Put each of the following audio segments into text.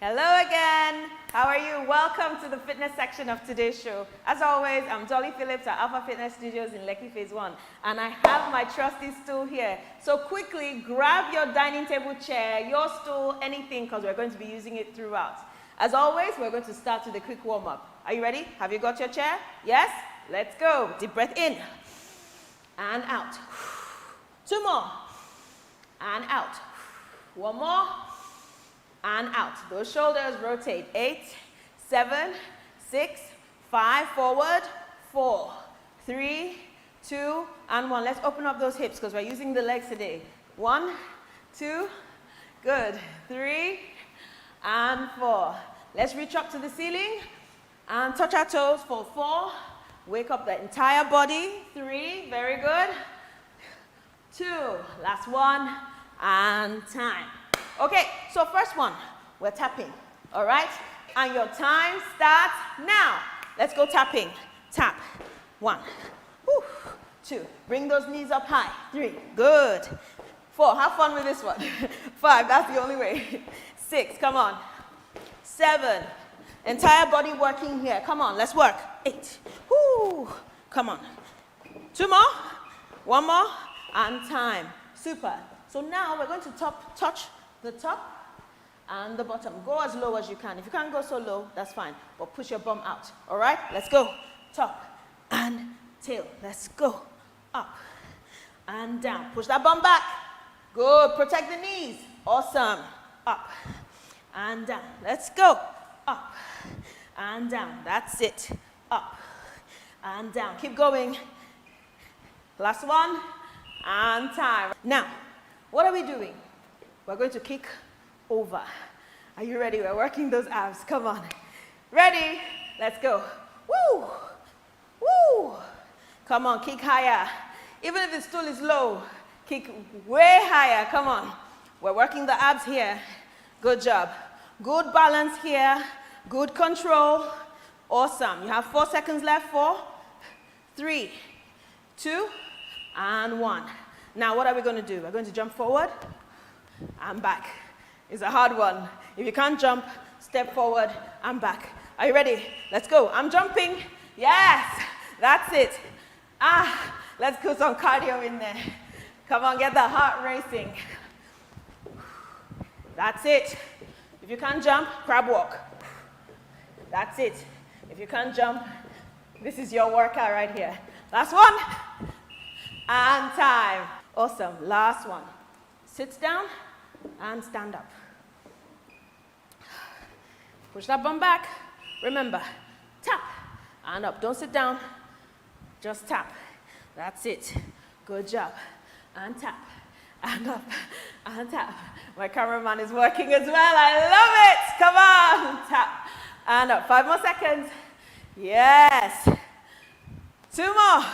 Hello again. How are you? Welcome to the fitness section of today's show. As always, I'm Dolly Phillips at Alpha Fitness Studios in Lekki Phase 1. And I have my trusty stool here. So quickly, grab your dining table chair, your stool, anything, because we're going to be using it throughout. As always, we're going to start with a quick warm-up. Are you ready? Have you got your chair? Yes? Let's go. Deep breath in and out. 2 more and out. 1 more and out. Those shoulders rotate. 8, 7, 6, 5, forward, 4, 3, 2, and 1. Let's open up those hips because we're using the legs today. 1, 2, good. 3, and 4. Let's reach up to the ceiling and touch our toes for 4. Wake up the entire body. 3, very good. 2, last 1, and time. Okay, so first one, we're tapping, all right? And your time starts now. Let's go tapping. Tap. 1, 2, bring those knees up high. 3, good. 4, have fun with this one. 5, that's the only way. 6, come on. 7, entire body working here. Come on, let's work. 8, come on. 2 more, 1 more, and time. Super. So now we're going to touch the top and the bottom. Go as low as you can. If you can't go so low, that's fine. But push your bum out. All right? Let's go. Top and tail. Let's go. Up and down. Push that bum back. Good. Protect the knees. Awesome. Up and down. Let's go. Up and down. That's it. Up and down. Keep going. Last one. And time. Now, what are we doing? We're going to kick over. Are you ready? We're working those abs. Come on. Ready? Let's go. Woo! Woo! Come on, kick higher. Even if the stool is low, kick way higher. Come on. We're working the abs here. Good job. Good balance here. Good control. Awesome. You have 4 seconds left. 4, 3, 2, and 1. Now, what are we going to do? We're going to jump forward and back. It's a hard one. If you can't jump, step forward and back. Are you ready? Let's go. I'm jumping. Yes, that's it. Let's put some cardio in there. Come on, get the heart racing. That's it. If you can't jump, crab walk. That's it. If you can't jump, this is your workout right here. Last one. And time. Awesome. Last one. Sit down and stand up. Push that bum back. Remember, tap and up. Don't sit down. Just tap. That's it. Good job. And tap and up and tap. My cameraman is working as well. I love it. Come on. Tap and up. 5 more seconds. Yes. 2 more.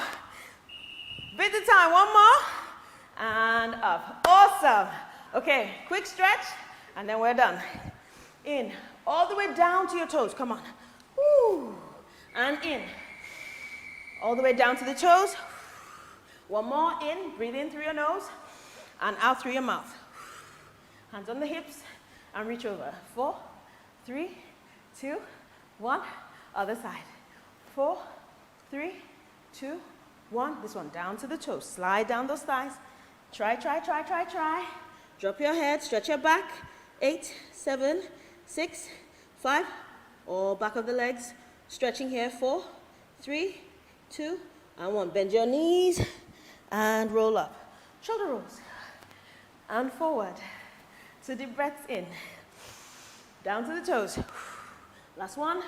Beat the time. 1 more. And up. Awesome. Okay, quick stretch, and then we're done. In. All the way down to your toes. Come on. Woo. And in. All the way down to the toes. 1 more. In. Breathe in through your nose, and out through your mouth. Hands on the hips, and reach over. 4, 3, 2, 1. Other side. 4, 3, 2, 1. This one down to the toes. Slide down those thighs. Try. Drop your head, stretch your back. 8, 7, 6, 5. All back of the legs. Stretching here. 4, 3, 2, and 1. Bend your knees and roll up. Shoulder rolls. And forward. So deep breaths in. Down to the toes. Last one.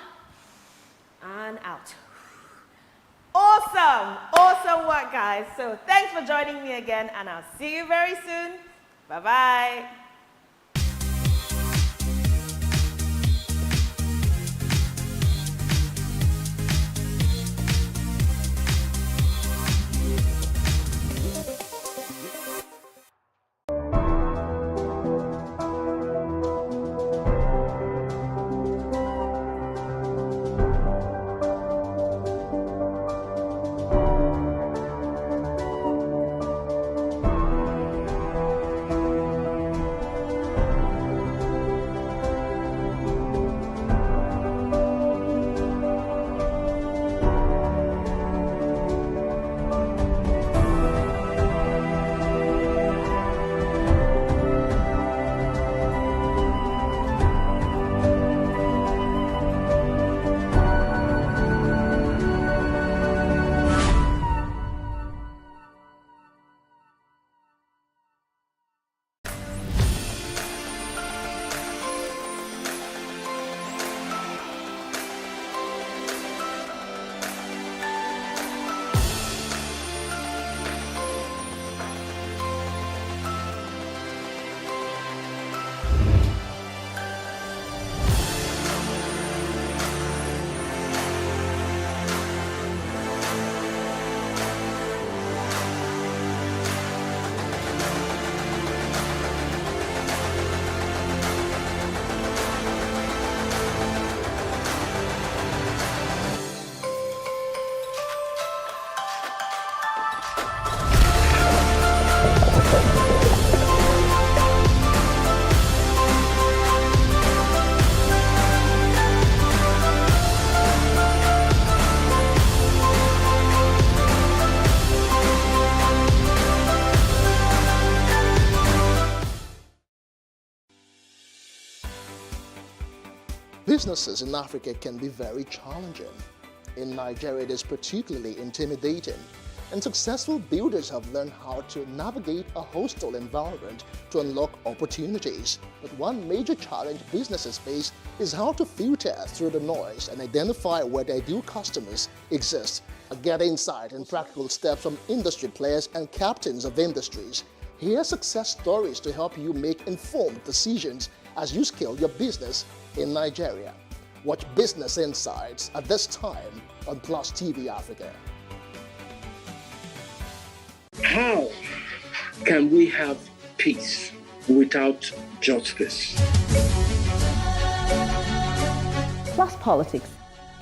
And out. Awesome. Awesome work, guys. So thanks for joining me again, and I'll see you very soon. Bye-bye. businesses in Africa can be very challenging. In Nigeria, it is particularly intimidating, and successful builders have learned how to navigate a hostile environment to unlock opportunities. But one major challenge businesses face is how to filter through the noise and identify where their ideal customers exist. Get insight and practical steps from industry players and captains of industries. Hear success stories to help you make informed decisions as you scale your business in Nigeria. Watch Business Insights at this time on Plus TV Africa. How can we have peace without justice? Plus Politics.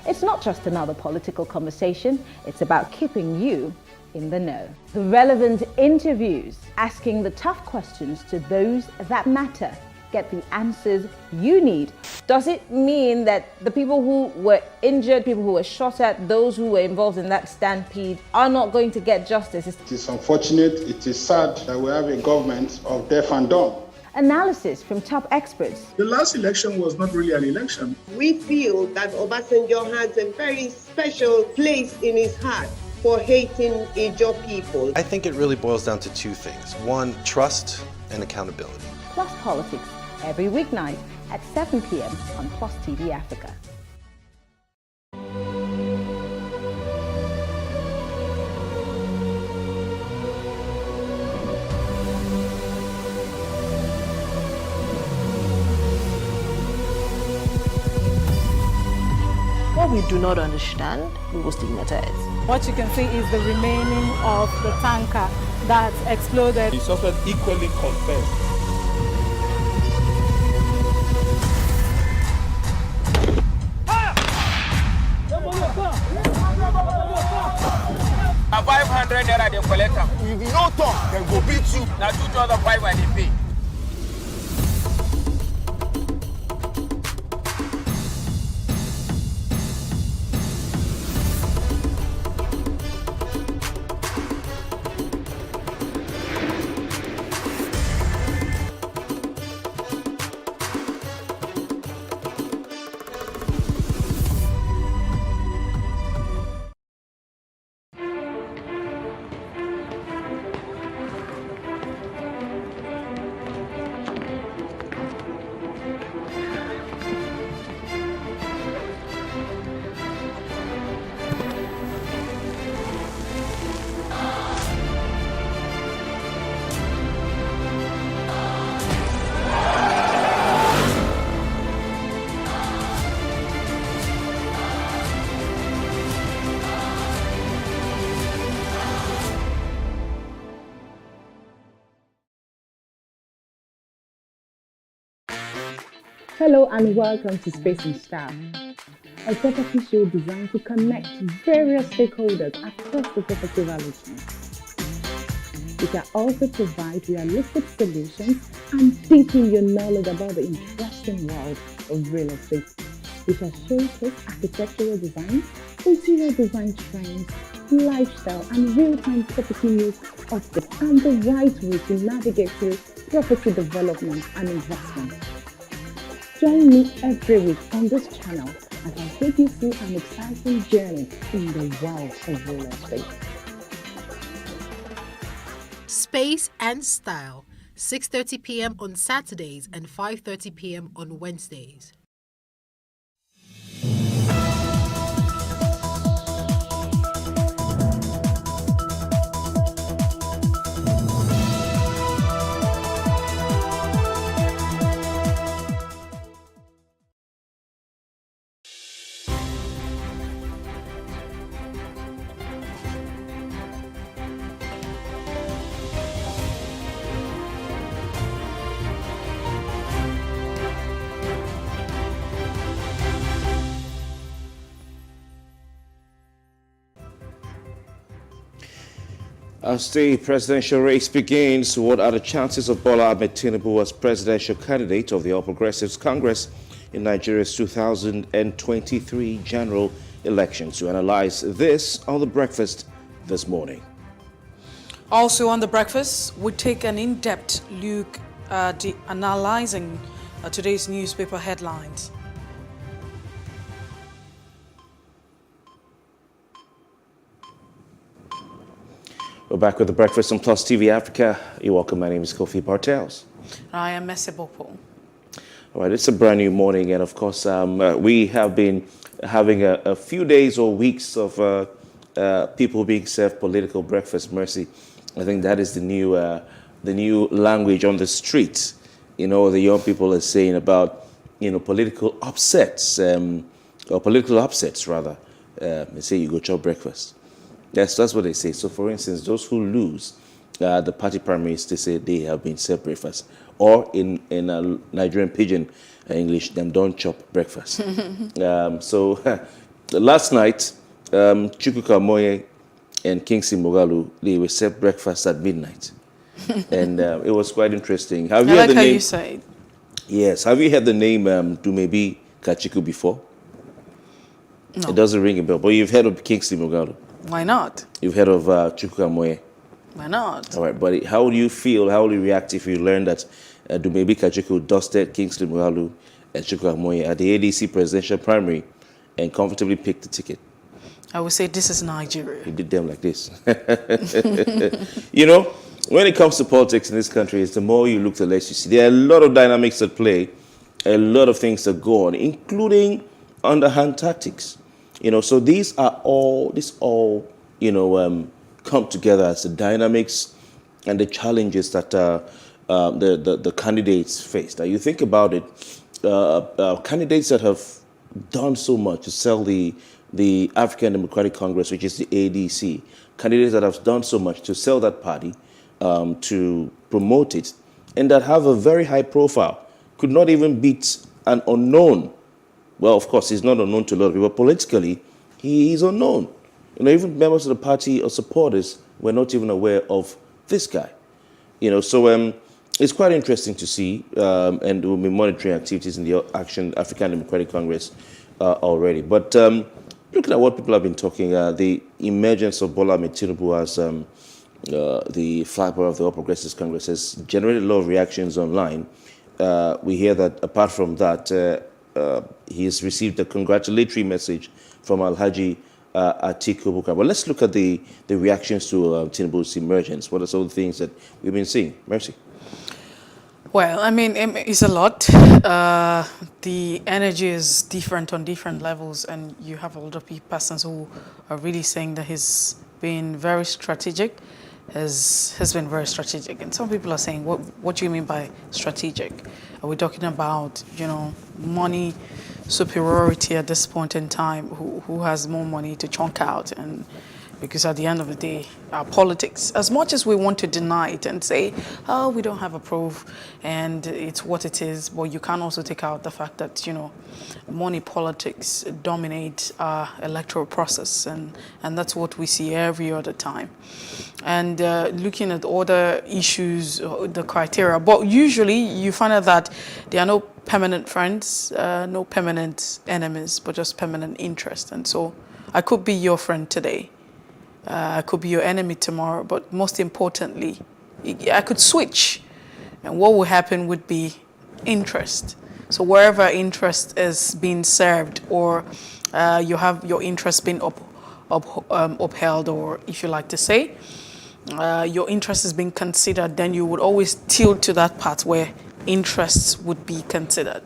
It's not just another political conversation, it's about keeping you in the know. The relevant interviews, asking the tough questions to those that matter. Get the answers you need. Does it mean that the people who were injured, people who were shot at, those who were involved in that stampede are not going to get justice? It is unfortunate, it is sad that we have a government of deaf and dumb. Analysis from top experts. The last election was not really an election. We feel that Obasanjo has a very special place in his heart for hating Ijaw people. I think it really boils down to two things. One, trust and accountability. Plus Politics, every weeknight at 7 p.m. on Plus TV Africa. What we do not understand, we will stigmatize. What you can see is the remaining of the tanker that exploded. The suspect equally confessed. A 500 naira they collect them. If you don't talk, then go beat you. Now 2,500 they pay. Hello and welcome to Space and Style, a property show designed to connect various stakeholders across the property value chain. We can also provide realistic solutions and deepen your knowledge about the interesting world of real estate. We shall showcase architectural design, interior design trends, lifestyle and real-time property news updates, and the right way to navigate through property development and investment. Join me every week on this channel as I take you through an exciting journey in the world of real estate. Space and Style, 6:30 p.m. on Saturdays and 5:30 p.m. on Wednesdays. As the presidential race begins, what are the chances of Bola Ahmed Tinubu as presidential candidate of the All Progressives Congress in Nigeria's 2023 general elections? To analyze this on The Breakfast this morning. Also on The Breakfast, we take an in-depth look at analyzing today's newspaper headlines. We're back with the Breakfast on Plus TV Africa. You're welcome. My name is Kofi Bartels. I am Messi Bopo. All right, it's a brand new morning, and of course, we have been having a few days or weeks of people being served political breakfast. Mercy, I think that is the new language on the streets. You know, the young people are saying about, you know, political upsets, or political upsets rather. They say you go chop breakfast. Yes, that's what they say. So, for instance, those who lose the party primaries, they say they have been served breakfast. Or in Nigerian pidgin English, them don't chop breakfast. So last night, Chukwuka Moye and Kingsley Moghalu, they were served breakfast at midnight. And it was quite interesting. Have you heard the name? You say. Yes. Have you heard the name Dumebi Kachiku before? No. It doesn't ring a bell, but you've heard of Kingsley Moghalu. Why not? You've heard of Chukwuka Moye. Why not? All right, buddy. How do you feel? How will you react if you learn that Dumebi Kachiku dusted Kingsley Moghalu and Chukwuka Moye at the ADC presidential primary and comfortably picked the ticket? I would say this is Nigeria. He did them like this. You know, when it comes to politics in this country, it's the more you look, the less you see. There are a lot of dynamics at play, a lot of things that go on, including underhand tactics. You know, so this all, you know, come together as the dynamics and the challenges that the candidates face. Now, you think about it, candidates that have done so much to sell the African Democratic Congress, which is the ADC, candidates that have done so much to sell that party, to promote it, and that have a very high profile, could not even beat an unknown. Well, of course, he's not unknown to a lot of people. Politically, he is unknown. You know, even members of the party or supporters were not even aware of this guy. You know, so it's quite interesting to see, and we'll be monitoring activities in the African Democratic Congress already. But looking at what people have been talking, the emergence of Bola Ahmed Tinubu as the flagbearer of the All Progressives Congress has generated a lot of reactions online. We hear that apart from that, he has received a congratulatory message from Alhaji Atiku Abubakar. But let's look at the reactions to Tinubu's emergence. What are some of the things that we've been seeing? Mercy. Well, I mean, it's a lot. The energy is different on different levels, and you have a lot of persons who are really saying that he's been very strategic, has been very strategic. And some people are saying, what do you mean by strategic? Are we talking about, you know, money superiority at this point in time? Who has more money to chunk out? And because at the end of the day, our politics, as much as we want to deny it and say, oh, we don't have a proof and it's what it is, but you can also take out the fact that, you know, money politics dominate our electoral process, and that's what we see every other time. And looking at other issues, the criteria, but usually you find out that there are no permanent friends, no permanent enemies, but just permanent interest. And so I could be your friend today. I could be your enemy tomorrow, but most importantly, I could switch. And what will happen would be interest. So wherever interest is being served, or you have your interest being upheld, or if you like to say, your interest is being considered, then you would always tilt to that part where interests would be considered.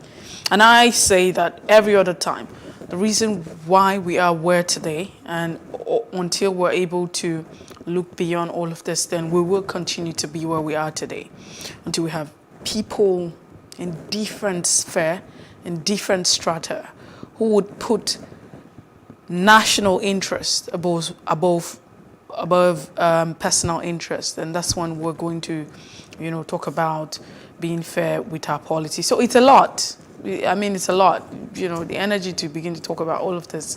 And I say that every other time. The reason why we are where today, and until we're able to look beyond all of this, then we will continue to be where we are today. Until we have people in different sphere, in different strata, who would put national interest above personal interest. And that's when we're going to, you know, talk about being fair with our policy. So it's a lot. I mean, it's a lot, you know, the energy to begin to talk about all of this.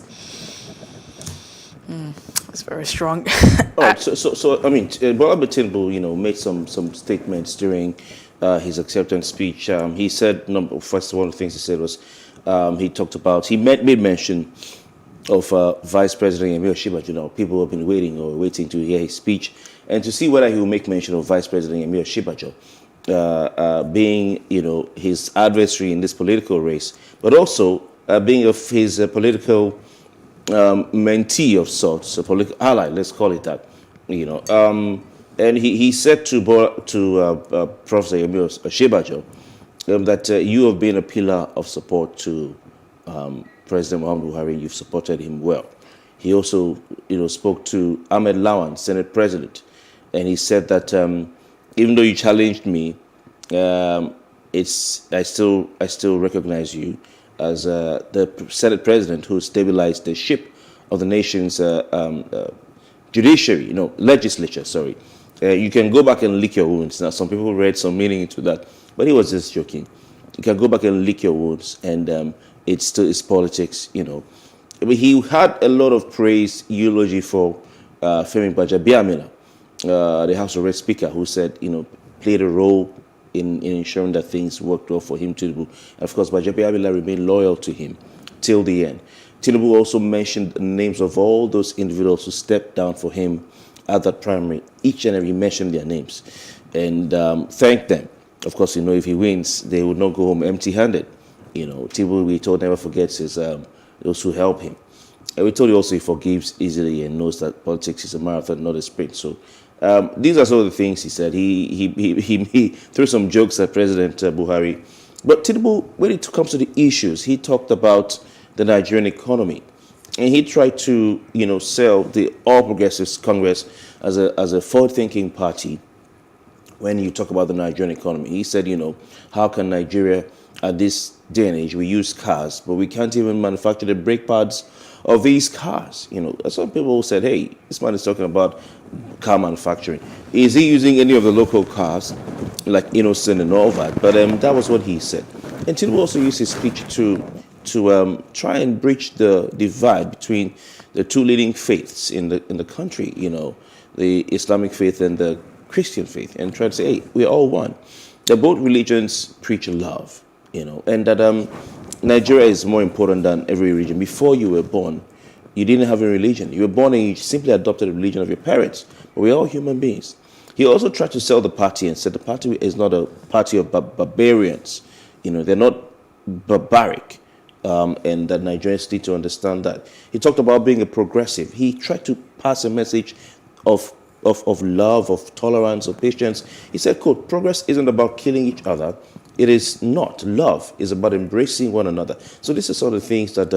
It's very strong. All right, so I mean, Bola Ahmed Tinubu, you know, made some statements during his acceptance speech. He said, first one of the things he said was, he made mention of Vice President Yemi Osinbajo. You know, people have been waiting to hear his speech and to see whether he will make mention of Vice President Yemi Osinbajo. Being, you know, his adversary in this political race, but also being of his political mentee of sorts, a political ally, let's call it that. And he said to Professor Yemi Osinbajo that you have been a pillar of support to President Muhammadu Buhari. You've supported him well. He also, spoke to Ahmed Lawan, Senate President, and he said that even though you challenged me, I still recognize you as the Senate President who stabilized the ship of the nation's judiciary, legislature. Sorry, you can go back and lick your wounds. Now, some people read some meaning into that, but he was just joking. You can go back and lick your wounds, and it's politics, But he had a lot of praise, eulogy for Femi Gbajabiamila, the House of Rep Speaker, who said, played a role in ensuring that things worked well for him, Tinubu. And of course, Gbajabiamila remained loyal to him till the end. Tinubu also mentioned the names of all those individuals who stepped down for him at that primary. Each and every mentioned their names and thanked them. Of course, if he wins, they would not go home empty-handed. Tinubu, we told, never forgets those who help him. And we told you also he forgives easily and knows that politics is a marathon, not a sprint. So these are some of the things he said. He threw some jokes at President Buhari. But Tinubu, when it comes to the issues, he talked about the Nigerian economy. And he tried to, sell the All Progressives Congress as a forward-thinking party when you talk about the Nigerian economy. He said, how can Nigeria, at this day and age, we use cars, but we can't even manufacture the brake pads of these cars. Some people said, hey, this man is talking about car manufacturing. Is he using any of the local cars, like Innocent and all that? But that was what he said. And Tinubu also used his speech to try and bridge the divide between the two leading faiths in the country, the Islamic faith and the Christian faith, and try to say, hey, we're all one. That both religions preach love, and that Nigeria is more important than every religion. Before you were born, you didn't have a religion. You were born and you simply adopted the religion of your parents. But we're all human beings. He also tried to sell the party and said the party is not a party of barbarians. They're not barbaric. And that Nigerians need to understand that. He talked about being a progressive. He tried to pass a message of love, of tolerance, of patience. He said, quote, progress isn't about killing each other. It is not. Love is about embracing one another. So this is sort of things that,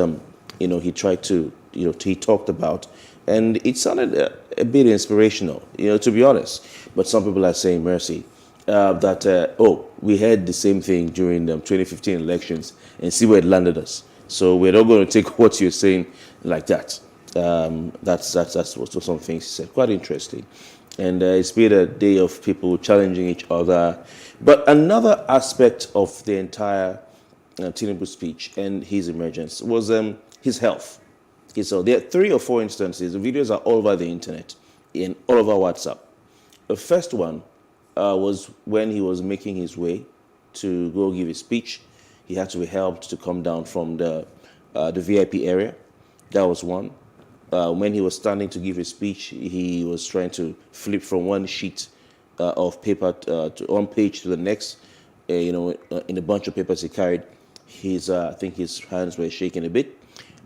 he tried to, he talked about. And it sounded a bit inspirational, to be honest. But some people are saying, mercy, that, we had the same thing during the 2015 elections and see where it landed us. So we're not going to take what you're saying like that. That's what some things he said. Quite interesting. And it's been a day of people challenging each other. But another aspect of the entire Tinubu speech and his emergence was his health. Okay, so there are 3 or 4 instances. The videos are all over the internet and all over WhatsApp. The first one was when he was making his way to go give his speech. He had to be helped to come down from the VIP area. That was one. When he was standing to give his speech, he was trying to flip from one sheet of paper to one page to the next. In a bunch of papers he carried, I think his hands were shaking a bit.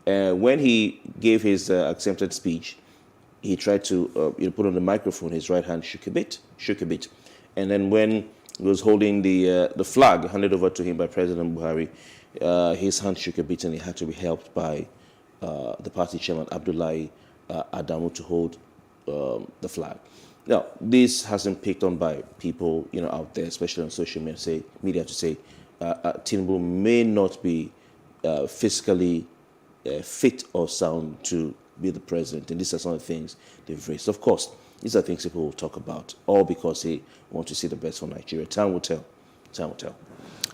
When he gave his accepted speech, he tried to put on the microphone. His right hand shook a bit. And then when he was holding the flag handed over to him by President Buhari, his hand shook a bit, and he had to be helped by the party chairman, Abdullahi Adamu, to hold the flag. Now, this hasn't picked on by people, out there, especially on social media, to say Tinubu may not be fiscally fit or sound to be the president. And these are some of the things they've raised. Of course, these are things people will talk about, all because they want to see the best for Nigeria. Time will tell. Time will tell.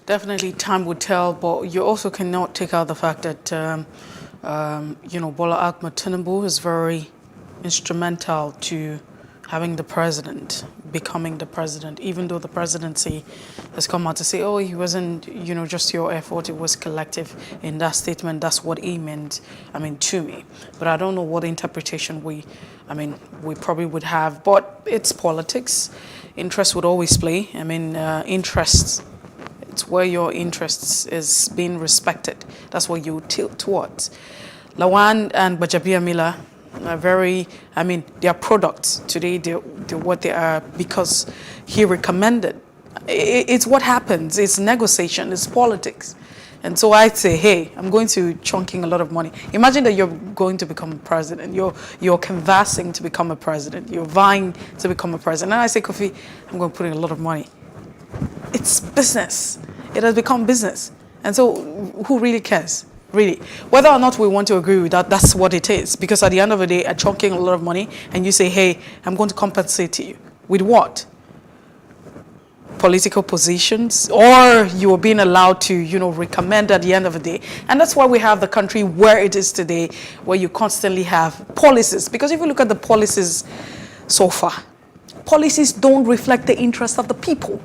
Definitely time will tell, but you also cannot take out the fact that, Bola Ahmed Tinubu is very instrumental to having the president, becoming the president, even though the presidency has come out to say, oh, he wasn't, just your effort, it was collective. In that statement, that's what he meant, to me. But I don't know what interpretation we probably would have, but it's politics. Interest would always play. Interests, it's where your interests is being respected. That's what you tilt towards. Lawan and Gbajabiamila, their products today, they're what they are because he recommended. It's what happens. It's negotiation. It's politics. And so I'd say, hey, I'm going to chunking a lot of money. Imagine that you're going to become a president. You're canvassing to become a president. You're vying to become a president. And I say, Kofi, I'm going to put in a lot of money. It's business. It has become business. And so who really cares? Really. Whether or not we want to agree with that, that's what it is. Because at the end of the day, I'm chunking a lot of money and you say, hey, I'm going to compensate you. With what? Political positions, or you are being allowed to, recommend at the end of the day. And that's why we have the country where it is today, where you constantly have policies. Because if you look at the policies so far, policies don't reflect the interest of the people.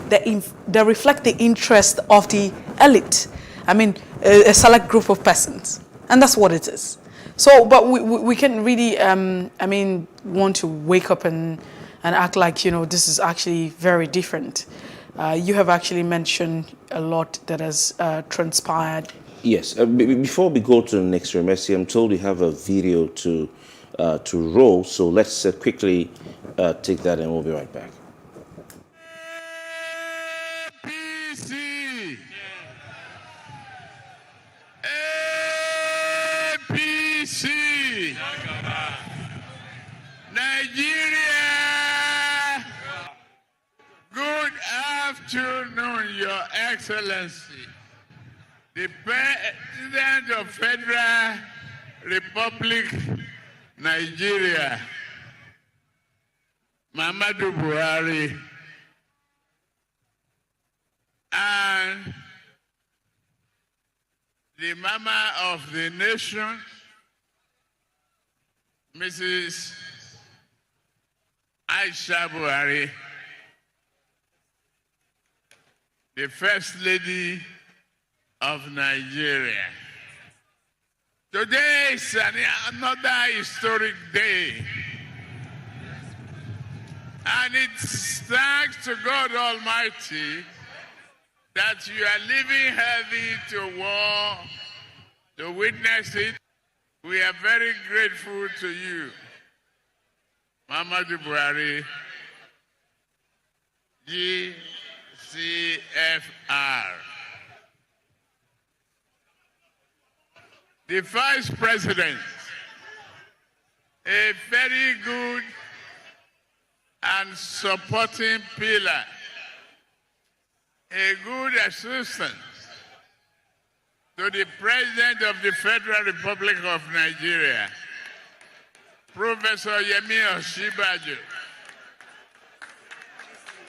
They reflect the interest of the elite. A select group of persons. And that's what it is. So, but we can really, want to wake up and act like, this is actually very different. You have actually mentioned a lot that has transpired. Yes. Before we go to the next room, Mercy, I'm told you have a video to roll, so let's quickly take that and we'll be right back. APC! APC! Nigeria! Good afternoon, Your Excellency, the President of Federal Republic Nigeria, Muhammadu Buhari, and the Mama of the Nation, Mrs. Aisha Buhari, the First Lady of Nigeria. Today is another historic day. And it's thanks to God Almighty that you are living healthy to war, to witness it. We are very grateful to you, Muhammadu Buhari, GCFR. The Vice President, a very good and supporting pillar, a good assistant to the President of the Federal Republic of Nigeria, Professor Yemi Osinbajo.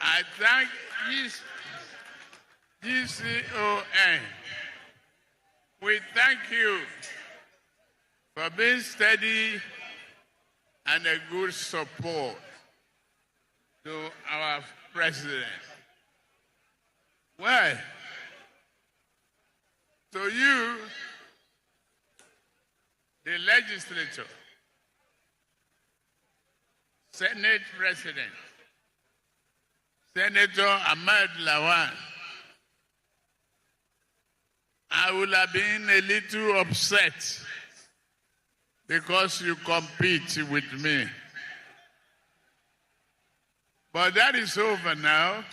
I thank GCON. We thank you for being steady and a good support to our president. Well, to you, the legislature, Senate President, Senator Ahmed Lawan, I would have been a little upset because you compete with me. But that is over now.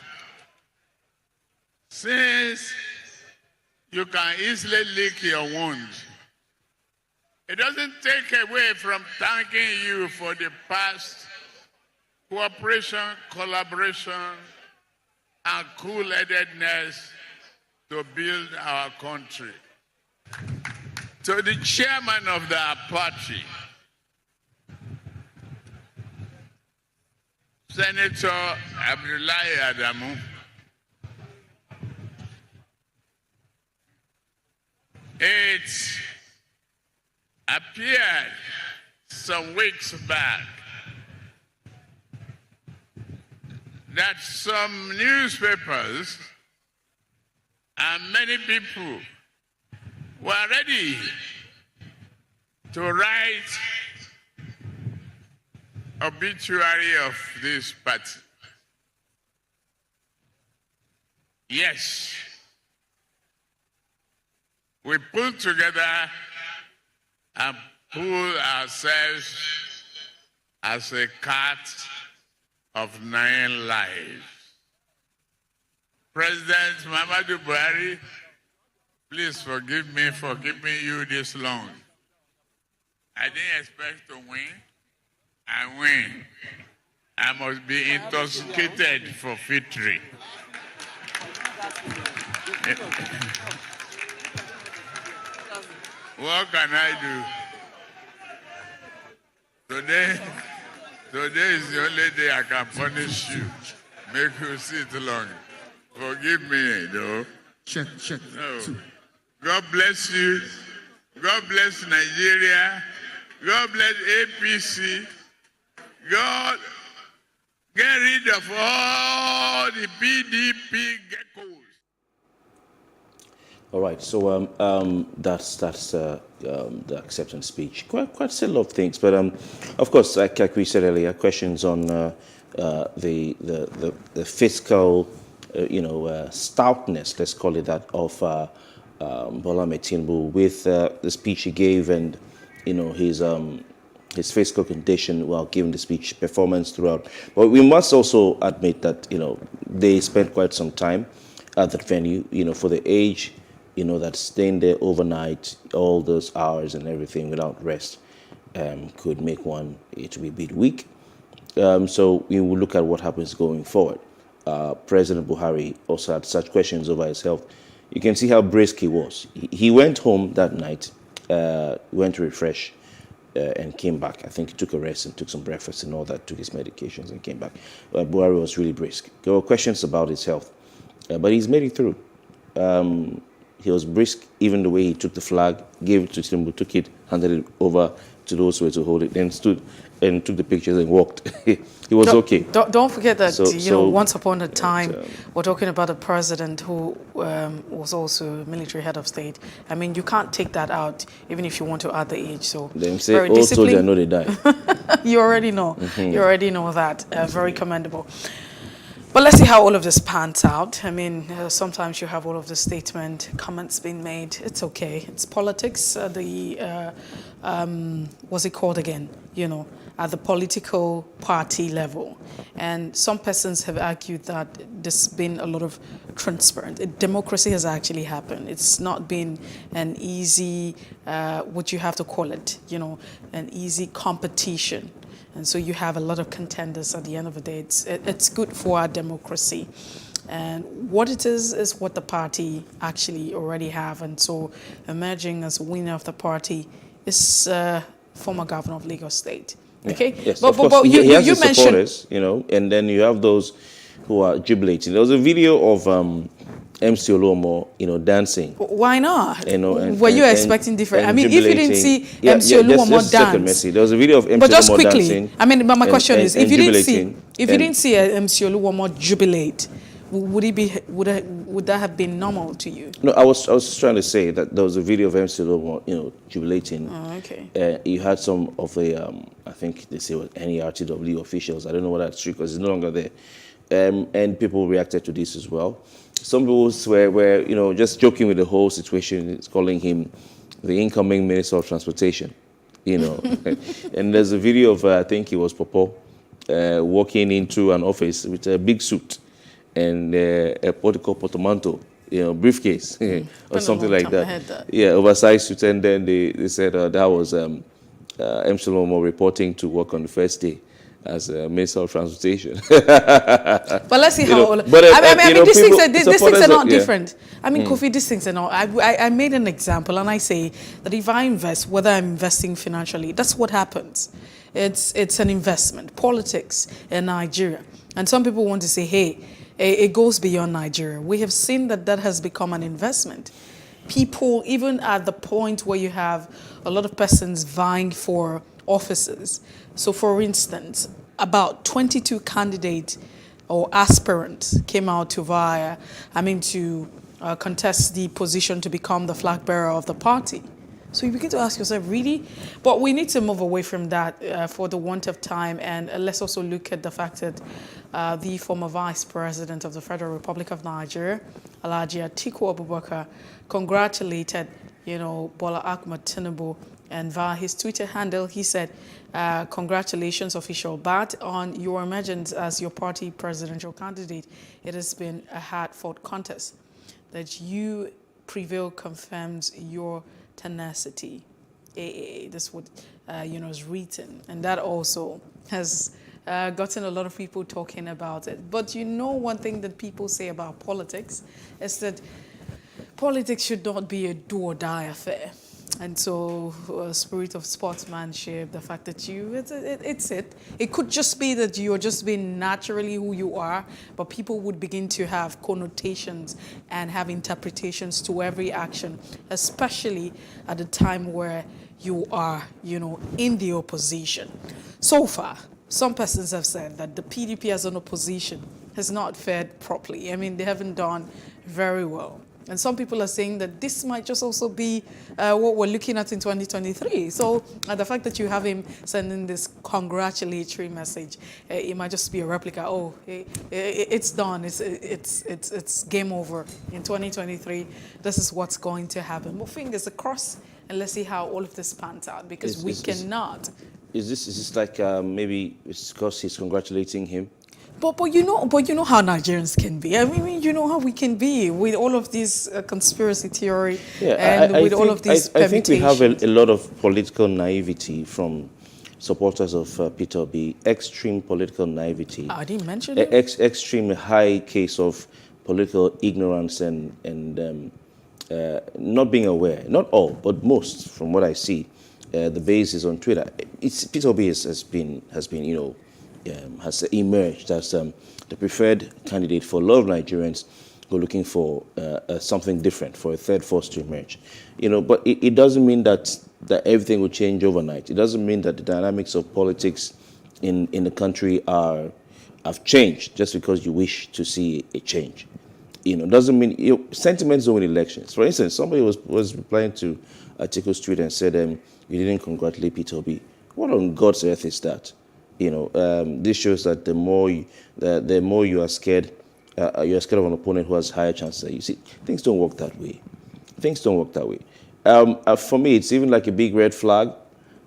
Since you can easily lick your wounds, it doesn't take away from thanking you for the past cooperation, collaboration, and cool-headedness to build our country. To the chairman of the party, Senator Abdullahi Adamu, it appeared some weeks back that some newspapers and many people were ready to write obituary of this party. Yes, we put together a who ourselves as a cat of 9 lives. President Muhammadu Buhari, please forgive me for keeping you this long. I didn't expect to win. I win. I must be intoxicated for victory. What can I do? Today is the only day I can punish you. Make you sit long. Forgive me, though. Check. No. God bless you. God bless Nigeria. God bless APC. God get rid of all the PDP geckos. All right, so that's the acceptance speech. Quite a lot of things, but of course, like we said earlier, questions on the fiscal, stoutness, let's call it that, of Bola Ahmed Tinubu with the speech he gave and his fiscal condition while giving the speech, performance throughout. But we must also admit that they spent quite some time at that venue, for the age. That staying there overnight, all those hours and everything without rest could make one to be a bit weak. So we will look at what happens going forward. President Buhari also had such questions over his health. You can see how brisk he was. He went home that night, went to refresh, and came back. I think he took a rest and took some breakfast and all that, took his medications and came back. Buhari was really brisk. There were questions about his health, but he's made it through. He was brisk, even the way he took the flag, gave it to Tinubu, took it, handed it over to those who were to hold it, then stood and took the pictures and walked. He was okay. Don't forget that, once upon a time, we're talking about a president who was also a military head of state. I mean, you can't take that out, even if you want to add the age. So they say, all soldiers know they die. You already know. You already know that. Very commendable. But let's see how all of this pans out. I mean, sometimes you have all of the statement, comments being made. It's okay. It's politics. What's it called again? At the political party level. And some persons have argued that there's been a lot of transparency. Democracy has actually happened. It's not been an easy, what you have to call it, an easy competition. And so you have a lot of contenders at the end of the day. It's good for our democracy. And what it is what the party actually already have. And so emerging as winner of the party is former governor of Lagos State. Okay? Yes, but he has you the mentioned supporters, and then you have those who are jubilating. There was a video of MC Oluomo, dancing. Why not? Were you expecting different? I mean, if you didn't see MC Oluomo dance, there was a video of MC but just Oluomo quickly, dancing. I mean, but my question is, if you didn't see MC Oluomo jubilate, would that have been normal to you? No, I was just trying to say that there was a video of MC Oluomo, jubilating. Oh, okay. You had some of the, I think they say NERTW officials. I don't know whether that's true because it's no longer there. And people reacted to this as well. Some people were just joking with the whole situation. It's calling him the incoming Minister of Transportation, And there's a video of, I think it was Popo, walking into an office with a big suit and a portmanteau, briefcase or something like that. Yeah, oversized suit. And then they said that was MC Oluomo reporting to work on the first day as a Minister of Transportation. But let's see how. These things are not different. I mean, Kofi, these things are not. I made an example, and I say that if I invest, whether I'm investing financially, that's what happens. It's an investment. Politics in Nigeria, and some people want to say, hey, it goes beyond Nigeria. We have seen that has become an investment. People, even at the point where you have a lot of persons vying for offices. So, for instance, about 22 candidates or aspirants came out to contest the position to become the flag bearer of the party. So you begin to ask yourself, really? But we need to move away from that for the want of time, and let's also look at the fact that the former Vice President of the Federal Republic of Nigeria, Alhaji Atiku Abubakar, congratulated, Bola Ahmed Tinubu And via his Twitter handle, he said, congratulations, official Bat, on your emergence as your party presidential candidate. It has been a hard-fought contest. That you prevail confirms your tenacity. That's what is written, and that also has gotten a lot of people talking about it. But one thing that people say about politics is that politics should not be a do-or-die affair. And so, spirit of sportsmanship, the fact that it could just be that you're just being naturally who you are, but people would begin to have connotations and have interpretations to every action, especially at the time where you are, in the opposition. So far, some persons have said that the PDP as an opposition has not fared properly. I mean, they haven't done very well. And some people are saying that this might just also be what we're looking at in 2023. So the fact that you have him sending this congratulatory message, it might just be a replica. Oh, it's done. It's game over. In 2023, this is what's going to happen. But fingers crossed, and let's see how all of this pans out, because we cannot. Is this like maybe it's because he's congratulating him? But you know how Nigerians can be. I mean, you know how we can be with all of these conspiracy theory and all of these I think we have a lot of political naivety from supporters of Peter Obi. Extreme political naivety. I didn't mention it. Extreme high case of political ignorance and not being aware. Not all, but most, from what I see. The base is on Twitter. Peter Obi has been has emerged as the preferred candidate for a lot of Nigerians who are looking for something different, for a third force to emerge. But it doesn't mean that everything will change overnight. It doesn't mean that the dynamics of politics in the country have changed just because you wish to see a change. Doesn't mean sentiments don't win elections. For instance, somebody was replying to Atiku's tweet and said, "You didn't congratulate Peter Obi." What on God's earth is that? This shows that the more you are scared, you're scared of an opponent who has higher chances. You see, things don't work that way. For me, it's even like a big red flag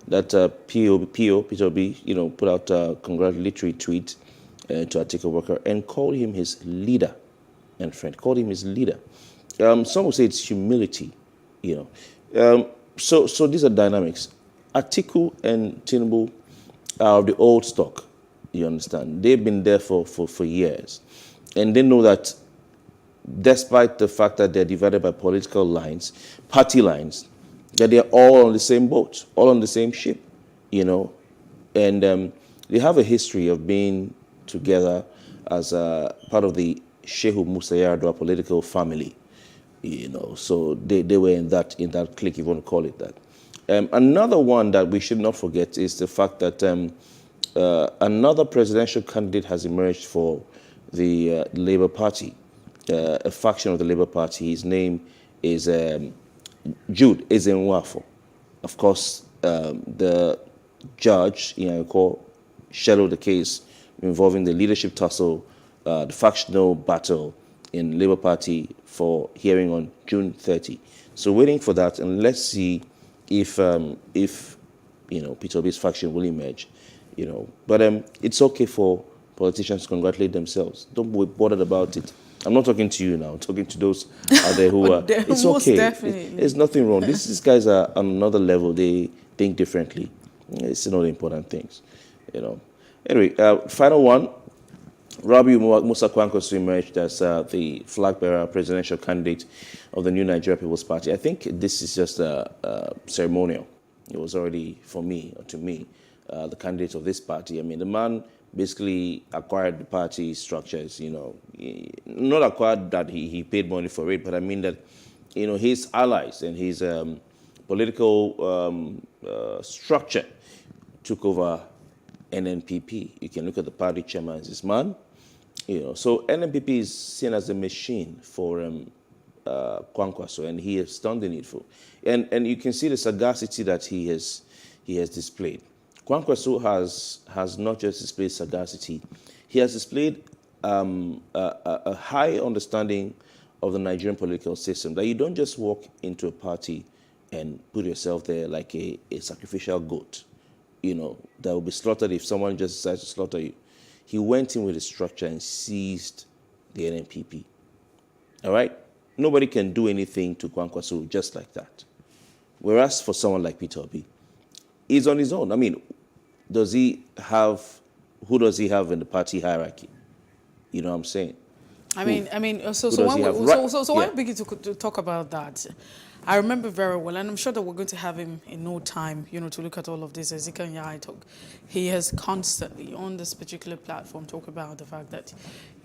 that Peter Obi, put out a congratulatory tweet to Atiku Abubakar and called him his leader and friend. Called him his leader. Some would say it's humility. So these are dynamics. Atiku and Tinubu are of the old stock, you understand. They've been there for years. And they know that despite the fact that they're divided by political lines, party lines, that they're all on the same boat, all on the same ship, And they have a history of being together as part of the Shehu Musa Yar'Adua political family, So they were in that clique, if you want to call it that. Another one that we should not forget is the fact that another presidential candidate has emerged for the Labour Party, a faction of the Labour Party. His name is Jude Ezenwafo. Of course, the judge, shadowed the case involving the leadership tussle, the factional battle in Labour Party for hearing on June 30. So waiting for that, and let's see if Peter Obi's faction will emerge, But it's okay for politicians to congratulate themselves. Don't be bothered about it. I'm not talking to you now. I'm talking to those out there who are. It's okay. Definitely. There's nothing wrong. These guys are on another level. They think differently. It's not important things, Anyway, final one. Rabiu Musa Kwankwaso emerged as the flag-bearer presidential candidate of the new Nigeria People's Party. I think this is just ceremonial. It was already, to me, the candidate of this party. I mean, the man basically acquired the party structures, not acquired that he paid money for it, but I mean that, his allies and his political structure took over NNPP. You can look at the party chairman as this man. So NNPP is seen as a machine for Kwankwaso, and he has done the needful. And you can see the sagacity that he has displayed. Kwankwaso has not just displayed sagacity, he has displayed a high understanding of the Nigerian political system, that you don't just walk into a party and put yourself there like a sacrificial goat, that will be slaughtered if someone just decides to slaughter you. He went in with a structure and seized the NNPP. All right? Nobody can do anything to Kwankwaso just like that. Whereas for someone like Peter Obi, he's on his own. I mean, who does he have in the party hierarchy? You know what I'm saying? So when we begin to talk about that, I remember very well, and I'm sure that we're going to have him in no time, to look at all of this. As he has constantly on this particular platform talk about the fact that,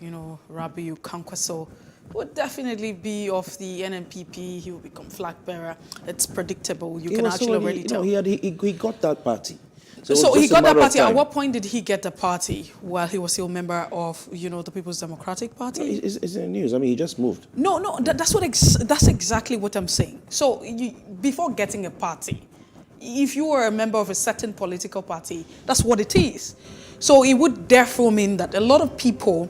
Rabiu Kwankwaso would definitely be of the NNPP. He will become flag bearer. It's predictable. You can actually already tell. He got that party. So he got that party. At what point did he get the party? While he was still a member of, the People's Democratic Party? No, it's in the news. I mean, he just moved. No, that's exactly what I'm saying. So before getting a party, if you were a member of a certain political party, that's what it is. So it would therefore mean that a lot of people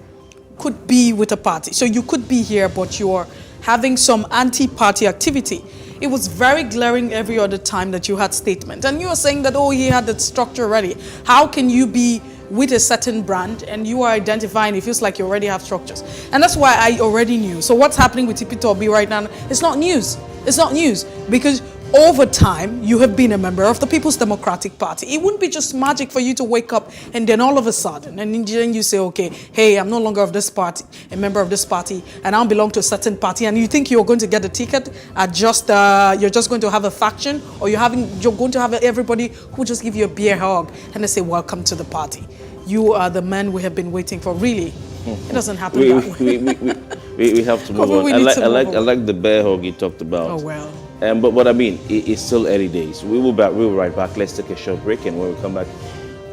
could be with a party. So you could be here, but you're having some anti-party activity. It was very glaring every other time that you had statements. And you were saying that, he had that structure already. How can you be with a certain brand and you are identifying, it feels like you already have structures. And that's why I already knew. So what's happening with Peter Obi right now, it's not news. It's not news because over time, you have been a member of the People's Democratic Party. It wouldn't be just magic for you to wake up and then all of a sudden, and then you say, okay, hey, I'm no longer of this party, a member of this party, and I don't belong to a certain party, and you think you're going to get a ticket at you're just going to have a faction, or you're going to have everybody who just give you a beer hug and they say, welcome to the party. You are the man we have been waiting for. Really, it doesn't happen that way. We have to move on. I like the bear hug you talked about. Oh, well. But I mean, it's still early days. We'll be right back. Let's take a short break, and when we come back,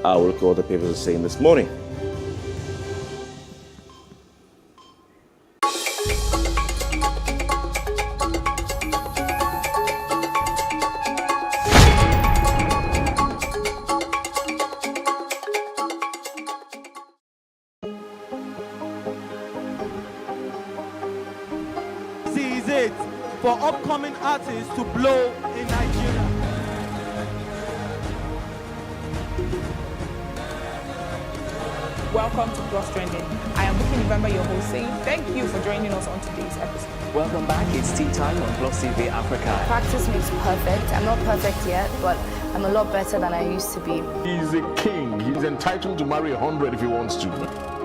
we'll look at what the papers are saying this morning. This is it for upcoming artists to blow in Nigeria. Welcome to Plus Trending. I am Bukky November, your host, saying thank you for joining us on today's episode. Welcome back. It's tea time on Plus TV Africa. Practice makes perfect. I'm not perfect yet, but I'm a lot better than I used to be. He's a king. He's entitled to marry 100 if he wants to.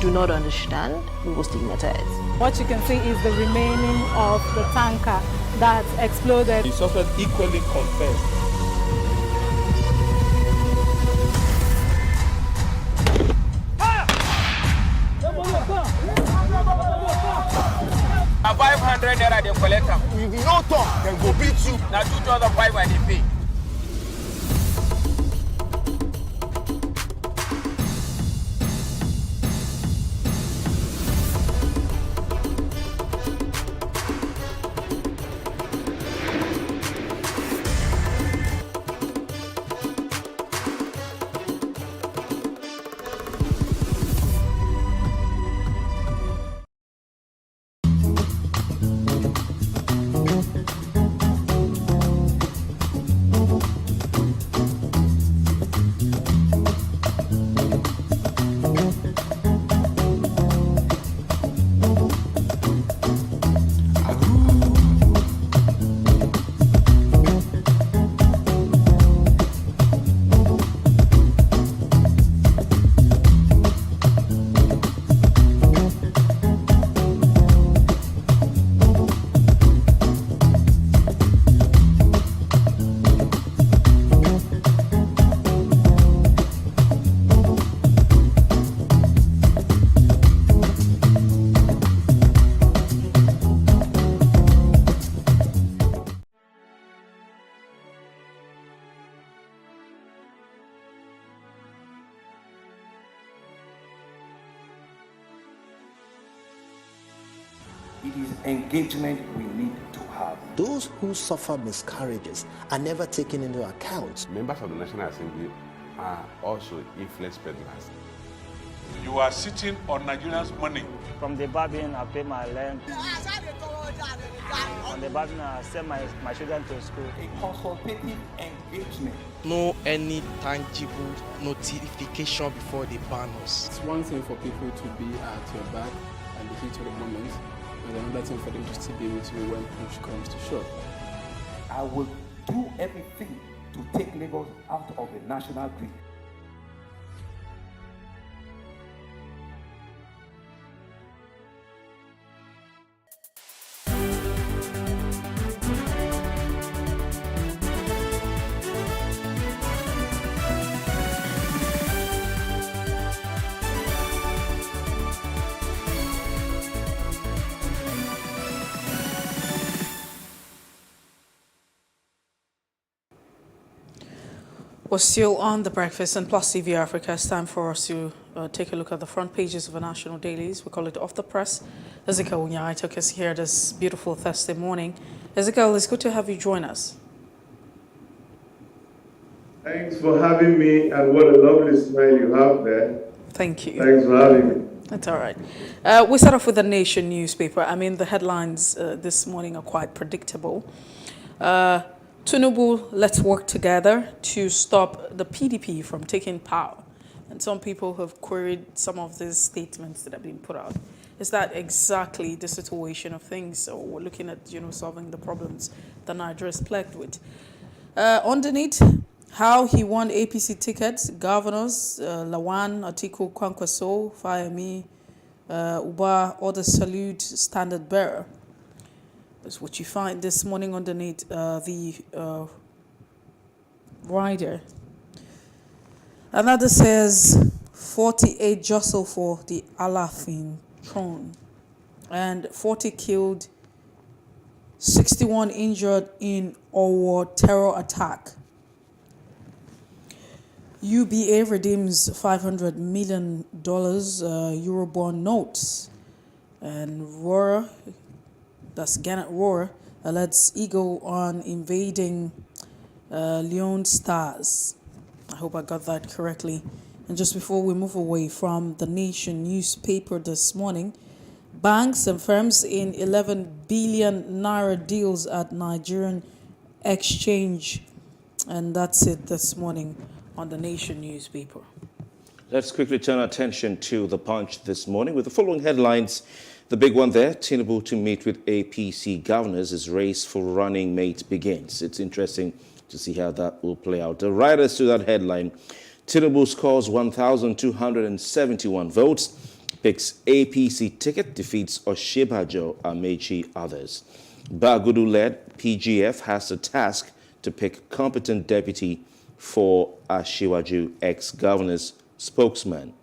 do not understand, we will stigmatize. What you can see is the remaining of the tanker that exploded. The suspect equally confessed. A 500 naira they collect am. If you no talk, then go beat you. Now 2,500 they pay. It is engagement we need to have. Those who suffer miscarriages are never taken into account. Members of the National Assembly are also influence peddlers. You are sitting on Nigerians' money. From the barbing, I pay my rent. From the barbing, I send my children to school. A consultative engagement. No any tangible notification before they ban us. It's one thing for people to be at your back and the heat of the moment, and another thing for them to still be with you when push comes to shove. I will do everything to take Lagos out of the national grid. We're still on The Breakfast and Plus TV Africa. It's time for us to take a look at the front pages of our national dailies. We call it Off the Press. Ezekiel Unyai took us here this beautiful Thursday morning. Ezekiel, it's good to have you join us. Thanks for having me, and what a lovely smile you have there. Thank you. Thanks for having me. That's all right. We start off with the Nation newspaper. I mean, the headlines this morning are quite predictable. Tinubu, let's work together to stop the PDP from taking power. And some people have queried some of these statements that have been put out. Is that exactly the situation of things? Or we're looking at, solving the problems that Nigeria is plagued with. Underneath, how he won APC tickets, governors, Lawan, Atiku, Kwankwaso, Fayemi, Uba, others salute standard bearer. That's what you find this morning underneath the rider. Another says 48 jostle for the Alafin throne, and 40 killed, 61 injured in Owo terror attack. UBA redeems $500 million Eurobond notes, and Roar, that's Gannett Roar, alerts Eagle on invading Leon Stars. I hope I got that correctly. And just before we move away from the Nation newspaper this morning, banks and firms in 11 billion naira deals at Nigerian exchange. And that's it this morning on the Nation newspaper. Let's quickly turn our attention to The Punch this morning with the following headlines. The big one there, Tinubu to meet with APC governors as race for running mate begins. It's interesting to see how that will play out. The riders to that headline, Tinubu scores 1,271 votes, picks APC ticket, defeats Oshibajo Amechi, others. Bagudu-led PGF has the task to pick competent deputy for Asiwaju, ex-governor's spokesman.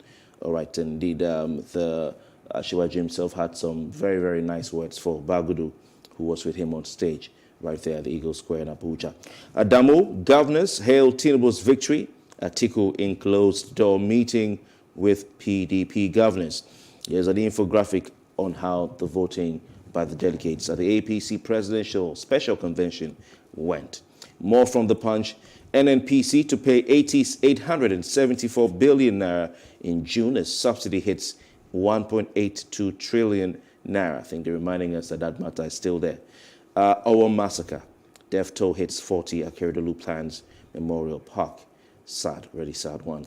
All right, indeed, the Asiwaju himself had some very, very nice words for Bagudu, who was with him on stage right there at the Eagle Square in Abuja. Adamo, governors hailed Tinubu's victory. Atiku in closed-door meeting with PDP governors. Here's an infographic on how the voting by the delegates at the APC Presidential Special Convention went. More from the Punch. NNPC to pay 874 billion naira in June as subsidy hits 1.82 trillion naira. I think they're reminding us that that matter is still there. Owo massacre. Death toll hits 40 at Keredolu plans Memorial Park. Sad, really sad one.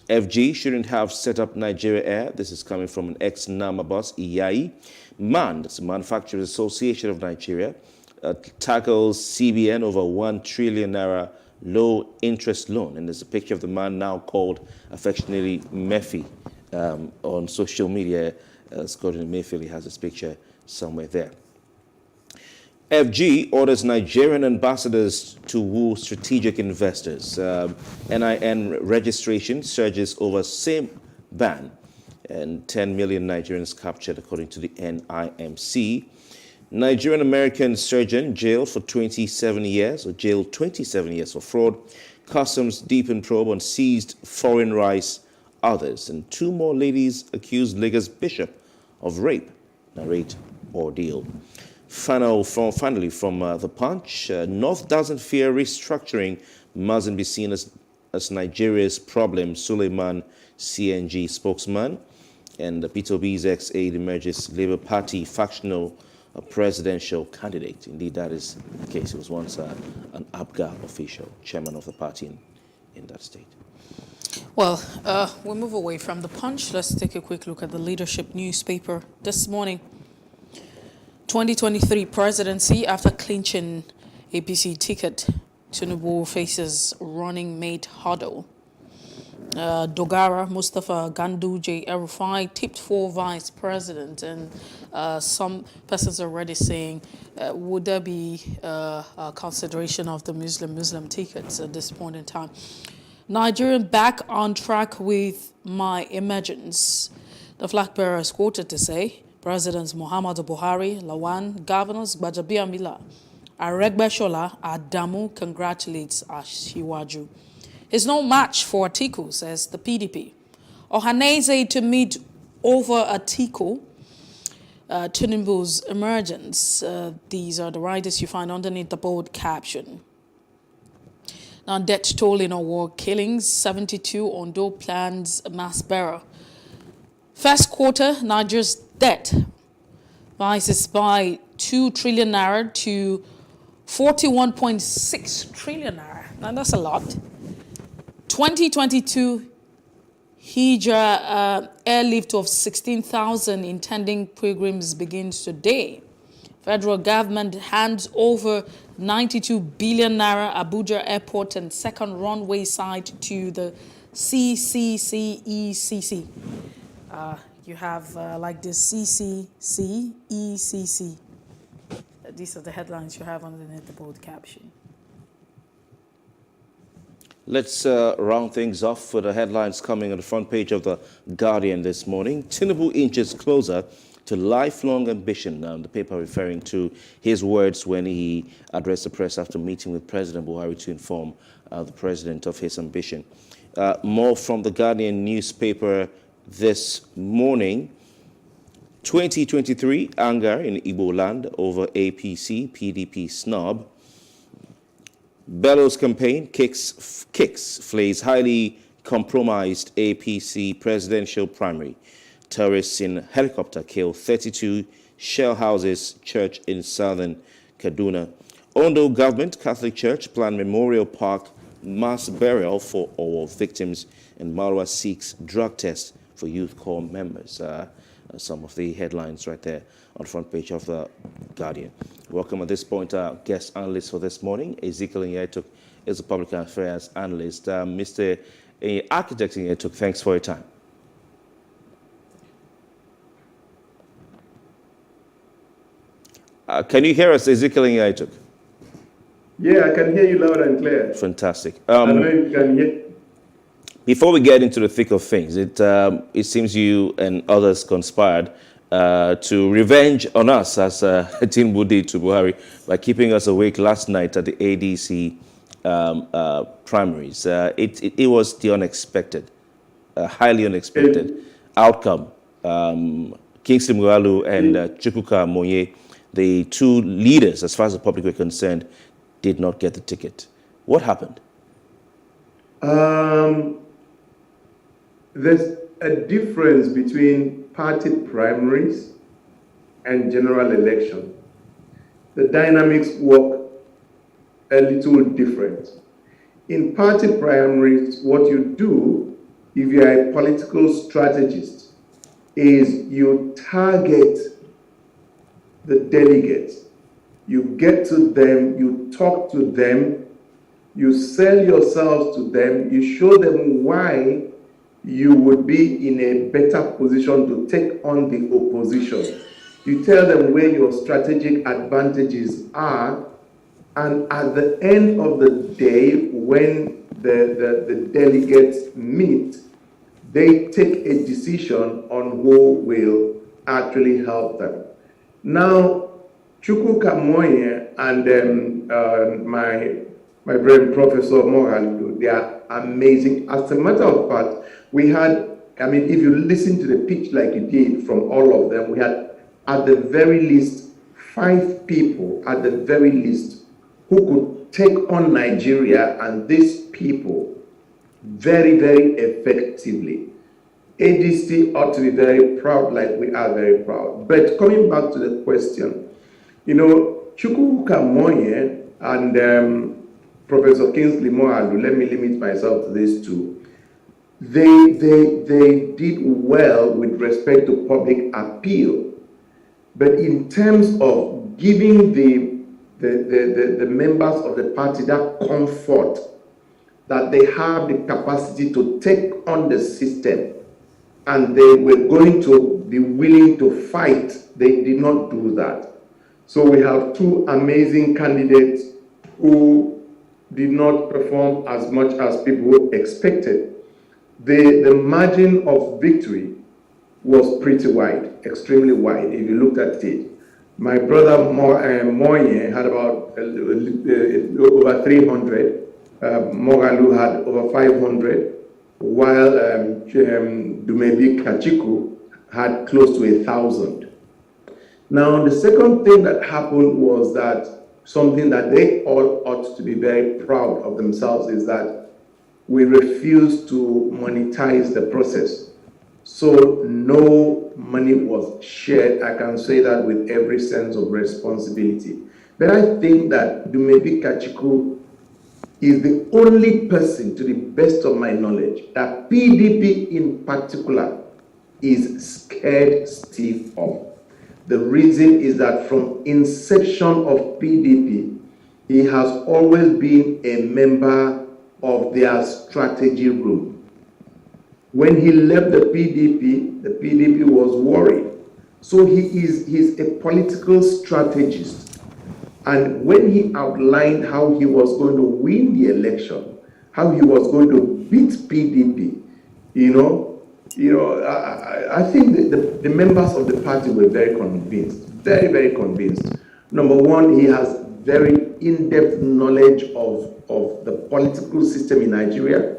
FG shouldn't have set up Nigeria Air. This is coming from an ex-NAMA boss, IAI. MAN, that's the Manufacturers Association of Nigeria, tackles CBN over 1 trillion naira low interest loan. And there's a picture of the man now called affectionately Mephi on social media. Scotland Mayfield has this picture somewhere there. FG orders Nigerian ambassadors to woo strategic investors. NIN registration surges over same ban, and 10 million Nigerians captured according to the NIMC. Nigerian-American surgeon jailed 27 years for fraud. Customs deepen probe on seized foreign rice, others. And 2 more ladies accused Lagos bishop of rape. Narrate ordeal. Finally, from the Punch, North doesn't fear restructuring, mustn't be seen as Nigeria's problem, Suleiman CNG spokesman. And Peter Obi's ex-aide emerges Labour Party factional presidential candidate. Indeed, that is the case. He was once an ABGA official, chairman of the party in that state. Well, we'll move away from the Punch. Let's take a quick look at the Leadership newspaper this morning. 2023 presidency after clinching APC ticket, Tinubu faces running mate hurdle. Dogara, Mustafa, Ganduje, El-Rufai tipped for vice president, and some persons are already saying, would there be a consideration of the Muslim tickets at this point in time? Nigerian back on track with my emergence. The flag bearer is quoted to say, Presidents Muhammadu Buhari, Lawan, Governors Gbajabiamila, Aregbesola, Adamu congratulates Asiwaju. It's no match for Atiku, says the PDP. Ohaneze to meet over Atiku, Tinubu's emergence. These are the writers you find underneath the bold caption. Now, death toll in war killings, 72 Ondo plans mass burial. First quarter, Nigeria's debt rises by 2 trillion naira to 41.6 trillion naira. Now, that's a lot. 2022 Hijra airlift of 16,000 intending pilgrims begins today. Federal government hands over 92 billion naira Abuja airport and second runway site to the CCCECC. You have like the CCCECC. These are the headlines you have underneath the bold caption. Let's round things off with the headlines coming on the front page of the Guardian this morning. Tinubu inches closer to lifelong ambition. The paper referring to his words when he addressed the press after meeting with President Buhari to inform the president of his ambition. More from the Guardian newspaper this morning. 2023 anger in Igbo land over APC PDP snub. Bellows campaign kicks flays highly compromised APC presidential primary. Terrorists in helicopter kill 32 shell houses church in southern Kaduna. Ondo government Catholic Church plan Memorial Park mass burial for all victims, and Marwa seeks drug test for youth corps members. Some of the headlines right there on the front page of the Guardian. Welcome at this point our guest analyst for this morning. Ezekiel Nyetuk is a public affairs analyst. Mr. Architect Nyetuk, thanks for your time. Can you hear us, Ezekiel Nyaituk? Yeah, I can hear you loud and clear. Fantastic. I don't know if you can hear. Before we get into the thick of things, it seems you and others conspired to revenge on us as Tinubu did to Buhari by keeping us awake last night at the ADC primaries. It was the unexpected, highly unexpected outcome. Kingsley Moghalu and Chukwuka Amoye, the two leaders, as far as the public were concerned, did not get the ticket. What happened? There's a difference between party primaries and general election. The dynamics work a little different. In party primaries, what you do, if you are a political strategist, is you target the delegates. You get to them, you talk to them, you sell yourselves to them, you show them why you would be in a better position to take on the opposition. You tell them where your strategic advantages are, and at the end of the day, when the delegates meet, they take a decision on who will actually help them. Now, Chukwuka Amoye and my friend Professor Moghalu, they are amazing. As a matter of fact, we had, if you listen to the pitch like you did from all of them, we had at the very least 5 people at the very least who could take on Nigeria and these people very, very effectively. ADC ought to be very proud, like we are very proud. But coming back to the question, Chukwuka Amoye and Professor Kingsley Moghalu, let me limit myself to these two. They did well with respect to public appeal, but in terms of giving the members of the party that comfort that they have the capacity to take on the system and they were going to be willing to fight, they did not do that. So we have 2 amazing candidates who did not perform as much as people expected. The margin of victory was pretty wide, extremely wide, if you looked at it. My brother Moye had about over 300. Moghalu had over 500, while Dumebi Kachiku had close to 1,000. Now, the second thing that happened was that something that they all ought to be very proud of themselves is that we refused to monetize the process. So no money was shared. I can say that with every sense of responsibility. But I think that Dumebi Kachiku is the only person, to the best of my knowledge, that PDP in particular is scared stiff of. The reason is that from inception of PDP, he has always been a member of their strategy room. When he left the PDP was worried. So he's a political strategist. And when he outlined how he was going to win the election, how he was going to beat PDP, I think the members of the party were very convinced, very, very convinced. Number one, he has very in-depth knowledge of the political system in Nigeria.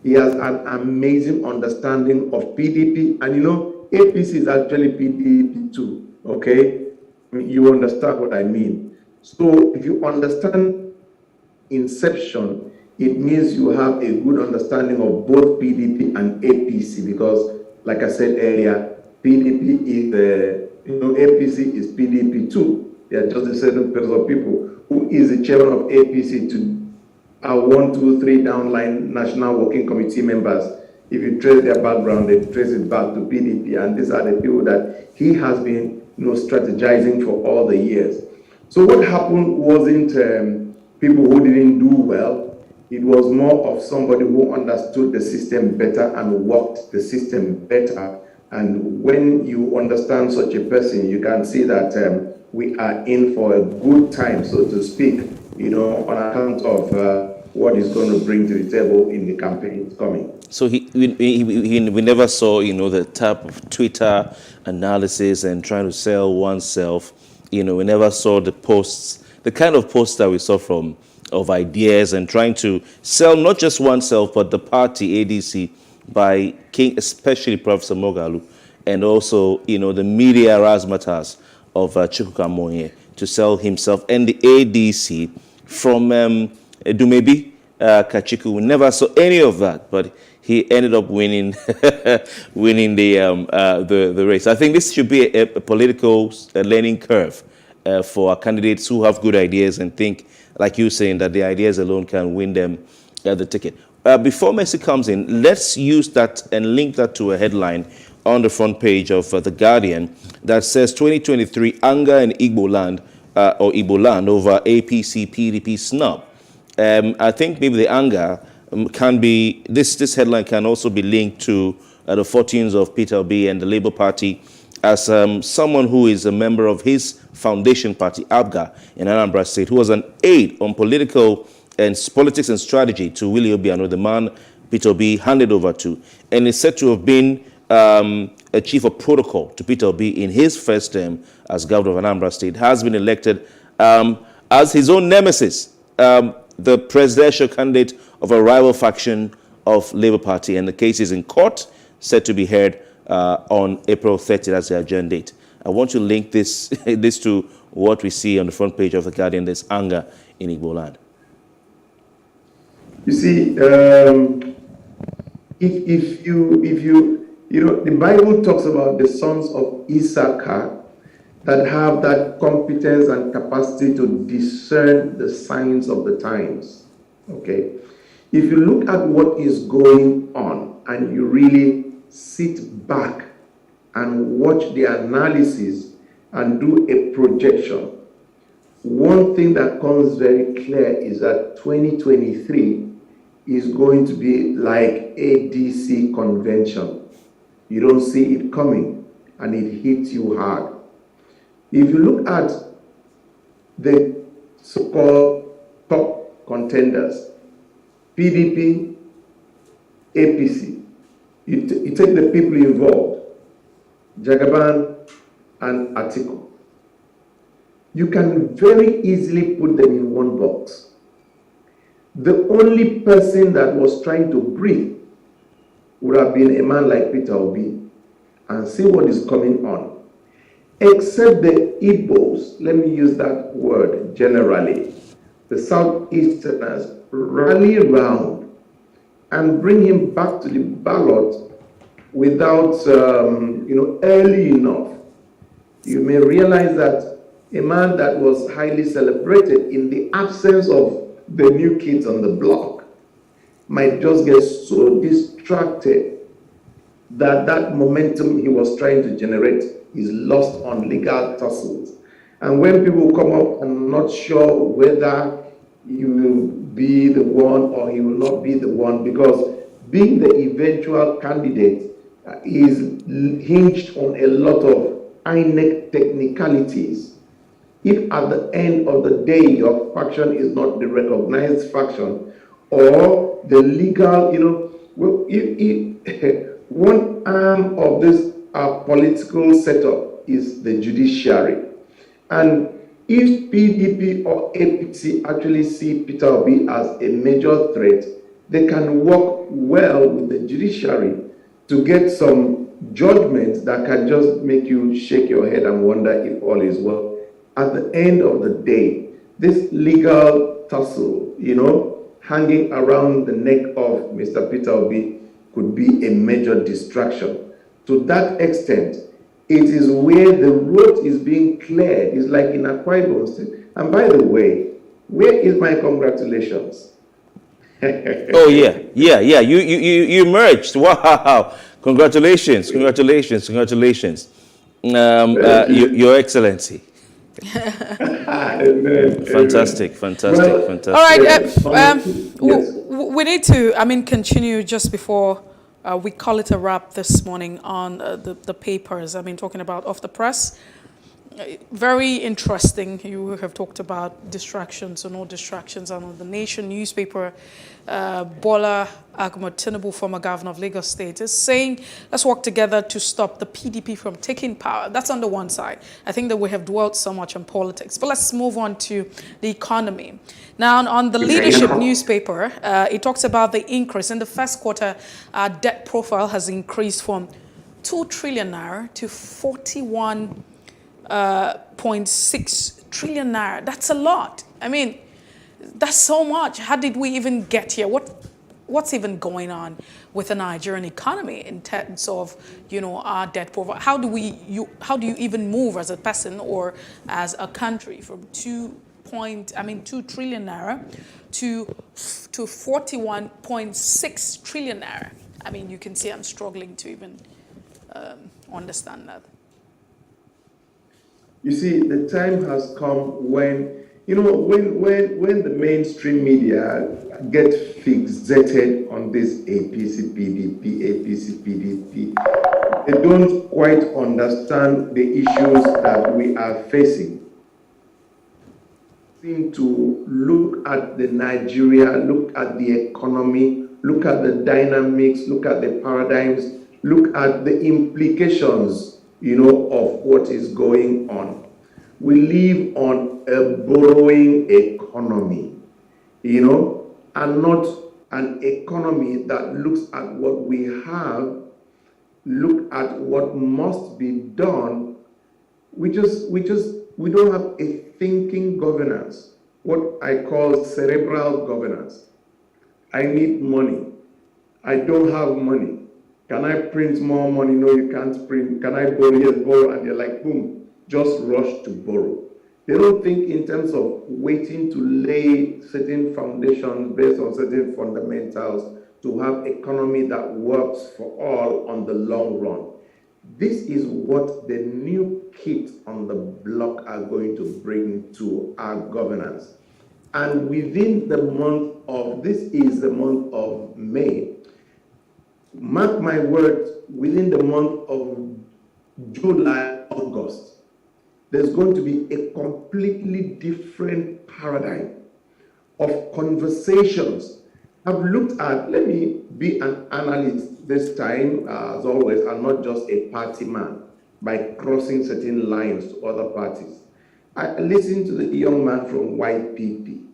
He has an amazing understanding of PDP. And APC is actually PDP too, okay? You understand what I mean. So if you understand inception, it means you have a good understanding of both PDP and APC, because, like I said earlier, PDP is APC is PDP too. They are just a certain person of people. Who is the chairman of APC to our 1, 2, 3 downline National Working Committee members? If you trace their background, they trace it back to PDP, and these are the people that he has been strategizing for all the years. So what happened wasn't people who didn't do well. It was more of somebody who understood the system better and worked the system better And when you understand such a person, you can see that we are in for a good time, so to speak, on account of what he's going to bring to the table in the campaign coming. So we never saw, the type of Twitter analysis and trying to sell oneself. We never saw the posts, the kind of posts that we saw of ideas and trying to sell not just oneself, but the party ADC by King, especially Professor Moghalu, and also, the media razzmatazz of Chukwuka Amoye to sell himself and the ADC from Dumebi Kachiku. We never saw any of that, but he ended up winning the race. I think this should be a political learning curve for candidates who have good ideas and think, like you saying, that the ideas alone can win them the ticket. Before Mercy comes in, let's use that and link that to a headline on the front page of The Guardian that says 2023 anger in Igbo land over APC PDP snub. I think maybe the anger can be, this headline can also be linked to the fortunes of Peter Obi and the Labour Party as someone who is a member of his foundation party, ABGA, in Anambra State, who was an aide on politics and strategy to Willie Obiano, the man Peter Obi handed over to, and is said to have been a chief of protocol to Peter Obi in his first term as governor of Anambra State, has been elected as his own nemesis, the presidential candidate of a rival faction of Labour Party, and the case is in court, set to be heard on April 30th as the adjourned date. I want to link this to what we see on the front page of The Guardian, this anger in Igbo land. You see, if you the Bible talks about the sons of Issachar that have that competence and capacity to discern the signs of the times. Okay, if you look at what is going on and you really sit back and watch the analysis and do a projection, one thing that comes very clear is that 2023 is going to be like ADC convention. You don't see it coming and it hits you hard. If you look at the so-called top contenders, PDP, APC, you take the people involved, Jagaban and Atiku, you can very easily put them in one box. The only person that was trying to breathe would have been a man like Peter Obi and see what is coming on. Except the Igbos, let me use that word generally, the Southeasterners rally around and bring him back to the ballot without, early enough. You may realize that a man that was highly celebrated in the absence of the new kids on the block might just get so distracted that that momentum he was trying to generate is lost on legal tussles. And when people come up and not sure whether he will be the one or he will not be the one, because being the eventual candidate is hinged on a lot of INEC technicalities. If at the end of the day your faction is not the recognized faction or the legal, one arm of this political setup is the judiciary. And if PDP or APC actually see Peter Obi as a major threat, they can work well with the judiciary to get some judgments that can just make you shake your head and wonder if all is well. At the end of the day, this legal tussle, hanging around the neck of Mr. Peter Obi could be a major distraction. To that extent, it is where the road is being cleared. It's like in Akwa Ibom State. And by the way, where is my congratulations? Oh yeah. You emerged. Wow! Congratulations! Your Excellency. Fantastic. All right. We need to, continue just before we call it a wrap this morning on the papers. I mean, talking about off the press. Very interesting. You have talked about distractions or no distractions. And on the Nation newspaper, Bola Ahmed Tinubu, former governor of Lagos State, is saying, let's work together to stop the PDP from taking power. That's on the one side. I think that we have dwelt so much on politics. But let's move on to the economy. Now, on the Leadership newspaper, it talks about the increase. In the first quarter, our debt profile has increased from 2 trillion naira to 41.6 trillion naira. That's a lot. I mean, that's so much. How did we even get here? What's even going on with the Nigerian economy in terms of, our debt profile? How do you even move as a person or as a country from 2 trillion naira to 41.6 trillion naira? I mean, you can see I'm struggling to even understand that. You see, the time has come when, when the mainstream media get fixated on this APC, PDP, they don't quite understand the issues that we are facing. Seem to look at the Nigeria, look at the economy, look at the dynamics, look at the paradigms, look at the implications of what is going on. We live on a borrowing economy, and not an economy that looks at what we have, look at what must be done. We don't have a thinking governance, what I call cerebral governance. I need money. I don't have money. Can I print more money? No, you can't print. Can I borrow? Yes, borrow. And they're like, boom, just rush to borrow. They don't think in terms of waiting to lay certain foundations based on certain fundamentals to have economy that works for all on the long run. This is what the new kids on the block are going to bring to our governance. And within the month of, this is the month of May, mark my words, within the month of July, August, there's going to be a completely different paradigm of conversations. I've looked at, let me be an analyst this time, as always, and not just a party man by crossing certain lines to other parties. I listened to the young man from YPP,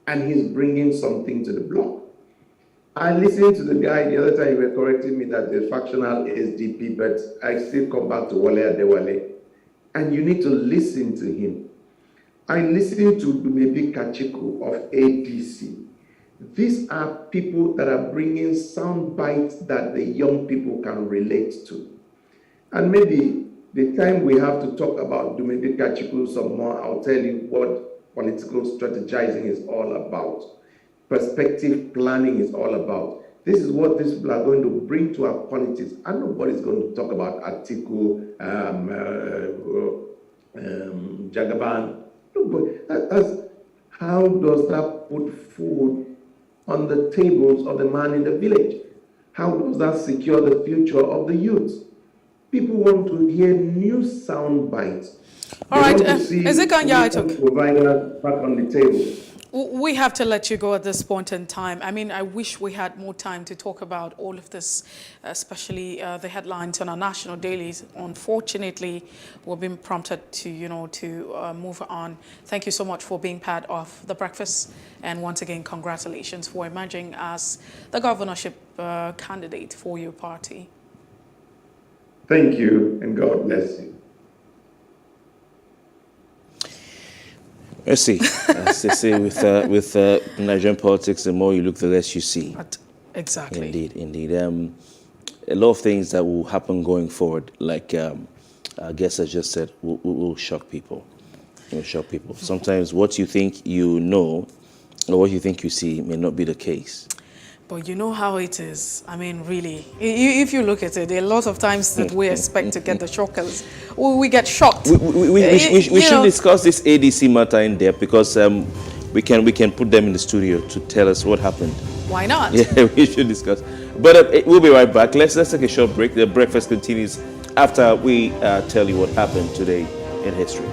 and he's bringing something to the block. I listened to the guy the other time, you were correcting me that the factional SDP, but I still come back to Wale Adewale. And you need to listen to him. I listened to Dumebi Kachiku of ADC. These are people that are bringing sound bites that the young people can relate to. And maybe the time we have to talk about Dumebi Kachiku some more, I'll tell you what political strategizing is all about. Perspective planning is all about. This is what these people are going to bring to our politics. And nobody's going to talk about Atiku, Jagaban. Nobody. How does that put food on the tables of the man in the village? How does that secure the future of the youth? People want to hear new sound bites. All right, Ezekiel providers back on the table. We have to let you go at this point in time. I mean, I wish we had more time to talk about all of this, especially the headlines on our national dailies. Unfortunately, we've been prompted to, move on. Thank you so much for being part of The Breakfast. And once again, congratulations for emerging as the governorship candidate for your party. Thank you, and God bless you. Let's see. As they say with Nigerian politics, the more you look, the less you see. Exactly. Indeed. A lot of things that will happen going forward, like I guess I just said, will shock people. It will shock people. Sometimes what you think you know or what you think you see may not be the case. But you know how it is. I mean, really, if you look at it, there are a lot of times that we expect to get the shockers. We get shocked. We should discuss this ADC matter in depth because we can put them in the studio to tell us what happened. Why not? Yeah, we should discuss. But we'll be right back. Let's take a short break. The breakfast continues after we tell you what happened today in history.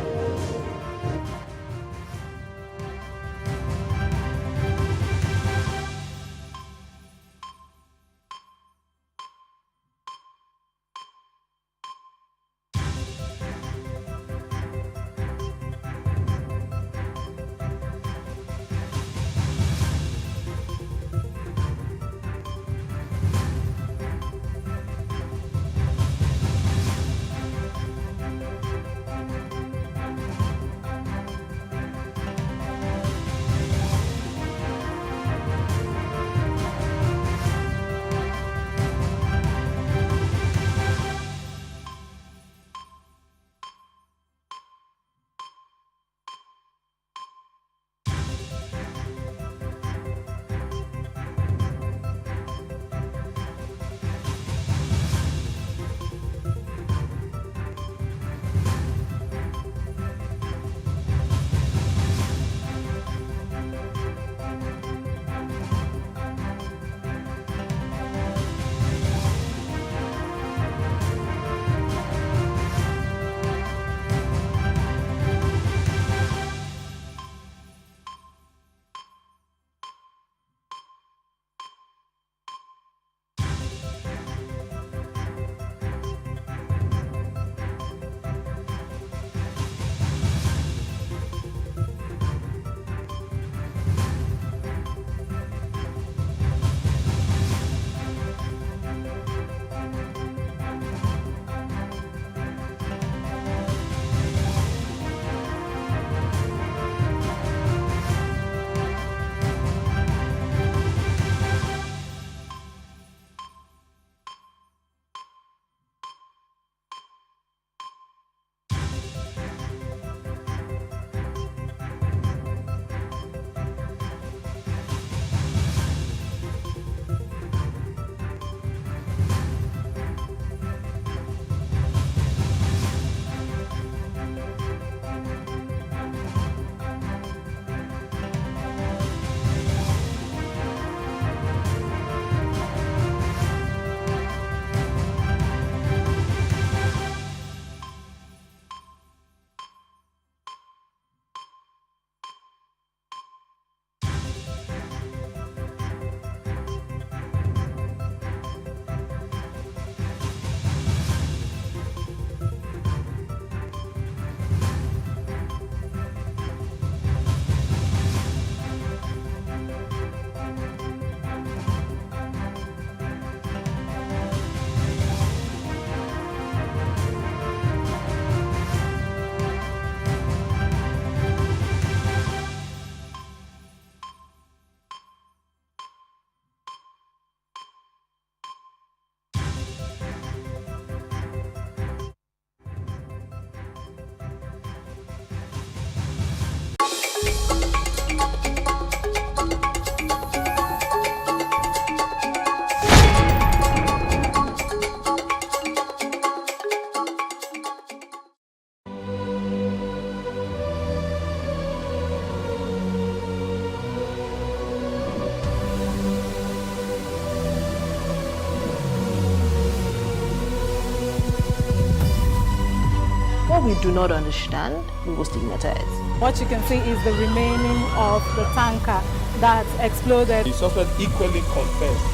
What we do not understand, we will stigmatize. What you can see is the remaining of the tanker that exploded. The suspect equally confessed.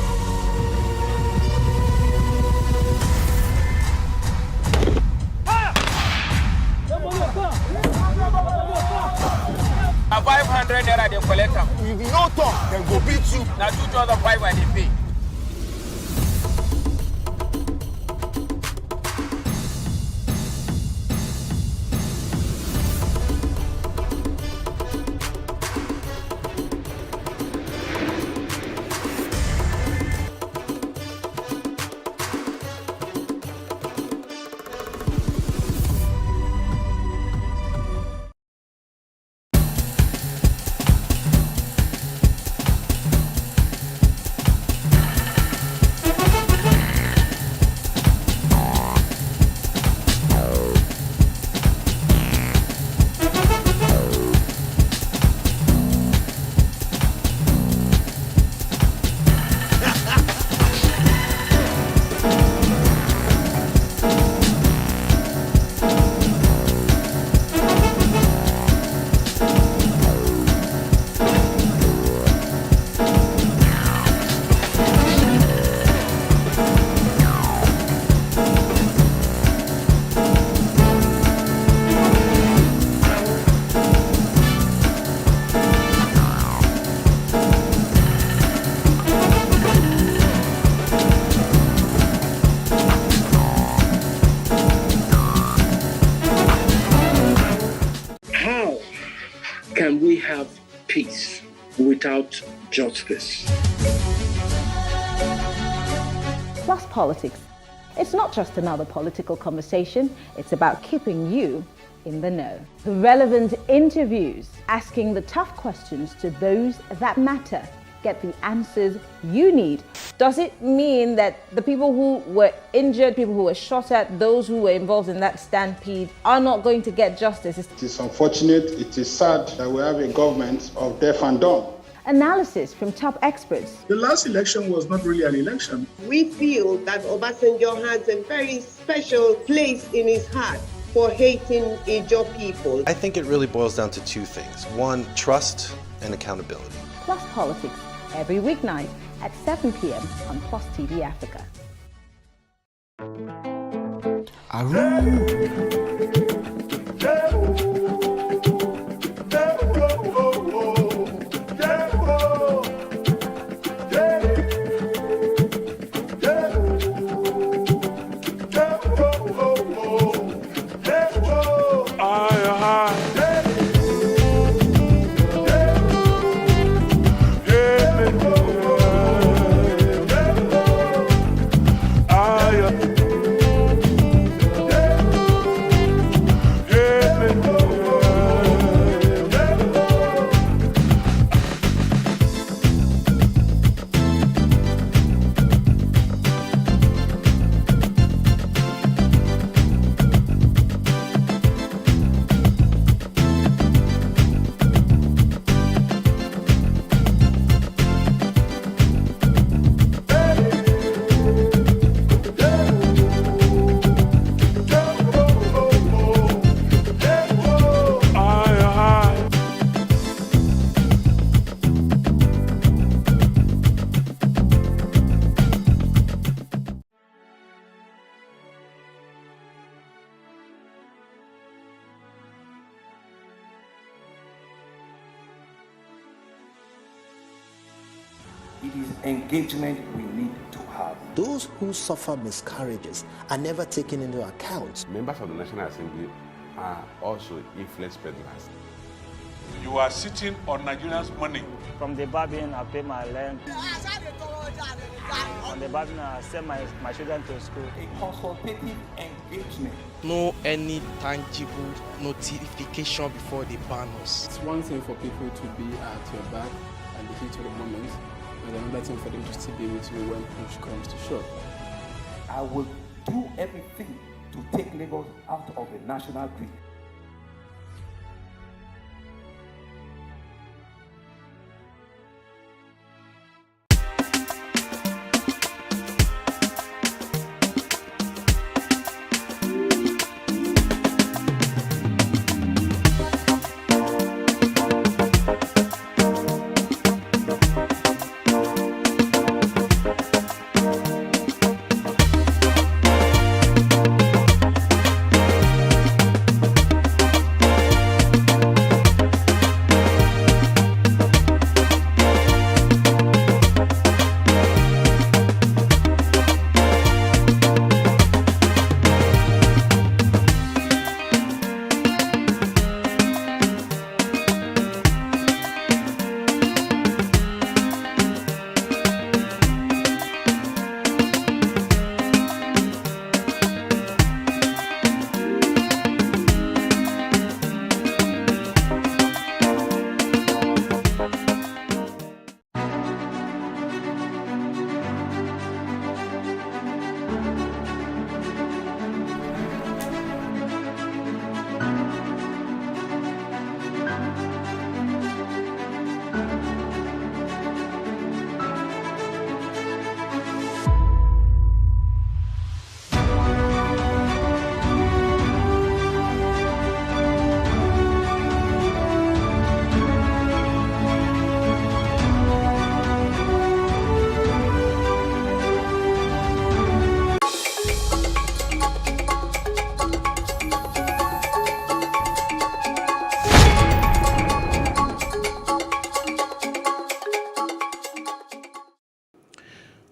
A 500 naira they collect them. If no talk, then go beat you. Now 2,500 they pay. peace without justice. Plus Politics. It's not just another political conversation, it's about keeping you in the know. The relevant interviews, asking the tough questions to those that matter. Get the answers you need. Does it mean that the people who were injured, people who were shot at, those who were involved in that stampede are not going to get justice? It is unfortunate, it is sad that we have a government of deaf and dumb. Analysis from top experts. The last election was not really an election. We feel that Obasanjo has a very special place in his heart for hating Ijaw people. I think it really boils down to two things. One, trust and accountability. Plus Politics, every weeknight at 7 p.m. on Plus TV Africa. It is engagement we need to have. Those who suffer miscarriages are never taken into account. Members of the National Assembly are also influence peddlers. You are sitting on Nigerians' money. From the barbing, I pay my rent. On the barbing, I send my children to school. A consultative engagement. No any tangible notification before they ban us. It's one thing for people to be at your back and the heat of the moment, and another thing for them to still be with you when push comes to shove. I will do everything to take Lagos out of the national grid.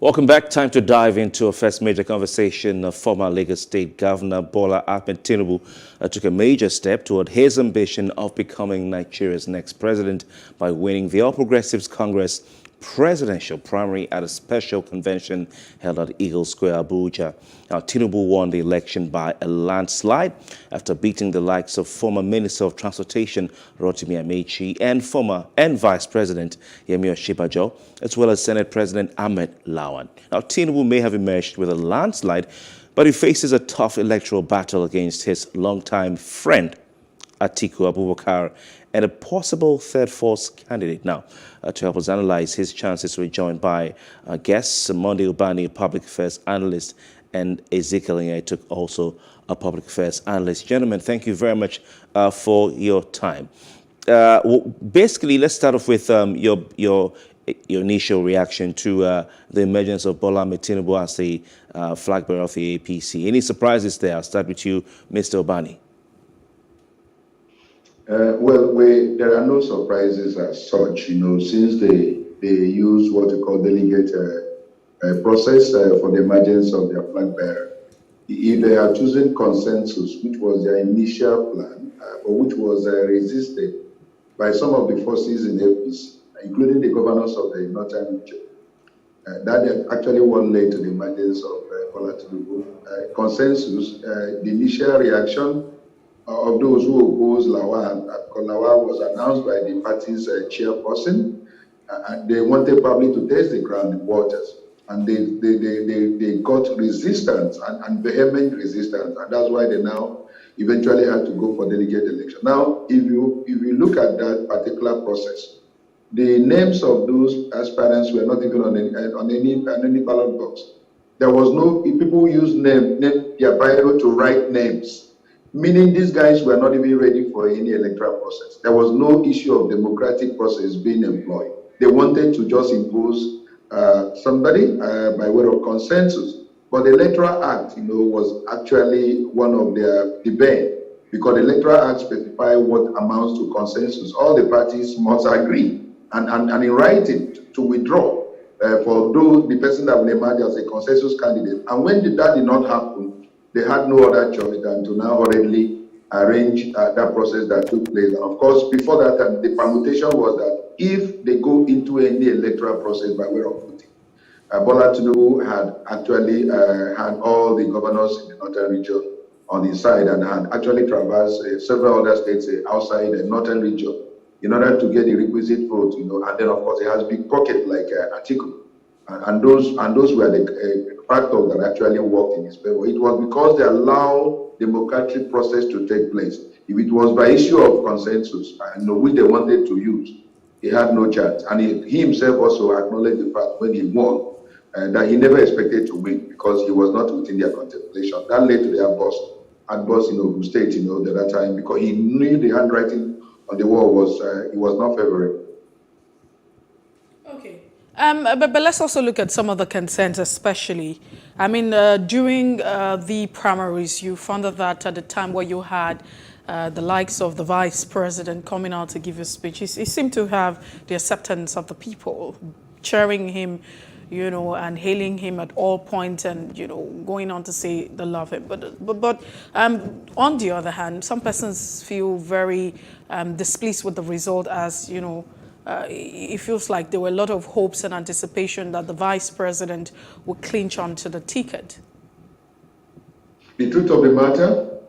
Welcome back. Time to dive into a first major conversation. Former Lagos State Governor Bola Ahmed Tinubu took a major step toward his ambition of becoming Nigeria's next president by winning the All Progressives Congress presidential primary at a special convention held at Eagle Square, Abuja. Now, Tinubu won the election by a landslide after beating the likes of former Minister of Transportation Rotimi Amechi and Vice President Yemi Osinbajo, as well as Senate President Ahmed Lawan. Now, Tinubu may have emerged with a landslide, but he faces a tough electoral battle against his longtime friend Atiku Abubakar and a possible third force candidate. Now, to help us analyze his chances, we're joined by guests, Monday Ubani, public affairs analyst, and Ezekiel Nyetuk, also a public affairs analyst. Gentlemen, thank you very much for your time. Basically, let's start off with your initial reaction to the emergence of Bola Ahmed Tinubu as the flag bearer of the APC. Any surprises there? I'll start with you, Mr. Ubani. There are no surprises as such, since they use what we call delegate process for the emergence of their flag bearer. If they are choosing consensus, which was their initial plan, or which was resisted by some of the forces in APC, including the governors of the northern region, that actually one led to the emergence of Bola Tinubu. Consensus, the initial reaction of those who opposed Lawan, because Lawan was announced by the party's chairperson, and they wanted probably to test the ground, the waters, and they got resistance and vehement resistance, and that's why they now eventually had to go for delegate election. Now, if you look at that particular process, the names of those aspirants were not even on any ballot box. There was no people used their biro to write names, meaning these guys were not even ready for any electoral process. There was no issue of democratic process being employed. They wanted to just impose somebody by way of consensus. But the Electoral Act, was actually one of their debate, because the Electoral Act specifies what amounts to consensus. All the parties must agree and in writing to withdraw for the person that will emerge as a consensus candidate. And when that did not happen, they had no other choice than to now hurriedly arrange that process that took place. And of course, before that, the permutation was that if they go into any electoral process by way of voting, Bola Tinubu had actually had all the governors in the northern region on his side and had actually traversed several other states outside the northern region in order to get the requisite vote, and then of course he has big pocket like Atiku. And those were the factors that actually worked in his favor. It was because they allowed democratic process to take place. If it was by issue of consensus, which they wanted to use, he had no chance. And he himself also acknowledged the fact when he won that he never expected to win because he was not within their contemplation. That led to their boss in Ogun State, the other time, because he knew the handwriting on the wall was not favorable. But let's also look at some of the concerns, especially. I mean, during the primaries, you found that at the time where you had the likes of the vice president coming out to give a speech, he seemed to have the acceptance of the people, cheering him, and hailing him at all points and, going on to say they love him. But on the other hand, some persons feel very displeased with the result as, it feels like there were a lot of hopes and anticipation that the vice president would clinch onto the ticket. The truth of the matter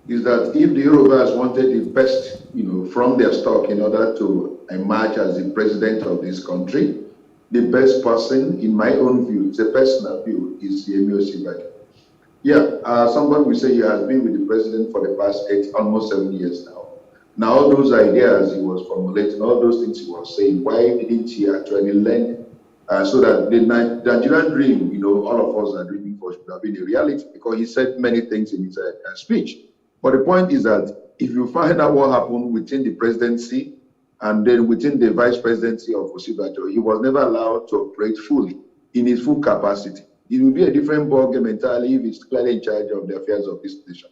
is that if the Yorubas wanted the best, from their stock in order to emerge as the president of this country, the best person, in my own view, it's a personal view, is Yemi Osinbajo. Yeah, somebody will say he has been with the president for the past almost 7 years now. Now, all those ideas he was formulating, all those things he was saying, why didn't he actually learn so that the Nigerian dream, all of us are dreaming for, should have been a reality, because he said many things in his speech. But the point is that if you find out what happened within the presidency and then within the vice presidency of Osinbajo, he was never allowed to operate fully in his full capacity. It will be a different ballgame entirely if he's clearly in charge of the affairs of this nation.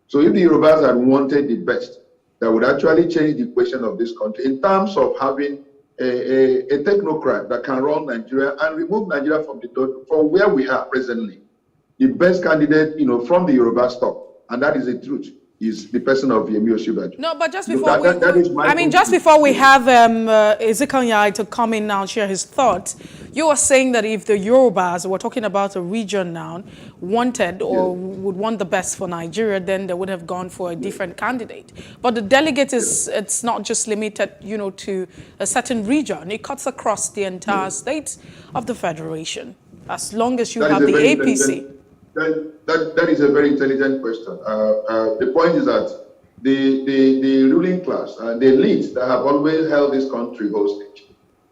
So if the Yorubas had wanted the best, that would actually change the equation of this country in terms of having a technocrat that can run Nigeria and remove Nigeria from where we are presently. The best candidate, from the Yoruba stock, and that is the truth, is the person of Yemi Osinbajo. No, but just before before we have Ezekiel Nyai to come in now and share his thoughts, you were saying that if the Yorubas, we're talking about a region now, wanted or would want the best for Nigeria, then they would have gone for a different candidate. But the delegate it's not just limited, to a certain region. It cuts across the entire state of the Federation, as long as you have the APC. That is a very intelligent question. The point is that the ruling class, the elites that have always held this country hostage,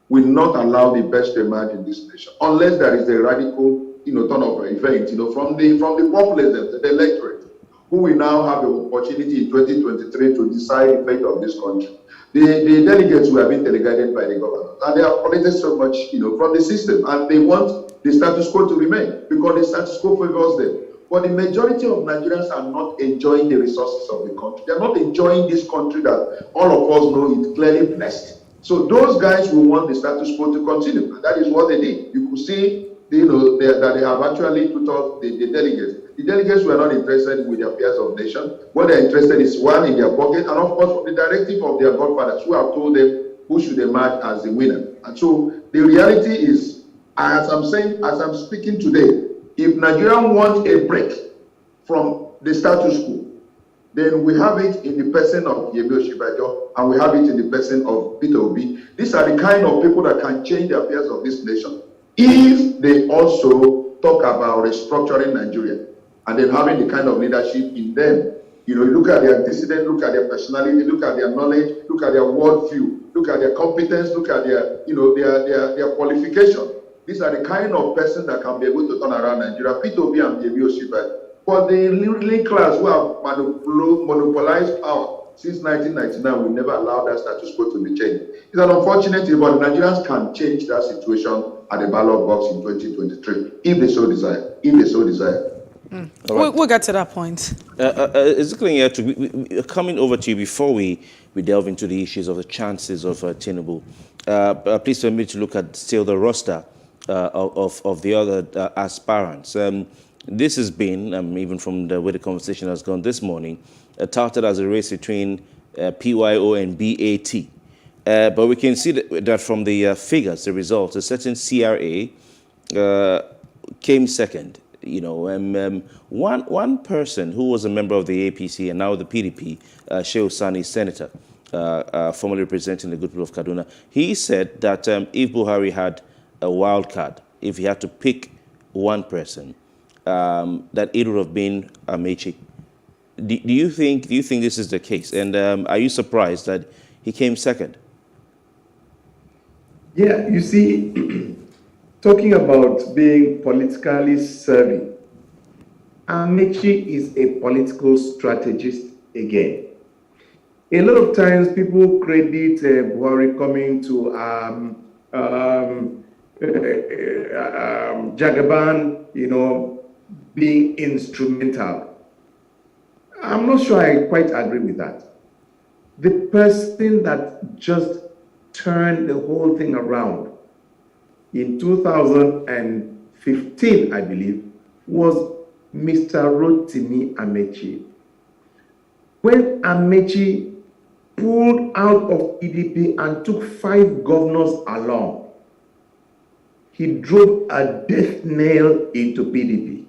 will not allow the best to emerge in this nation unless there is a radical, turn of event, from the populace, the electorate, who will now have the opportunity in 2023 to decide the fate of this country. The delegates who have been delegated by the government, and they are collected so much, from the system, and they want the status quo to remain because the status quo favors them. But the majority of Nigerians are not enjoying the resources of the country. They are not enjoying this country that all of us know is clearly blessed. So those guys will want the status quo to continue, and that is what they did. You could see, that they have actually put off the delegates. The delegates were not interested with the affairs of the nation. What they're interested is one in their pocket, and of course, the directive of their godfathers who have told them who should emerge as the winner. And so the reality is, as I'm speaking today, if Nigerians want a break from the status quo, then we have it in the person of Yemi Osinbajo, and we have it in the person of Peter Obi. These are the kind of people that can change the affairs of this nation if they also talk about restructuring Nigeria and then having the kind of leadership in them. Look at their antecedent, look at their personality, look at their knowledge, look at their worldview, look at their competence, look at their, their qualification. These are the kind of person that can be able to turn around Nigeria. Peter Obi and Yemi Osinbajo. But the ruling class who have monopolized power since 1999 will never allow that status quo to be changed. It's an unfortunate thing, but Nigerians can change that situation at the ballot box in 2023 if they so desire. We'll get to that point. Coming over to you before we delve into the issues of the chances of Tinubu. Please permit me to look at still the roster of the other aspirants. This has been, even from the way the conversation has gone this morning, touted as a race between PYO and BAT. But we can see that from the figures, the results, a certain CRA came second. One person who was a member of the APC and now the PDP, Shehu Sani, senator, formerly representing the good people of Kaduna, he said that if Buhari had a wild card, if he had to pick one person, that it would have been Amaechi. Do you think this is the case? And are you surprised that he came second? Yeah, you see, talking about being politically serving, Amaechi is a political strategist again. A lot of times people credit Buhari coming to Jagaban, being instrumental. I'm not sure I quite agree with that. The person that just turned the whole thing around in 2015, I believe, was Mr. Rotimi Amaechi. When Amaechi pulled out of PDP and took 5 governors along, he drove a death nail into PDP.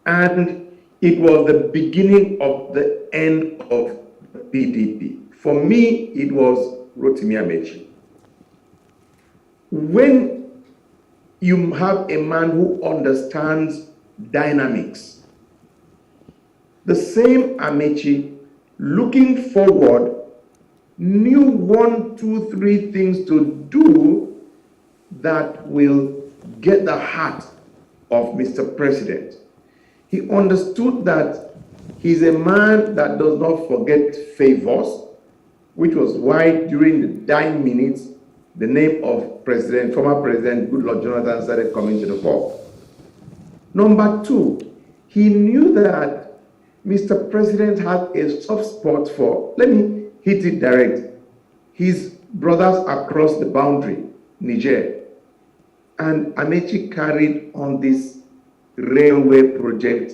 And it was the beginning of the end of PDP. For me, it was Rotimi Amaechi. When you have a man who understands dynamics, the same Amaechi, looking forward, knew 1, 2, 3 things to do that will get the heart of Mr. President. He understood that he's a man that does not forget favors, which was why during the dying minutes, the name of former President Goodluck Jonathan started coming to the fore. Number 2, he knew that Mr. President had a soft spot for, let me hit it direct, his brothers across the boundary, Niger. And Amechi carried on this railway project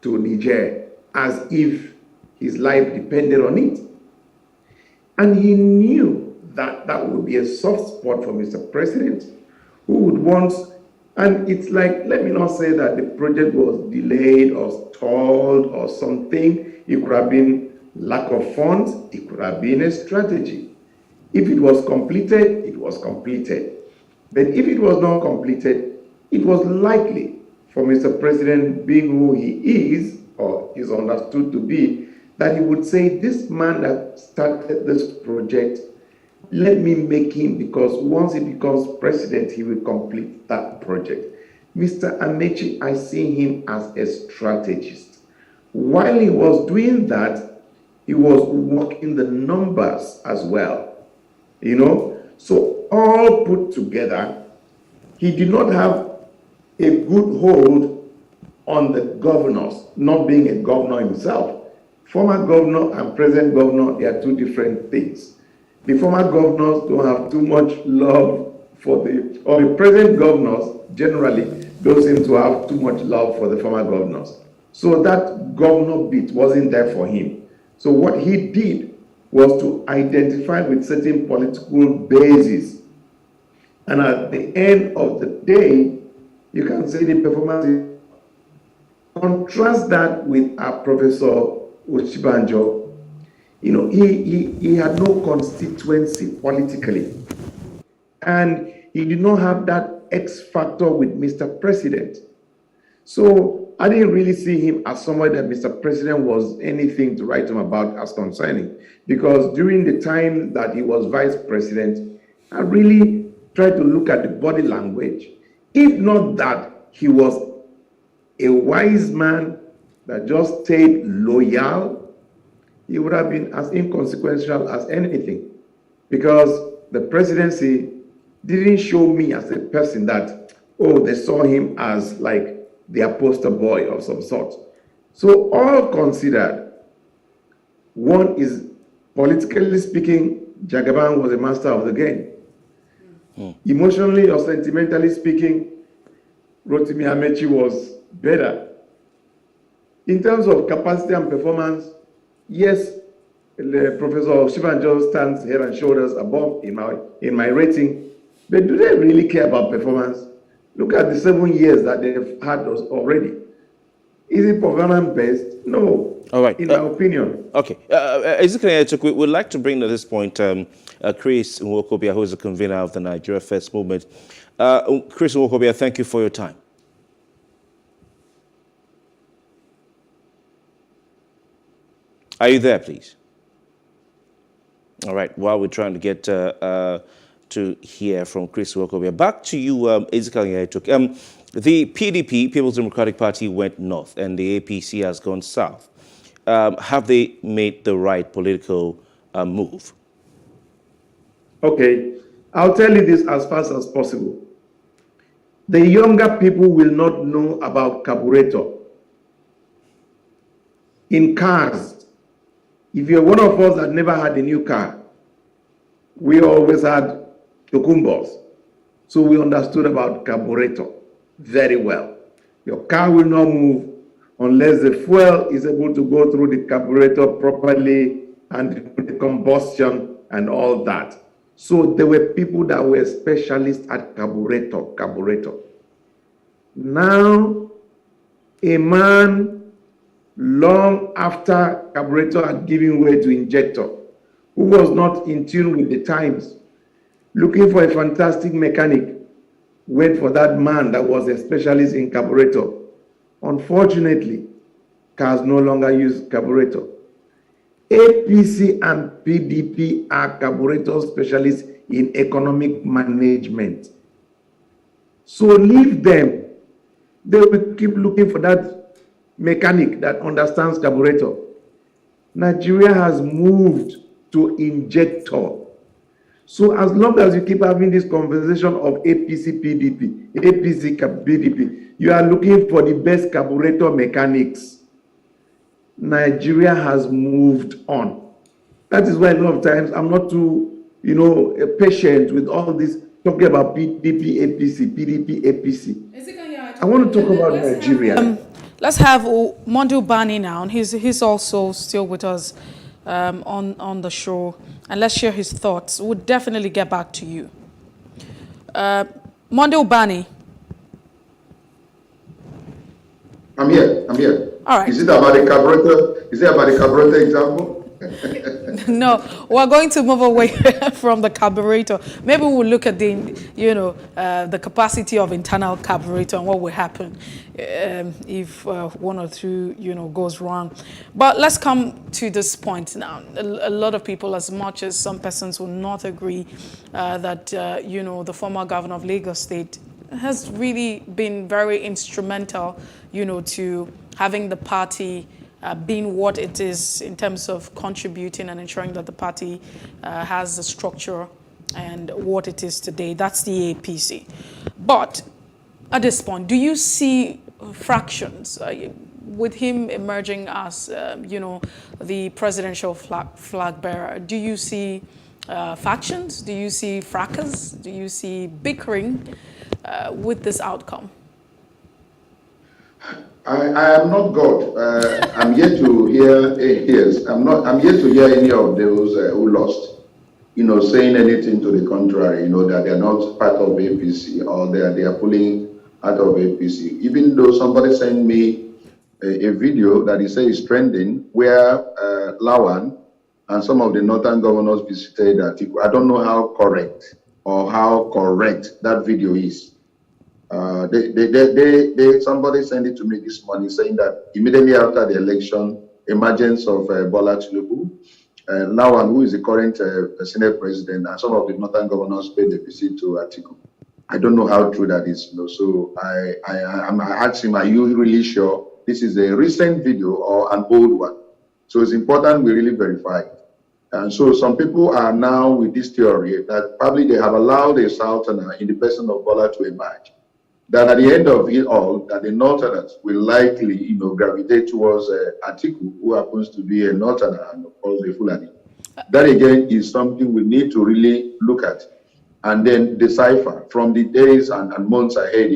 to Niger as if his life depended on it. And he knew that that would be a soft spot for Mr. President, who would want, and it's like, let me not say that the project was delayed or stalled or something. It could have been lack of funds. It could have been a strategy. If it was completed, it was completed. But if it was not completed, it was likely for Mr. President, being who he is, or is understood to be, that he would say, this man that started this project, let me make him, because once he becomes president, he will complete that project. Mr. Amechi, I see him as a strategist. While he was doing that, he was working the numbers as well. You know, so all put together, he did not have a good hold on the governors, not being a governor himself. Former governor and present governor, they are two different things. The former governors don't have too much love for the present governors generally don't seem to have too much love for the former governors. So that governor bit wasn't there for him. So what he did was to identify with certain political bases. And at the end of the day, you can say the performance. Contrast that with our Professor Osinbajo. You know, he had no constituency politically. And he did not have that X factor with Mr. President. So I didn't really see him as somebody that Mr. President was anything to write him about as concerning. Because during the time that he was vice president, I really tried to look at the body language. If not that, he was a wise man that just stayed loyal, he would have been as inconsequential as anything. Because the presidency didn't show me as a person that, oh, they saw him as like their poster boy of some sort. So all considered, one is, politically speaking, Jagaban was a master of the game. Emotionally or sentimentally speaking, Rotimi Amechi was better. In terms of capacity and performance, yes, Professor Osinbajo stands head and shoulders above in my rating, but do they really care about performance? Look at the 7 years that they've had already. Is it performance-based? No. All right. In my opinion. Okay. Ezekiel, we would like to bring to this point Chris Nwokobia, who is the convener of the Nigeria First Movement. Chris Nwokobia, thank you for your time. Are you there, please? All right. While we're trying to get to hear from Chris Nwokobia, back to you, Ezekiel Nyaituke. The PDP, People's Democratic Party, went north, and the APC has gone south. Have they made the right political move? Okay, I'll tell you this as fast as possible. The younger people will not know about carburetor. In cars, if you're one of us that never had a new car, we always had tokumbos. So we understood about carburetor very well. Your car will not move unless the fuel is able to go through the carburetor properly and the combustion and all that. So there were people that were specialists at carburetor. Now, a man long after carburetor had given way to injector, who was not in tune with the times, looking for a fantastic mechanic, went for that man that was a specialist in carburetor. Unfortunately, cars no longer use carburetor. APC and PDP are carburetor specialists in economic management. So leave them. They will keep looking for that mechanic that understands carburetor. Nigeria has moved to injector. So as long as you keep having this conversation of APC, PDP, you are looking for the best carburetor mechanics. Nigeria has moved on. That is why a lot of times I'm not too patient with all this talking about PDP, APC, PDP, APC. I want to talk about Nigeria. Let's have Monday Bani now. He's also still with us on the show. And let's share his thoughts. We'll definitely get back to you. Monday Bani. I'm here. All right. Is it about the carburetor? Is it about the carburetor example? No, we're going to move away from the carburetor. Maybe we'll look at the capacity of internal carburetor and what will happen if one or two, goes wrong. But let's come to this point now. A lot of people, as much as some persons will not agree that, the former governor of Lagos State has really been very instrumental, to having the party being what it is in terms of contributing and ensuring that the party has the structure and what it is today. That's the APC. But at this point, do you see fractions with him emerging as, the presidential flag bearer? Do you see factions? Do you see fracas? Do you see bickering with this outcome? I am not God. I'm yet to hear. Yes, I'm yet to hear any of those who lost, saying anything to the contrary. That they are not part of APC or they are pulling out of APC. Even though somebody sent me a video that he says is trending, where Lawan and some of the northern governors visited Atiku. I don't know how correct that video is. Somebody sent it to me this morning saying that immediately after the election, emergence of Bola Tinubu, Lawan, who is the current Senate president, and some of the northern governors paid a visit to Atiku. I don't know how true that is. So I asked him, are you really sure this is a recent video or an old one? So it's important we really verify it. And so some people are now with this theory that probably they have allowed a Southerner in the person of Bola to emerge. That at the end of it all, that the Northerners will likely, gravitate towards Atiku, who happens to be a Northerner and of course a Fulani. That again is something we need to really look at and then decipher from the days and months ahead,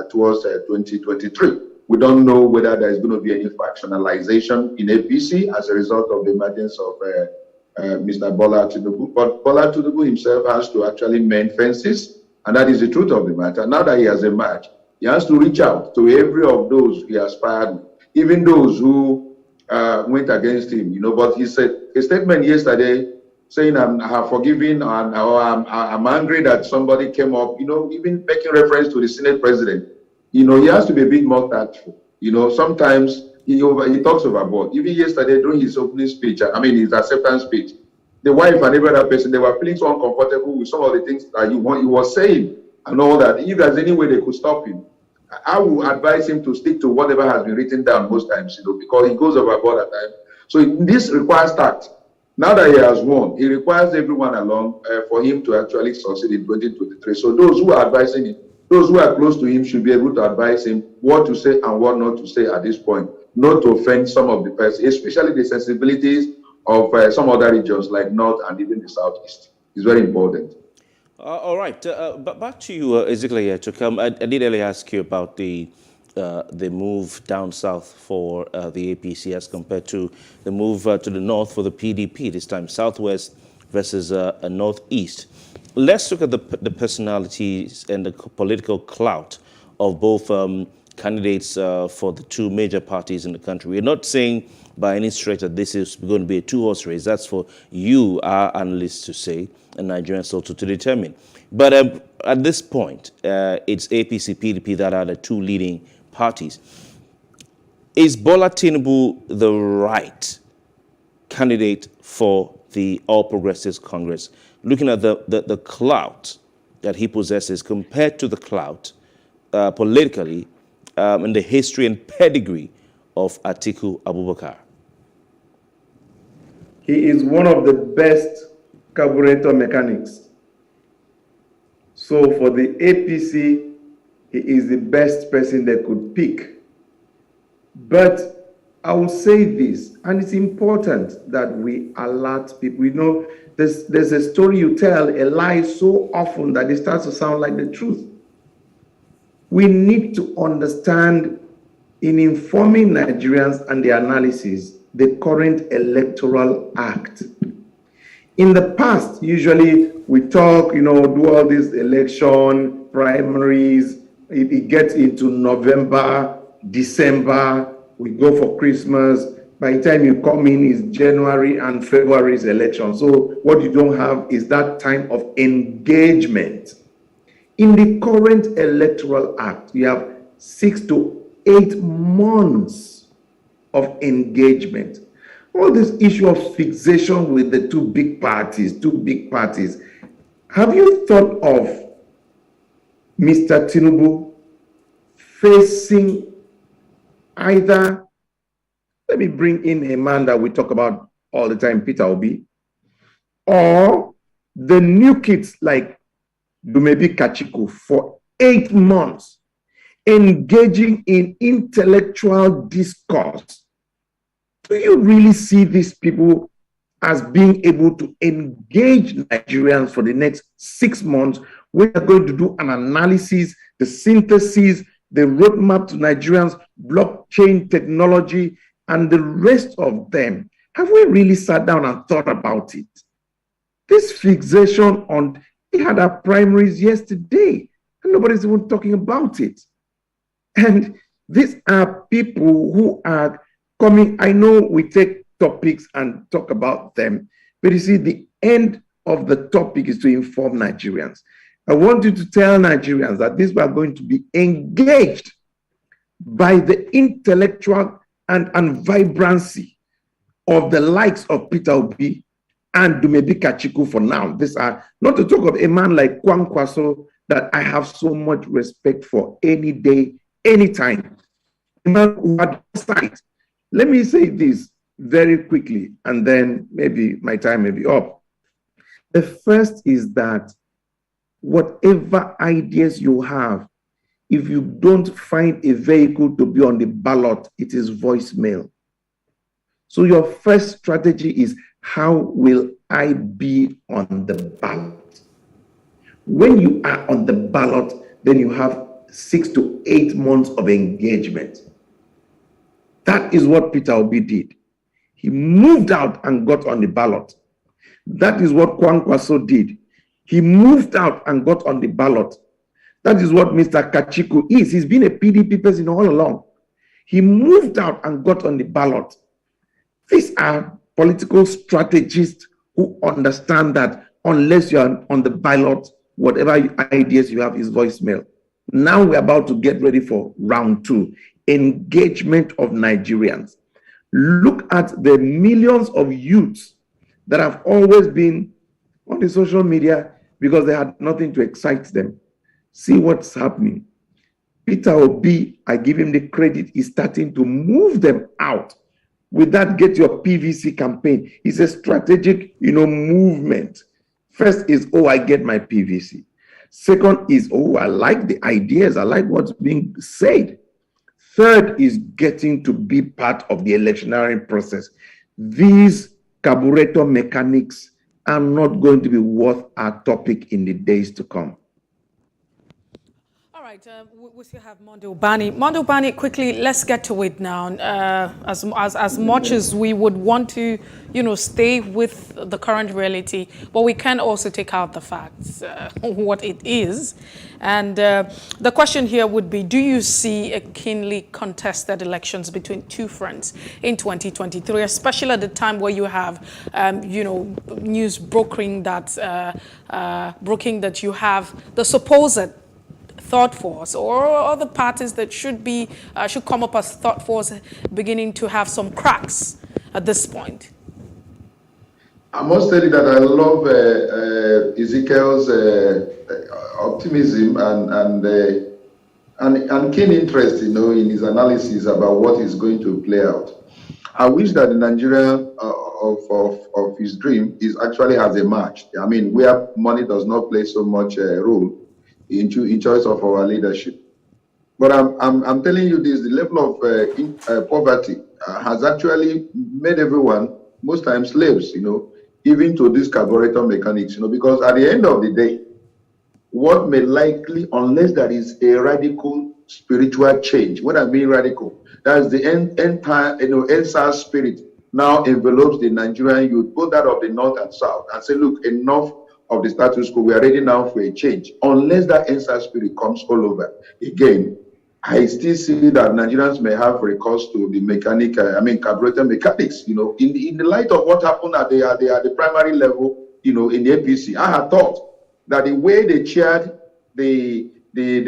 towards 2023. We don't know whether there is going to be any fractionalization in APC as a result of the emergence of Mr. Bola Tinubu. But Bola Tinubu himself has to actually mend fences. And that is the truth of the matter. Now that he has emerged, he has to reach out to every of those he aspired with, even those who went against him, But he said a statement yesterday saying, I have forgiven or I'm angry that somebody came up, even making reference to the Senate president. He has to be a bit more tactful. Sometimes he talks overboard. Even yesterday during his opening speech, his acceptance speech, the wife and every other person, they were feeling so uncomfortable with some of the things that he was saying and all that. If there's any way they could stop him, I would advise him to stick to whatever has been written down most times, because he goes overboard at times. So this requires tact. Now that he has won, he requires everyone along for him to actually succeed in 2023. So those who are advising him, those who are close to him should be able to advise him what to say and what not to say at this point, not to offend some of the persons, especially the sensibilities of some other regions like North and even the Southeast. It's very important. All right, but back to you, Ezekiel, to come. I did earlier ask you about the move down south for the APC as compared to the move to the north for the PDP, this time southwest versus northeast. Let's look at the personalities and the political clout of both candidates for the two major parties in the country. We're not saying by any stretch that this is going to be a two-horse race. That's for you, our analysts, to say, and Nigerians also to determine. But at this point, it's APC, PDP that are the two leading parties. Is Bola Tinubu the right candidate for the All Progressives Congress, looking at the clout that he possesses compared to the clout politically in the history and pedigree of Atiku Abubakar? He is one of the best carburetor mechanics. So for the APC, he is the best person they could pick. But I will say this, and it's important that we alert people. You know, there's a story you tell, a lie so often that it starts to sound like the truth. We need to understand, in informing Nigerians and their analysis, the current electoral act. In the past, usually we talk, you know, do all these election primaries, it gets into November, December, we go for Christmas. By the time you come in is January and February's election. So what you don't have is that time of engagement. In the current electoral act, you have 6 to 8 months of engagement. All this issue of fixation with the two big parties. Have you thought of Mr. Tinubu facing either, let me bring in a man that we talk about all the time, Peter Obi, or the new kids like Dumebi Kachiku for 8 months, engaging in intellectual discourse? Do you really see these people as being able to engage Nigerians for the next 6 months? We are going to do an analysis, the synthesis, the roadmap to Nigerians, blockchain technology, and the rest of them. Have we really sat down and thought about it? This fixation on, we had our primaries yesterday, and nobody's even talking about it. And these are people who are coming. I know we take topics and talk about them, but you see, the end of the topic is to inform Nigerians. I want you to tell Nigerians that these are going to be engaged by the intellectual and vibrancy of the likes of Peter Obi and Dumebi Kachiku for now. These are, not to talk of a man like Kwankwaso that I have so much respect for any day, anytime. A man who had sight. Let me say this very quickly, and then maybe my time may be up. The first is that whatever ideas you have, if you don't find a vehicle to be on the ballot, it is voicemail. So your first strategy is, how will I be on the ballot? When you are on the ballot, then you have 6 to 8 months of engagement. That is what Peter Obi did. He moved out and got on the ballot. That is what Kwankwaso did. He moved out and got on the ballot. That is what Mr. Kachiku is. He's been a PDP person all along. He moved out and got on the ballot. These are political strategists who understand that unless you're on the ballot, whatever ideas you have is voicemail. Now we're about to get ready for round 2, engagement of Nigerians. Look at the millions of youths that have always been on the social media because they had nothing to excite them. See what's happening. Peter Obi, I give him the credit, is starting to move them out. With that, get your PVC campaign. It's a strategic, movement. First is, oh, I get my PVC. Second is, oh, I like the ideas. I like what's being said. Third is getting to be part of the electionary process. These carburetor mechanics are not going to be worth our topic in the days to come. All right, we still have Monday Ubani. Monday Ubani, quickly, let's get to it now. As much as we would want to, stay with the current reality, but we can also take out the facts, what it is. And the question here would be, do you see a keenly contested elections between two fronts in 2023, especially at the time where you have, news brokering that you have the supposed thought force or other parties that should come up as thought force beginning to have some cracks at this point? I must tell you that I love Ezekiel's optimism and keen interest, in his analysis about what is going to play out. I wish that the Nigeria of his dream actually has emerged. I mean, where money does not play so much role in choice of our leadership. But I'm telling you this: the level of poverty has actually made everyone, most times slaves, even to these carburetor mechanics, because at the end of the day, what may likely, unless there is a radical spiritual change, what I mean radical, that's the entire, NSAS spirit now envelopes the Nigerian youth, both that of the North and South, and say, look, enough of the status quo, we are ready now for a change. Unless that NSAS spirit comes all over, again, I still see that Nigerians may have recourse to the carburetor mechanics, in the light of what happened at the primary level, in the APC. I had thought that the way they chaired the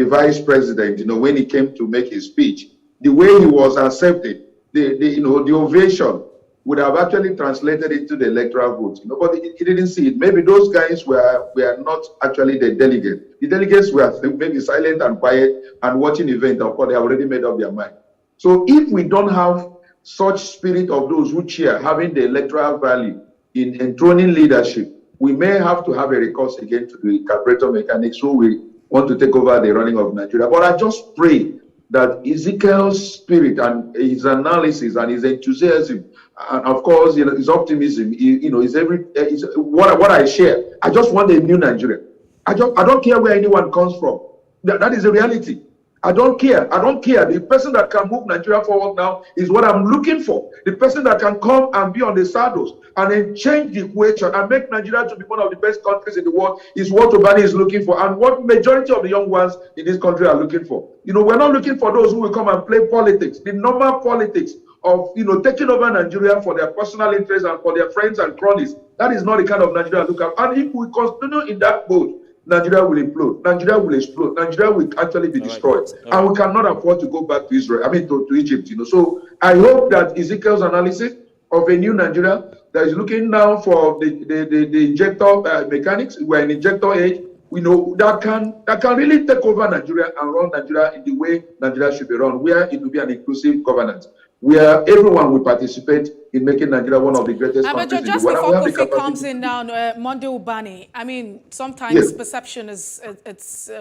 vice president, when he came to make his speech, the way he was accepted, the ovation would have actually translated into the electoral vote. But he didn't see it. Maybe those guys were not actually the delegates. The delegates were maybe silent and quiet and watching event. Of course, they already made up their mind. So if we don't have such spirit of those who cheer, having the electoral value in enthroning leadership, we may have to have a recourse again to the carburetor mechanics who will want to take over the running of Nigeria. But I just pray that Ezekiel's spirit and his analysis and his enthusiasm, and of course, his optimism, is what I share. I just want a new Nigeria. I don't care where anyone comes from. That is the reality. I don't care. I don't care. The person that can move Nigeria forward now is what I'm looking for. The person that can come and be on the saddles and then change the equation and make Nigeria to be one of the best countries in the world is what Obani is looking for, and what majority of the young ones in this country are looking for. We're not looking for those who will come and play politics, the normal politics of taking over Nigeria for their personal interests and for their friends and cronies. That is not the kind of Nigeria I look at. And if we continue in that mode, Nigeria will implode, Nigeria will explode, Nigeria will actually be destroyed. And we cannot afford to go back to Israel, to Egypt. So I hope that Ezekiel's analysis of a new Nigeria that is looking now for the injector mechanics, we're in injector age, that can really take over Nigeria and run Nigeria in the way Nigeria should be run, where it will be an inclusive governance, where everyone will participate in making Nigeria one of the greatest countries in the world. Just before Kofi comes in now, Monday Ubani, sometimes perception is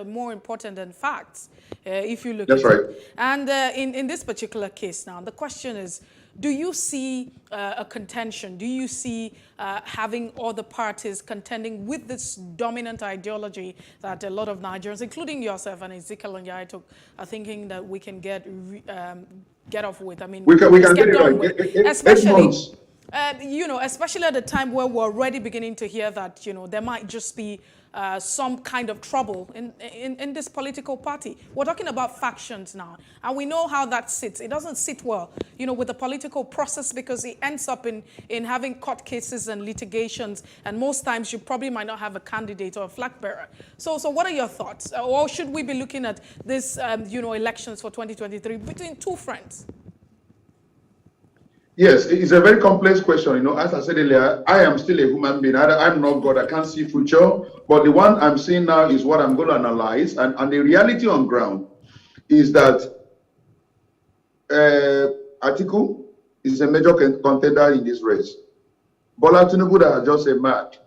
more important than facts, if you look at it. That's right. And in this particular case now, the question is, do you see a contention? Do you see having other parties contending with this dominant ideology that a lot of Nigerians, including yourself and Ezekiel and Yaitok, are thinking that we can get off with? We can get it right. Especially, especially at a time where we're already beginning to hear that, there might just be some kind of trouble in this political party. We're talking about factions now, and we know how that sits. It doesn't sit well, with the political process, because it ends up in having court cases and litigations, and most times you probably might not have a candidate or a flag bearer. So what are your thoughts? Or should we be looking at this, elections for 2023 between two friends? Yes, it's a very complex question. As I said earlier, I am still a human being. I'm not God. I can't see future. But the one I'm seeing now is what I'm going to analyze. And the reality on ground is that Atiku is a major contender in this race. Bola Tinubu has just emerged.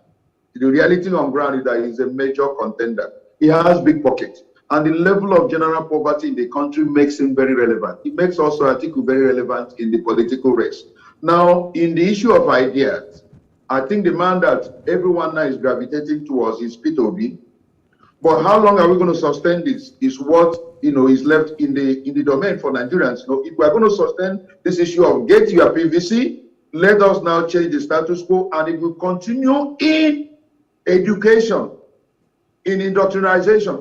The reality on ground is that he's a major contender. He has big pockets. And the level of general poverty in the country makes him very relevant. It makes also Atiku very relevant in the political race. Now, in the issue of ideas, I think the man that everyone now is gravitating towards is Peter Obi. But how long are we going to sustain this is what is left in the domain for Nigerians. If we are going to sustain this issue of get your PVC, let us now change the status quo, and it will continue in education, in indoctrination,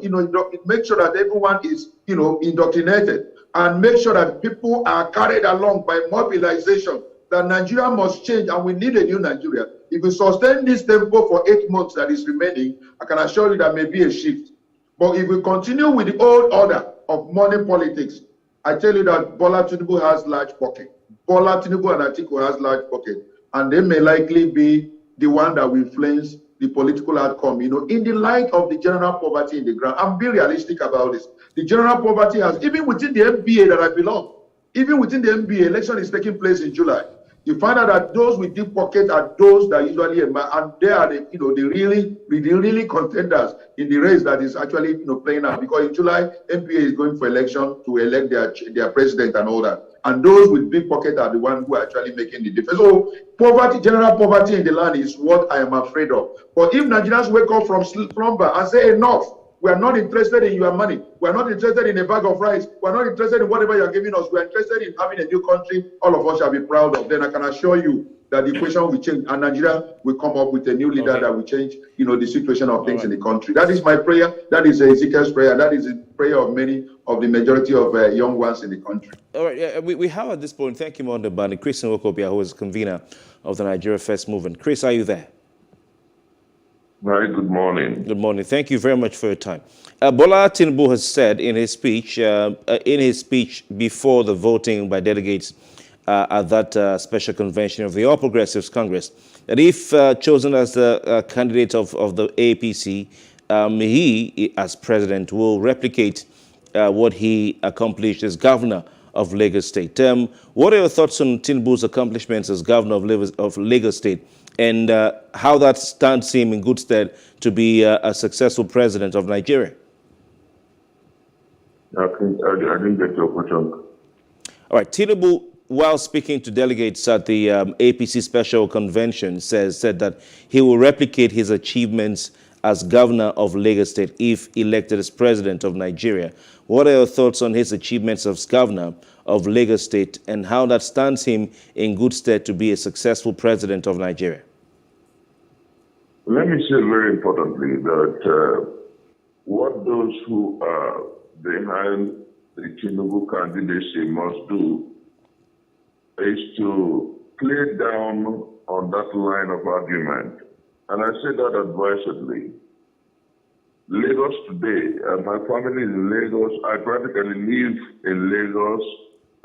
make sure that everyone is, indoctrinated, and make sure that people are carried along by mobilization, that Nigeria must change, and we need a new Nigeria. If we sustain this tempo for 8 months that is remaining, I can assure you there may be a shift. But if we continue with the old order of money politics, I tell you that Bola Tinubu has large pocket. Bola Tinubu and Atiku has large pocket, and they may likely be the one that will influence the political outcome, in the light of the general poverty in the ground. I'm being realistic about this. The general poverty has, even within the MBA that I belong, even within the MBA, election is taking place in July. You find out that those with deep pockets are those that usually, and they are the really contenders in the race that is actually playing out. Because in July, MPA is going for election to elect their president and all that. And those with big pockets are the ones who are actually making the difference. So poverty, general poverty in the land is what I am afraid of. But if Nigerians wake up from slumber and say enough, we are not interested in your money. We are not interested in a bag of rice. We are not interested in whatever you are giving us. We are interested in having a new country all of us shall be proud of. Then I can assure you that the equation will change and Nigeria will come up with a new leader that will change, the situation of things in the country. That is my prayer. That is Ezekiel's prayer. That is the prayer of many of the majority of young ones in the country. All right. We have at this point, thank you, Mondo Bani, Chris Nwokobia, who is convener of the Nigeria First Movement. Chris, are you there? Very good morning. Good morning. Thank you very much for your time. Bola Tinubu has said in his speech before the voting by delegates at that special convention of the All Progressives Congress, that if chosen as the candidate of the APC, he, as president, will replicate what he accomplished as governor of Lagos State. What are your thoughts on Tinubu's accomplishments as governor of Lagos State, and how that stands him in good stead to be a successful president of Nigeria? I didn't get your question. All right. Tinubu, while speaking to delegates at the APC Special Convention, said that he will replicate his achievements as governor of Lagos State if elected as president of Nigeria. What are your thoughts on his achievements as governor of Lagos State and how that stands him in good stead to be a successful president of Nigeria? Let me say very importantly that what those who are behind the Tinubu candidacy must do is to play down on that line of argument. And I say that advisedly. Lagos today, my family is in Lagos. I practically live in Lagos.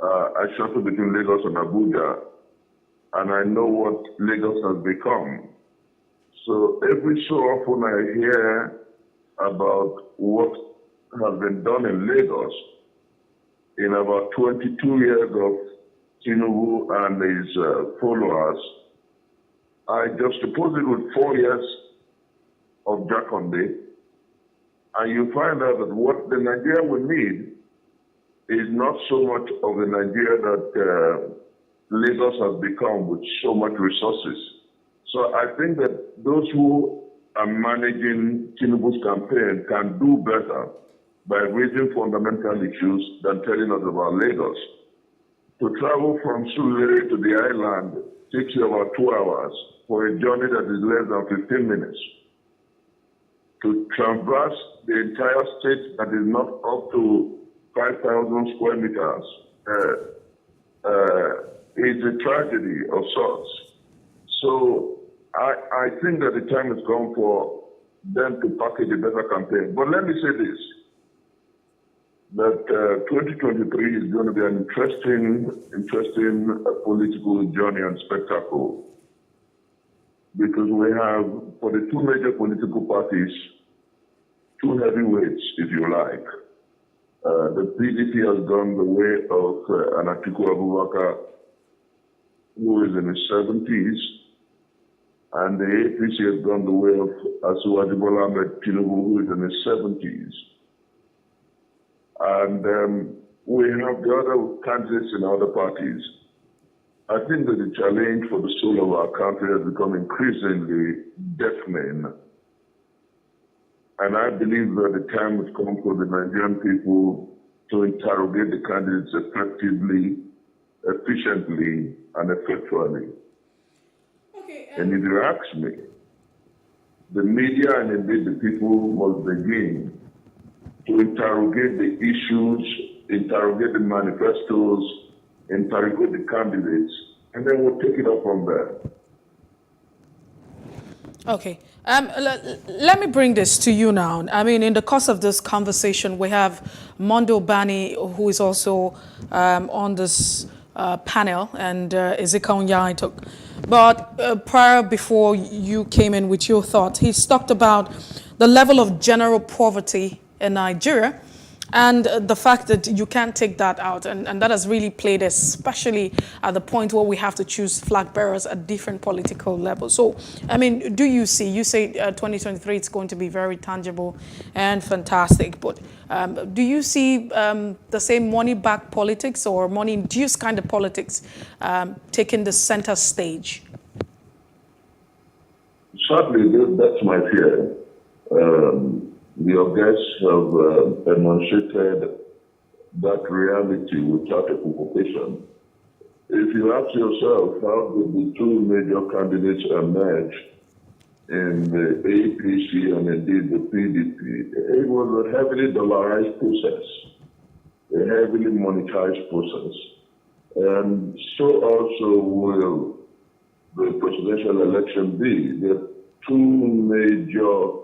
I shuttle between Lagos and Abuja. And I know what Lagos has become. So every so often I hear about what has been done in Lagos in about 22 years of Tinubu and his followers. I just suppose it with 4 years of Jakonde, and you find out that what the Nigeria will need is not so much of the Nigeria that Lagos has become with so much resources. So I think that those who are managing Tinubu's campaign can do better by raising fundamental issues than telling us about Lagos. To travel from Surulere to the island takes you about 2 hours for a journey that is less than 15 minutes. To traverse the entire state that is not up to 5,000 square meters is a tragedy of sorts. So I think that the time has come for them to package a better campaign. But let me say this, that 2023 is going to be an interesting political journey and spectacle, because we have, for the two major political parties, two heavyweights, if you like. The PDP has gone the way of Atiku Abubakar, who is in his 70s, and the APC has gone the way of Asiwaju Bola Ahmed Tinubu, who is in his 70s. And we have the other candidates in other parties. I think that the challenge for the soul of our country has become increasingly deafening. And I believe that the time has come for the Nigerian people to interrogate the candidates effectively, efficiently, and effectually. And if you ask me, the media and indeed the people must begin to interrogate the issues, interrogate the manifestos, interrogate the candidates, and then we'll take it up from there. Okay. Let me bring this to you now. I mean, in the course of this conversation, we have Mondo Bani, who is also on this panel, and Ezekiel Nyaitok. But before you came in with your thoughts, he's talked about the level of general poverty in Nigeria, And the fact that you can't take that out, and that has really played, especially at the point where we have to choose flag bearers at different political levels. So, I mean, do you see, you say 2023 it's going to be very tangible and fantastic, but do you see the same money-back politics or money-induced kind of politics taking the center stage? Certainly, that's my fear. Your guests have demonstrated that reality without a provocation. If you ask yourself, how did the two major candidates emerge in the APC and indeed the PDP? It was a heavily dollarized process, a heavily monetized process. And so also will the presidential election be. There are two major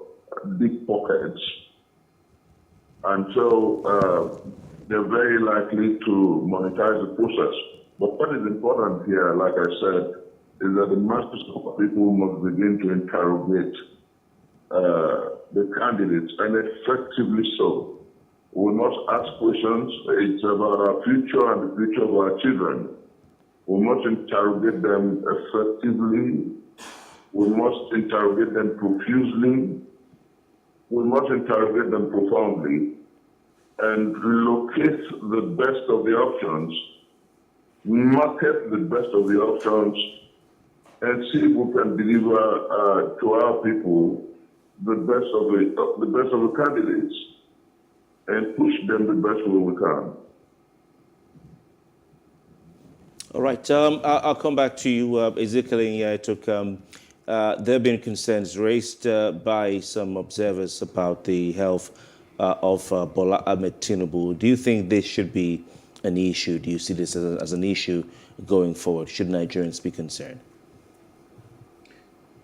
deep pockets. And so they're very likely to monetize the process. But what is important here, like I said, is that the masses of people must begin to interrogate the candidates, and effectively so. We must ask questions. It's about our future and the future of our children. We must interrogate them effectively. We must interrogate them profusely. We must interrogate them profoundly and locate the best of the options, market the best of the options, and see if we can deliver to our people the best of the candidates and push them the best way we can. All right, I'll come back to you, Ezekiel. There have been concerns raised by some observers about the health of Bola Ahmed Tinubu. Do you think this should be an issue? Do you see this as an issue going forward? Should Nigerians be concerned?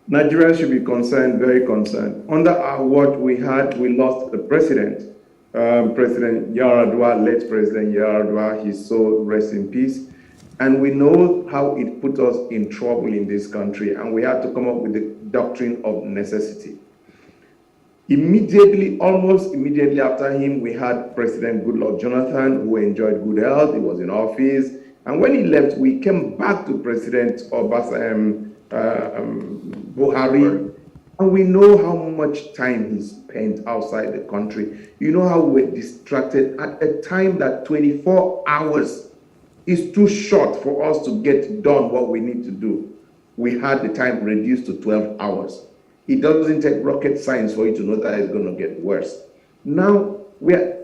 Nigerians should be concerned, very concerned. Under our watch, we lost the president, President Yar'Adua, late President Yar'Adua, his soul rest in peace. And we know how it put us in trouble in this country, and we had to come up with the doctrine of necessity. Almost immediately after him, we had President Goodluck Jonathan, who enjoyed good health. He was in office. And when he left, we came back to President Buhari, and we know how much time he spent outside the country. You know how we're distracted at a time that 24 hours is too short for us to get done what we need to do. We had the time reduced to 12 hours. It doesn't take rocket science for you to know that it's going to get worse. Now,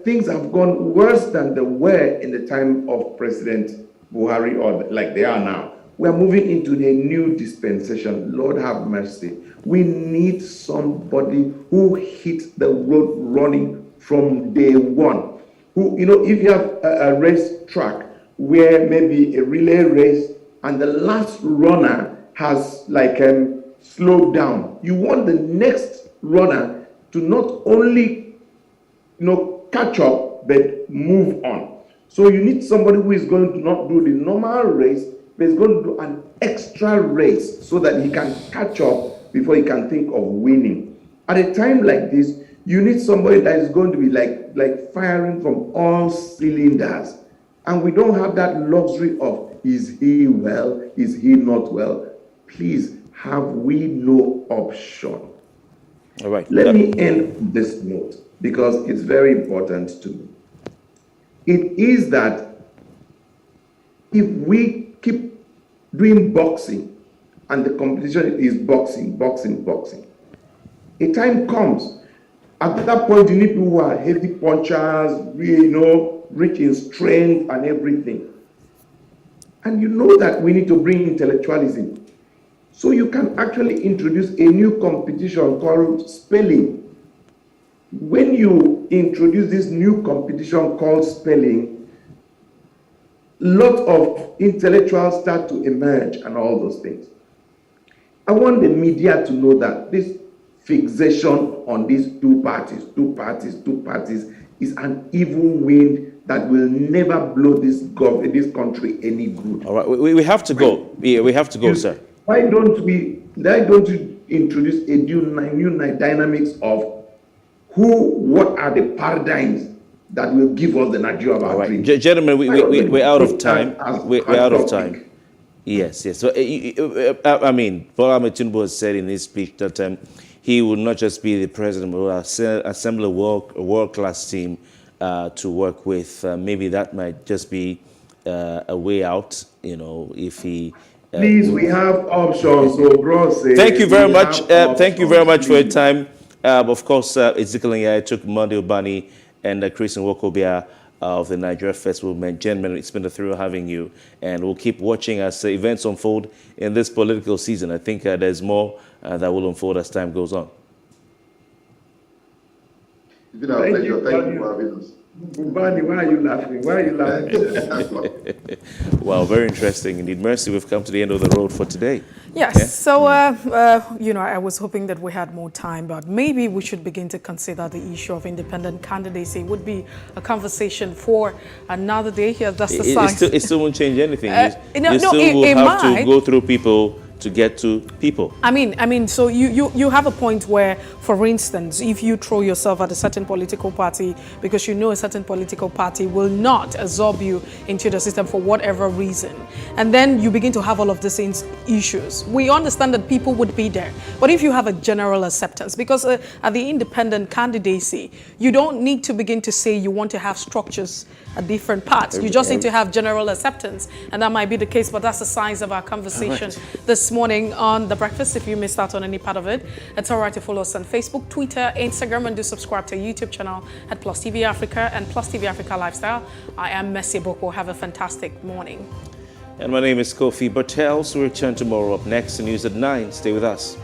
things have gone worse than they were in the time of President Buhari, or like they are now. We are moving into a new dispensation. Lord have mercy. We need somebody who hits the road running from day one. Who, if you have a race track where maybe a relay race and the last runner has slowed down, you want the next runner to not only catch up but move on. So you need somebody who is going to not do the normal race, but is going to do an extra race so that he can catch up before he can think of winning. At a time like this, you need somebody that is going to be like firing from all cylinders. And we don't have that luxury of, is he well? Is he not well? Please, have we no option? All right. Let me end this note because it's very important to me. It is that if we keep doing boxing and the competition is boxing, a time comes. At that point, you need people who are heavy punchers, rich in strength and everything. And you know that we need to bring intellectualism. So you can actually introduce a new competition called spelling. When you introduce this new competition called spelling, lots of intellectuals start to emerge and all those things. I want the media to know that this fixation on these two parties is an evil wind that will never blow this country any good. All right, we have to go. Yeah, we have to go, sir. Why don't you introduce a new dynamics of what are the paradigms that will give us the Nigeria of our dreams. Gentlemen, we're out of time. We're out of time. Yes. So, I mean, Bola Ahmed Tinubu has said in his speech that he will not just be the president, but will assemble a world-class team to work with. Maybe that might just be a way out, if he... Please, we have options. So, bro, thank you very much. Thank you very much for your time. Of course, Ezekiel Nyai took Monday Obani and Chris Nwokobia of the Nigeria First Movement. Gentlemen, it's been a thrill having you, and we'll keep watching as events unfold in this political season. I think there's more that will unfold as time goes on. It's been a pleasure. Thank you for having us. Bani, why are you laughing? Well, very interesting indeed. Mercy, we've come to the end of the road for today. Yes, yeah? So, I was hoping that we had more time, but maybe we should begin to consider the issue of independent candidacy. It would be a conversation for another day here. That's the sign. It still won't change anything. You still will have to go through people to get to people. I mean, so you have a point where, for instance, if you throw yourself at a certain political party because you know a certain political party will not absorb you into the system for whatever reason, and then you begin to have all of these issues. We understand that people would be there, but if you have a general acceptance, because at the independent candidacy, you don't need to begin to say you want to have structures at different parts. You just need to have general acceptance, and that might be the case, but that's the size of our conversation this morning on The Breakfast. If you missed out on any part of it, it's all right to follow us on Facebook, Twitter, Instagram, and do subscribe to our YouTube channel at Plus TV Africa and Plus TV Africa Lifestyle. I am Mercy Boko. Have a fantastic morning. And my name is Kofi Bartels. We'll return tomorrow. Up next, the news at 9. Stay with us.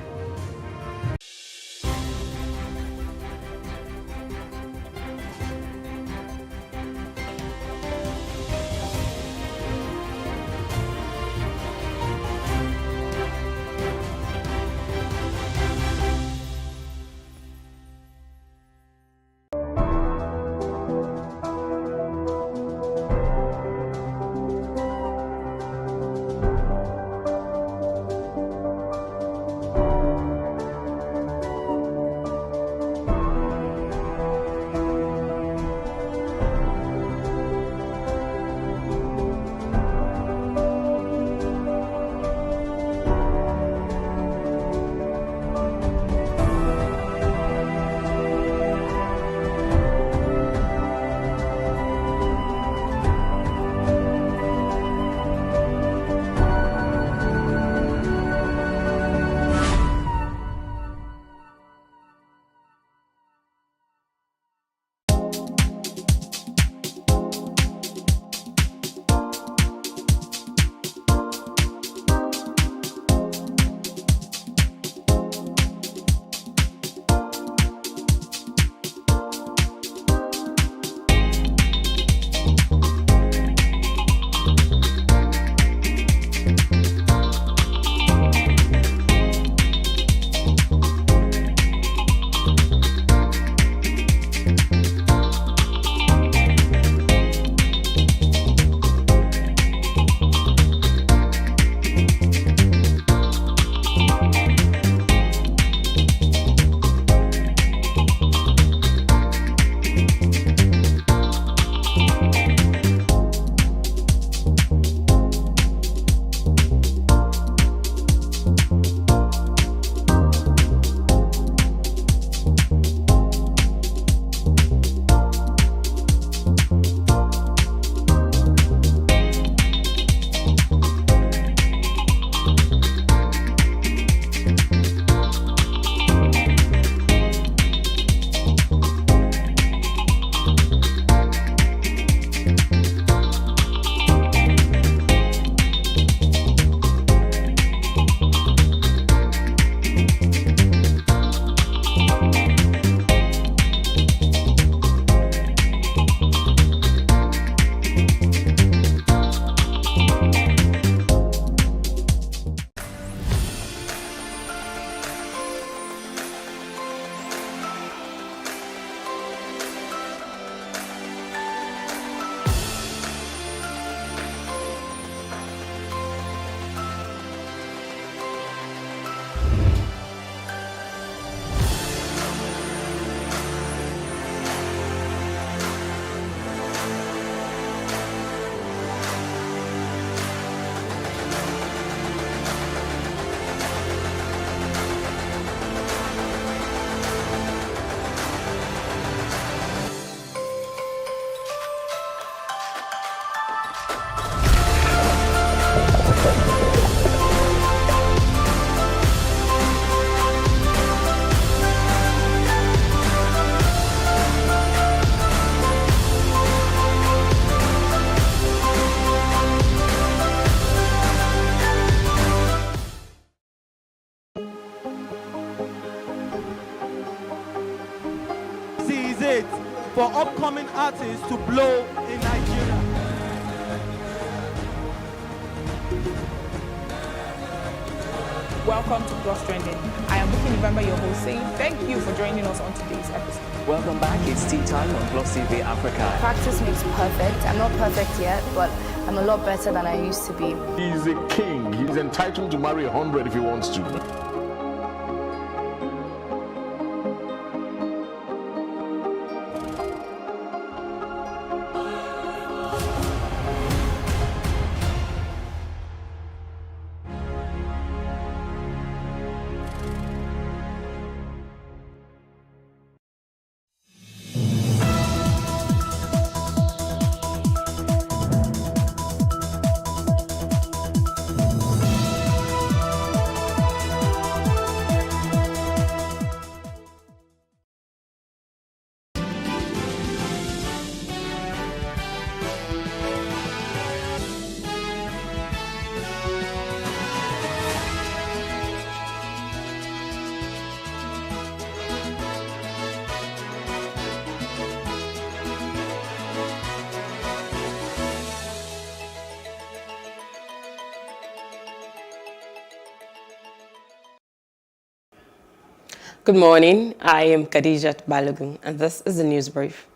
Is it for upcoming artists to blow in Nigeria? Welcome to Plus Trending. I am Buki November, your host, saying thank you for joining us on today's episode. Welcome back. It's tea time on Plus TV Africa. Practice makes perfect. I'm not perfect yet, but I'm a lot better than I used to be. He's a king. He's entitled to marry 100 if he wants to. Good morning, I am Khadijat Balogun, and this is the news brief.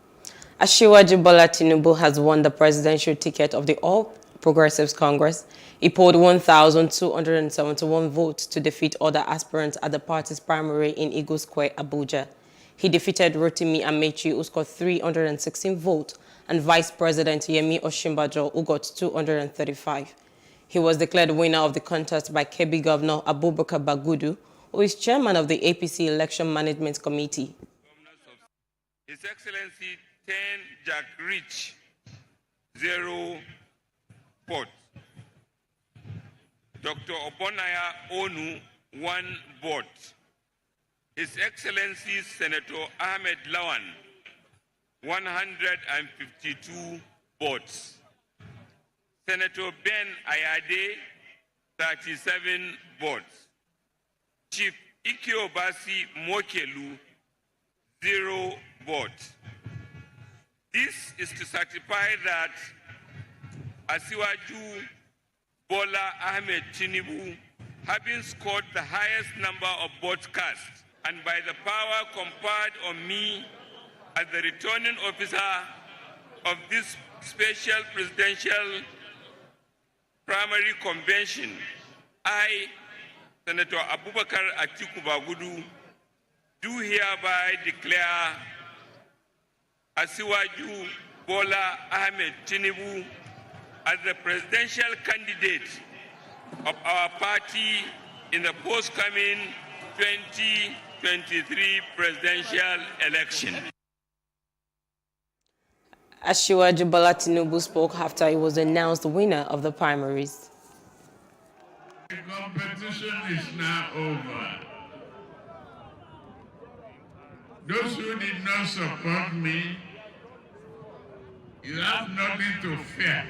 Asiwaju Bola Tinubu has won the presidential ticket of the All Progressives Congress. He polled 1,271 votes to defeat other aspirants at the party's primary in Eagle Square, Abuja. He defeated Rotimi Amechi, who scored 316 votes, and Vice President Yemi Osinbajo, who got 235. He was declared winner of the contest by Kebbi Governor Abubakar Bagudu, who is chairman of the APC Election Management Committee. His Excellency 10 Jack Rich, 0 votes. Dr. Obonaya Onu, 1 vote. His Excellency Senator Ahmed Lawan, 152 votes. Senator Ben Ayade, 37 votes. Chief Ikiobasi Mokelu, 0 votes. This is to certify that Asiwaju Bola Ahmed Tinubu, having scored the highest number of votes cast, and by the power conferred on me as the returning officer of this special presidential primary convention, I, Senator Abubakar Atiku Bagudu, do hereby declare Asiwaju Bola Ahmed Tinubu as the presidential candidate of our party in the forthcoming 2023 presidential election. Asiwaju Bola Tinubu spoke after he was announced winner of the primaries. The competition is now over. Those who did not support me, you have nothing to fear.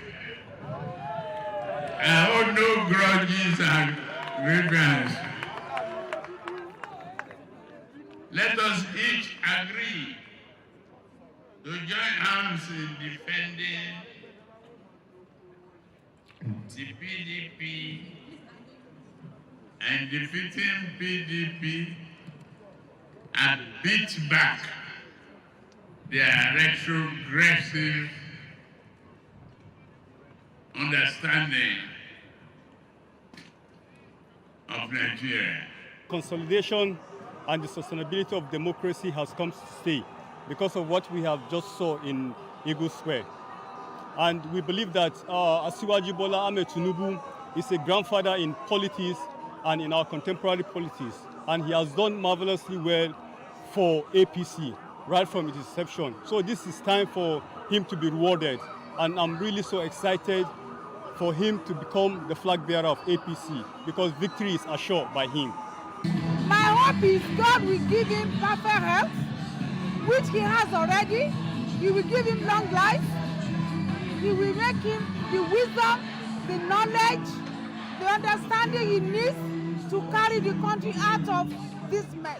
I hold no grudges and grievances. Let us each agree to join hands in defending the PDP and defeating PDP and beat back their retrogressive understanding of Nigeria. Consolidation and the sustainability of democracy has come to stay because of what we have just saw in Eagle Square. And we believe that Asiwaju Bola Ahmed Tinubu is a grandfather in politics and in our contemporary politics. And he has done marvelously well for APC right from its inception. So this is time for him to be rewarded. And I'm really so excited for him to become the flag bearer of APC, because victory is assured by him. My hope is God will give him perfect health, which he has already. He will give him long life. He will make him the wisdom, the knowledge, the understanding he needs to carry the country out of this mess.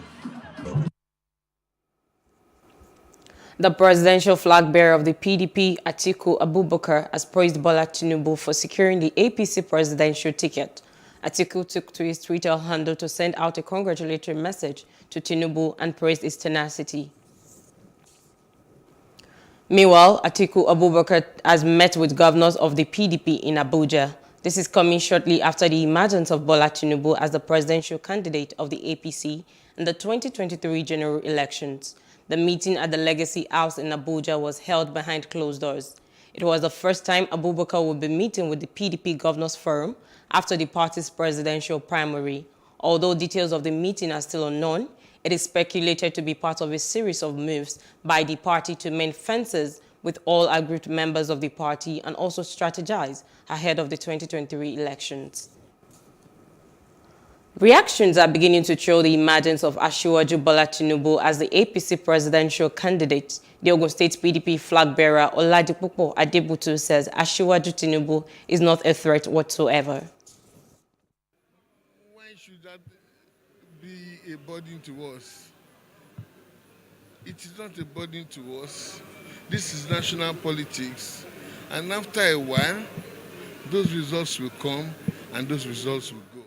The presidential flag bearer of the PDP, Atiku Abubakar, has praised Bola Tinubu for securing the APC presidential ticket. Atiku took to his Twitter handle to send out a congratulatory message to Tinubu and praised his tenacity. Meanwhile, Atiku Abubakar has met with governors of the PDP in Abuja. This is coming shortly after the emergence of Bola Tinubu as the presidential candidate of the APC in the 2023 general elections. The meeting at the Legacy House in Abuja was held behind closed doors. It was the first time Abubakar would be meeting with the PDP Governors Forum after the party's presidential primary. Although details of the meeting are still unknown, it is speculated to be part of a series of moves by the party to mend fences with all aggrieved members of the party and also strategize ahead of the 2023 elections. Reactions are beginning to show the emergence of Asiwaju Bola Tinubu as the APC presidential candidate. The Ogun State PDP flag bearer Oladipupo Adebutu says Asiwaju Tinubu is not a threat whatsoever. Why should that be a burden to us? It is not a burden to us. This is national politics. And after a while, those results will come and those results will go.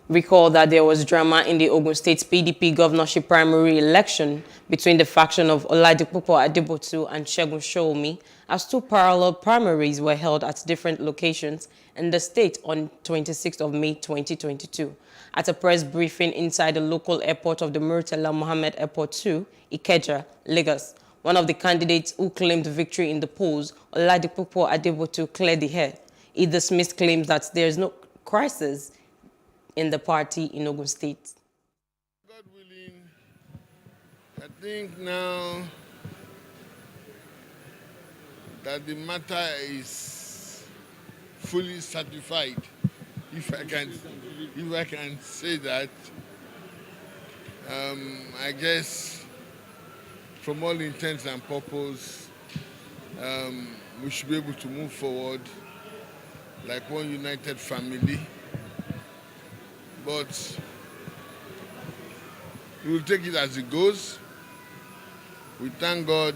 Recall that there was drama in the Ogun State PDP governorship primary election between the faction of Oladipupo Adebutu and Segun Shoumi, as two parallel primaries were held at different locations in the state on 26th of May 2022. At a press briefing inside the local airport of the Murtala Mohammed Airport 2, Ikeja, Lagos, one of the candidates who claimed victory in the polls, Oladipupo Adebutu, cleared the air. He dismissed claims that there is no crisis in the party in Ogun State. God willing, I think now that the matter is fully certified, if I can say that. I guess from all intents and purposes, we should be able to move forward like one united family. But we will take it as it goes. We thank God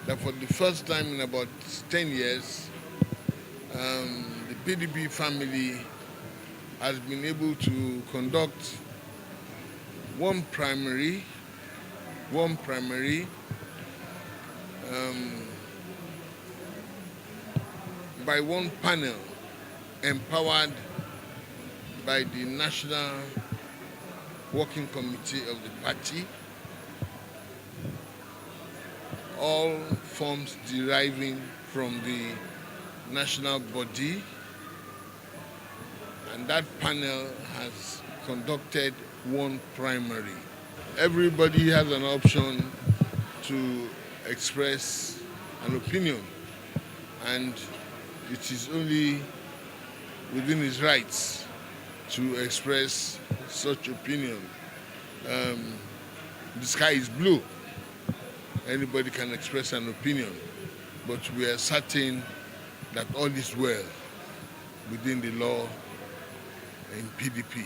that for the first time in about 10 years, the PDP family has been able to conduct one primary by one panel empowered by the National Working Committee of the party, all forms deriving from the national body, and that panel has conducted one primary. Everybody has an option to express an opinion, and it is only within his rights to express such opinion. The sky is blue. Anybody can express an opinion, but we are certain that all is well within the law in PDP.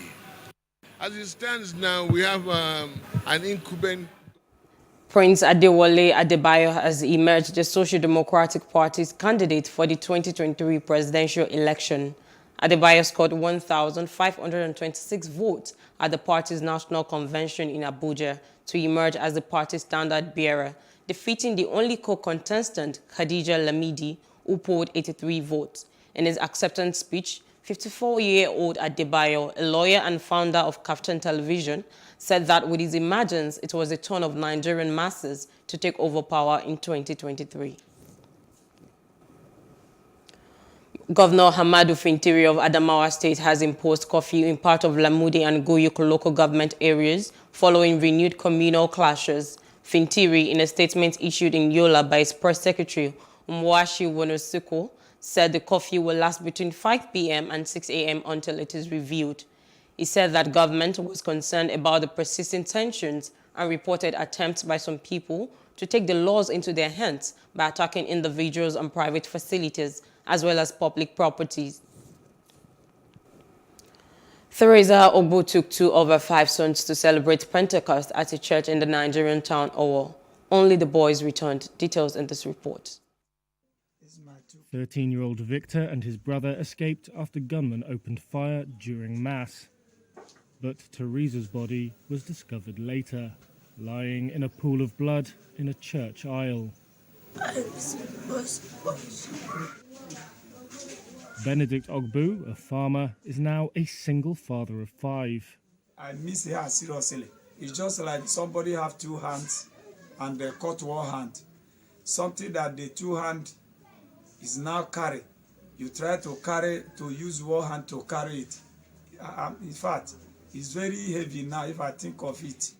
As it stands now, we have an incumbent. Prince Adewale Adebayo has emerged the Social Democratic Party's candidate for the 2023 presidential election. Adebayo scored 1,526 votes at the party's national convention in Abuja to emerge as the party's standard bearer, defeating the only co-contestant, Khadija Lamidi, who polled 83 votes. In his acceptance speech, 54-year-old Adebayo, a lawyer and founder of Kaftan Television, said that with his emergence, it was the turn of Nigerian masses to take over power in 2023. Governor Hamadu Fintiri of Adamawa State has imposed curfew in part of Lamudi and Guyuk local government areas following renewed communal clashes. Fintiri, in a statement issued in Yola by his press secretary, Umwashi Wonosuko, said the curfew will last between 5 p.m. and 6 a.m. until it is reviewed. He said that government was concerned about the persisting tensions and reported attempts by some people to take the laws into their hands by attacking individuals and private facilities, as well as public properties. Theresa Obu took 2 of her 5 sons to celebrate Pentecost at a church in the Nigerian town Owo. Only the boys returned. Details in this report. 13-year-old Victor and his brother escaped after gunmen opened fire during Mass. But Teresa's body was discovered later, lying in a pool of blood in a church aisle. Benedict Ogbu, a farmer, is now a single father of 5. I miss her seriously. It's just like somebody have 2 hands and they cut one hand. Something that the 2 hand is now carry. You try to carry, to use one hand to carry it. In fact, it's very heavy now if I think of it.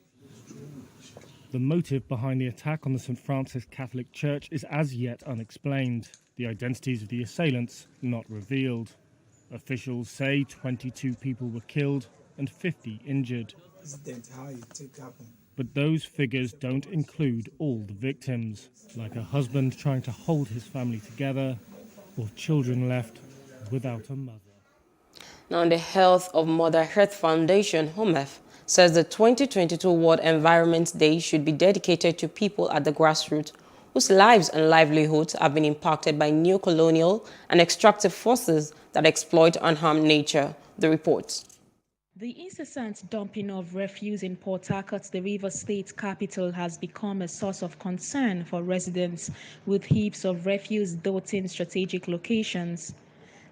The motive behind the attack on the St. Francis Catholic Church is as yet unexplained. The identities of the assailants not revealed. Officials say 22 people were killed and 50 injured. How it take happen. But those figures don't include all the victims, like a husband trying to hold his family together or children left without a mother. Now, the Health of Mother Earth Foundation, HOMEF, says the 2022 World Environment Day should be dedicated to people at the grassroots whose lives and livelihoods have been impacted by neo-colonial and extractive forces that exploit and harm nature. The report. The incessant dumping of refuse in Port Harcourt, the Rivers State capital, has become a source of concern for residents, with heaps of refuse dotting strategic locations.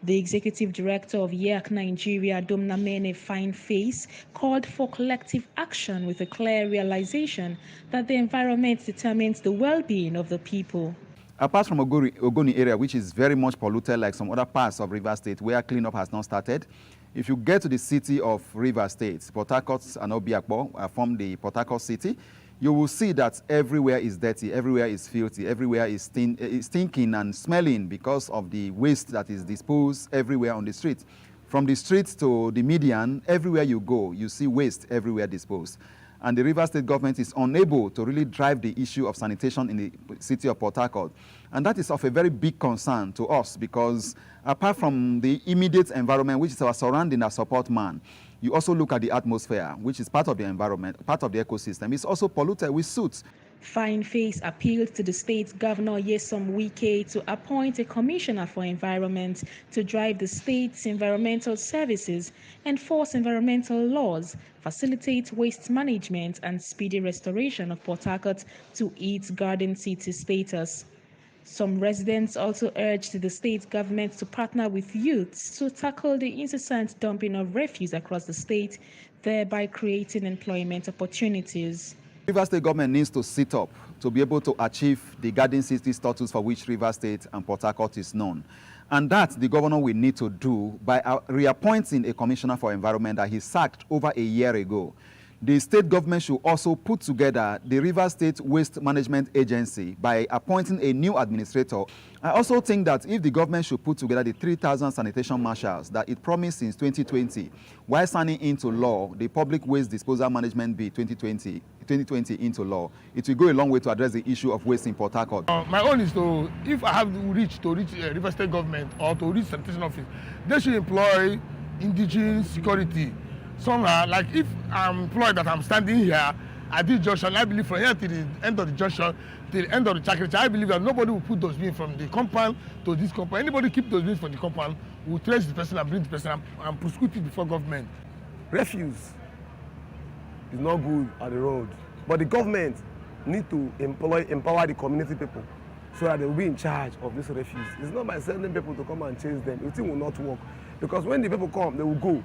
The executive director of YEAC Nigeria, Domnamene Fineface, called for collective action with a clear realization that the environment determines the well-being of the people. Apart from Ogoni area, which is very much polluted like some other parts of Rivers State where cleanup has not started, if you get to the city of Rivers State, Port Harcourt and Obiakpo form the Port Harcourt city, you will see that everywhere is dirty, everywhere is filthy, everywhere is stinking and smelling because of the waste that is disposed everywhere on the street. From the streets to the median, everywhere you go, you see waste everywhere disposed. And the Rivers State government is unable to really drive the issue of sanitation in the city of Port Harcourt. And that is of a very big concern to us because apart from the immediate environment, which is our surrounding, our support man, you also look at the atmosphere, which is part of the environment, part of the ecosystem. It's also polluted with soot. Fineface appealed to the state governor Nyesom Wike to appoint a commissioner for environment to drive the state's environmental services, enforce environmental laws, facilitate waste management, and speedy restoration of Port Harcourt to its garden city status. Some residents also urged the state government to partner with youths to tackle the incessant dumping of refuse across the state, thereby creating employment opportunities. Rivers State government needs to sit up to be able to achieve the garden city status for which Rivers State and Port Harcourt is known. And that the governor will need to do by reappointing a commissioner for environment that he sacked over a year ago. The state government should also put together the Rivers State Waste Management Agency by appointing a new administrator. I also think that if the government should put together the 3,000 sanitation marshals that it promised since 2020, while signing into law the Public Waste Disposal Management Bill 2020 into law, it will go a long way to address the issue of waste in Port Harcourt. My own is to, if I have to reach Rivers State government or to reach sanitation office, they should employ indigenous security. Somehow, like if I'm employed that I'm standing here at this junction, I believe from here to the end of the junction, to the end of the Chakricha, I believe that nobody will put those bins from the compound to this compound. Anybody keep those bins from the compound will trace the person and bring the person and prosecute it before government. Refuse is not good at the road, but the government need to empower the community people so that they will be in charge of this refuse. It's not by sending people to come and chase them. The thing will not work because when the people come, they will go.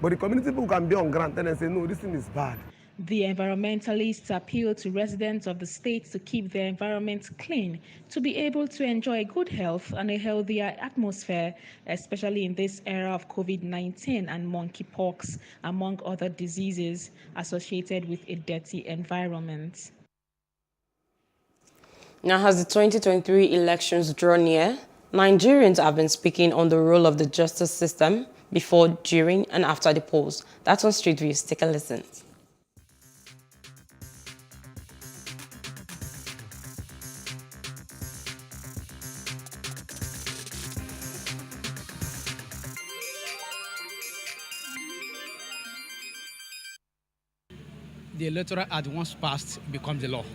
But the community people can be on ground and say, no, this thing is bad. The environmentalists appeal to residents of the state to keep their environment clean, to be able to enjoy good health and a healthier atmosphere, especially in this era of COVID-19 and monkeypox, among other diseases associated with a dirty environment. Now, as the 2023 elections draw near, Nigerians have been speaking on the role of the justice system before, during, and after the polls. That's on Street Views. Take a listen. The Electoral Act, once passed, becomes the law.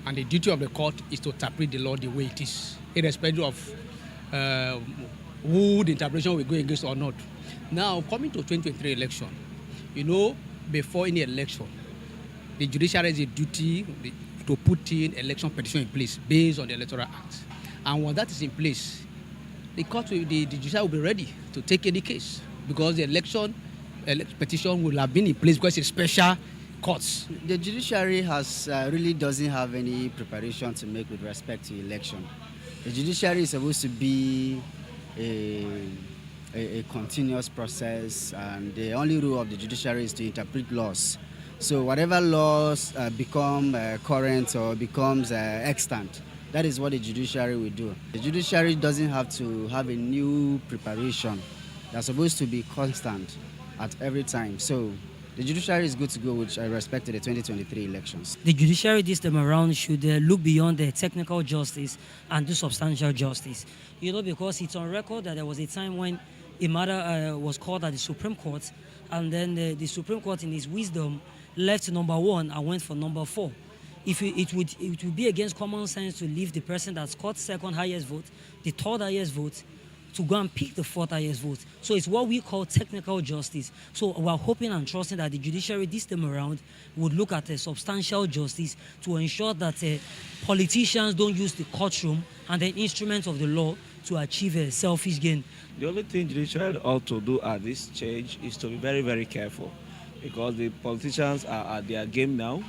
And the duty of the court is to interpret the law the way it is, irrespective of who the interpretation will go against or not. Now, coming to 2023 election, you know, before any election, the judiciary has a duty to put in election petition in place based on the Electoral Act. And when that is in place, the judiciary will be ready to take any case because the election petition will have been in place because it's special courts. The judiciary really doesn't have any preparation to make with respect to election. The judiciary is supposed to be a continuous process, and the only role of the judiciary is to interpret laws. So whatever laws become current or becomes extant, that is what the judiciary will do. The judiciary doesn't have to have a new preparation. They're supposed to be constant at every time. So the judiciary is good to go with respect to the 2023 elections. The judiciary this time around should look beyond the technical justice and do substantial justice. You know, because it's on record that there was a time when a matter was called at the Supreme Court, and then the Supreme Court, in its wisdom, left number 1 and went for number 4. It would be against common sense to leave the person that scored second highest vote, the third highest vote, to go and pick the 4th highest vote. So it's what we call technical justice. So we're hoping and trusting that the judiciary this time around would look at substantial justice to ensure that politicians don't use the courtroom and the instruments of the law to achieve a selfish gain. The only thing judiciary ought to do at this stage is to be very, very careful, because the politicians are at their game now.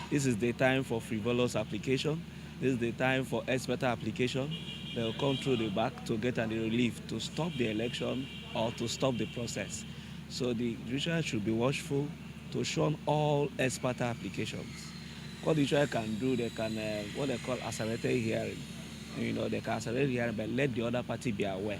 This is the time for frivolous application. This is the time for expert application. They'll come through the back to get any relief to stop the election or to stop the process. So the judiciary should be watchful to shun all expert applications. What the judiciary can do, they can what they call accelerated hearing. You know, they can accelerate hearing, but let the other party be aware.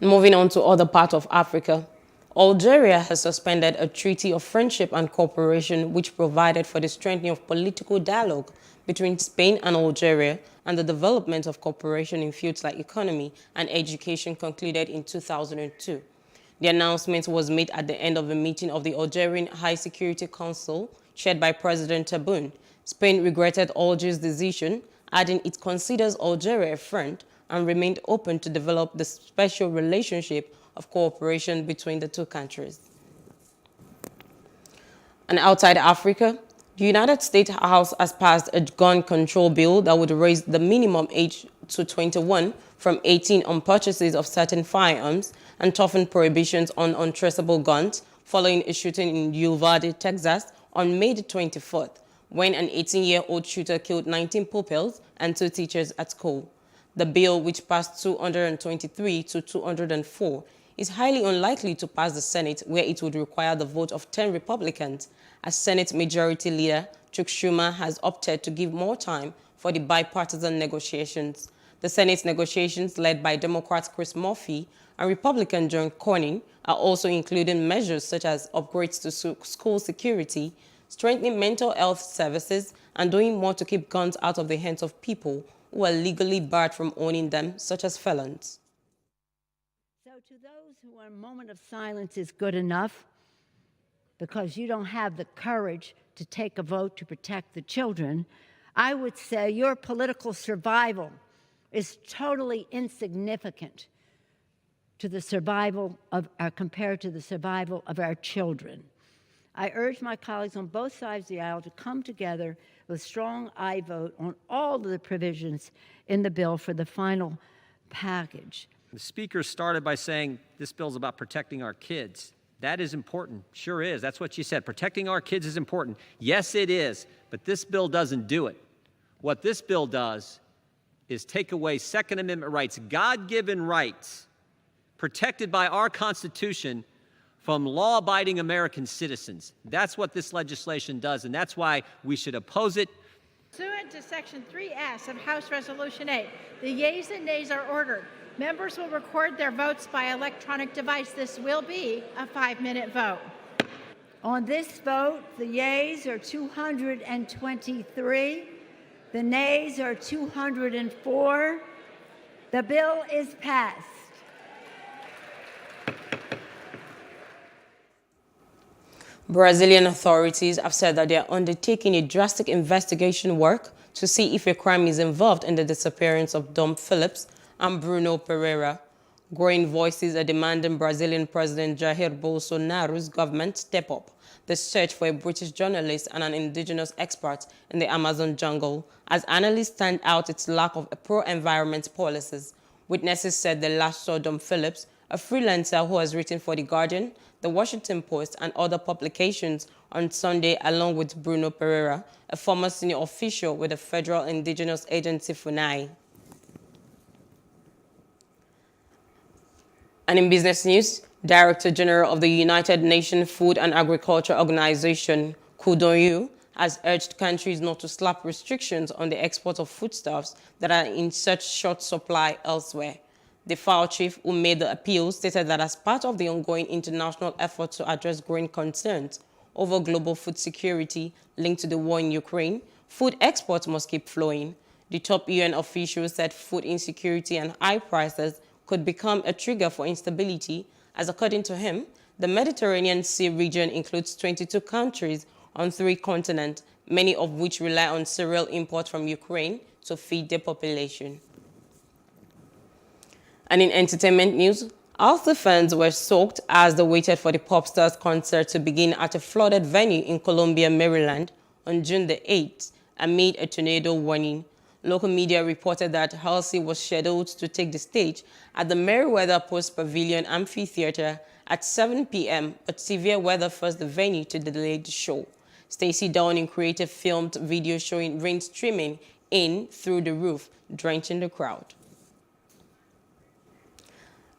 Moving on to other parts of Africa, Algeria has suspended a treaty of friendship and cooperation which provided for the strengthening of political dialogue between Spain and Algeria and the development of cooperation in fields like economy and education concluded in 2002. The announcement was made at the end of a meeting of the Algerian High Security Council chaired by President Tebboune. Spain regretted Algiers' decision, adding it considers Algeria a friend and remained open to develop the special relationship of cooperation between the two countries. And outside Africa, the United States House has passed a gun control bill that would raise the minimum age to 21 from 18 on purchases of certain firearms and toughen prohibitions on untraceable guns following a shooting in Uvalde, Texas on May the 24th, when an 18-year-old shooter killed 19 pupils and 2 teachers at school. The bill, which passed 223 to 204, is highly unlikely to pass the Senate, where it would require the vote of 10 Republicans, as Senate Majority Leader Chuck Schumer has opted to give more time for the bipartisan negotiations. The Senate negotiations, led by Democrat Chris Murphy and Republican John Cornyn, are also including measures such as upgrades to school security, strengthening mental health services, and doing more to keep guns out of the hands of people who are legally barred from owning them, such as felons. So to those who are a moment of silence is good enough, because you don't have the courage to take a vote to protect the children, I would say your political survival is totally insignificant to the survival of compared to the survival of our children. I urge my colleagues on both sides of the aisle to come together with strong aye vote on all of the provisions in the bill for the final package. The Speaker started by saying this bill is about protecting our kids. That is important, sure is. That's what she said. Protecting our kids is important. Yes, it is, but this bill doesn't do it. What this bill does is take away Second Amendment rights, God-given rights, protected by our Constitution, from law-abiding American citizens. That's what this legislation does, and that's why we should oppose it. Pursuant to Section 3S of House Resolution 8, the yeas and nays are ordered. Members will record their votes by electronic device. This will be a 5-minute vote. On this vote, the yeas are 223, the nays are 204. The bill is passed. Brazilian authorities have said that they are undertaking a drastic investigation work to see if a crime is involved in the disappearance of Dom Phillips and Bruno Pereira. Growing voices are demanding Brazilian President Jair Bolsonaro's government step up the search for a British journalist and an indigenous expert in the Amazon jungle, as analysts stand out its lack of pro-environment policies. Witnesses said they last saw Dom Phillips, a freelancer who has written for The Guardian, The Washington Post, and other publications, on Sunday, along with Bruno Pereira, a former senior official with the Federal Indigenous Agency, FUNAI. And in business news, Director General of the United Nations Food and Agriculture Organization, Koo Dong-Yu, has urged countries not to slap restrictions on the export of foodstuffs that are in such short supply elsewhere. The FAO chief, who made the appeal, stated that as part of the ongoing international effort to address growing concerns over global food security linked to the war in Ukraine, food exports must keep flowing. The top UN official said food insecurity and high prices could become a trigger for instability, as according to him, the Mediterranean Sea region includes 22 countries on 3 continents, many of which rely on cereal import from Ukraine to feed their population. And in entertainment news, Arthur fans were soaked as they waited for the pop star's concert to begin at a flooded venue in Columbia, Maryland on June the 8th amid a tornado warning. Local media reported that Halsey was scheduled to take the stage at the Merriweather Post Pavilion Amphitheater at 7 p.m., but severe weather forced the venue to delay the show. Stacey Downing created filmed video showing rain streaming in through the roof, drenching the crowd.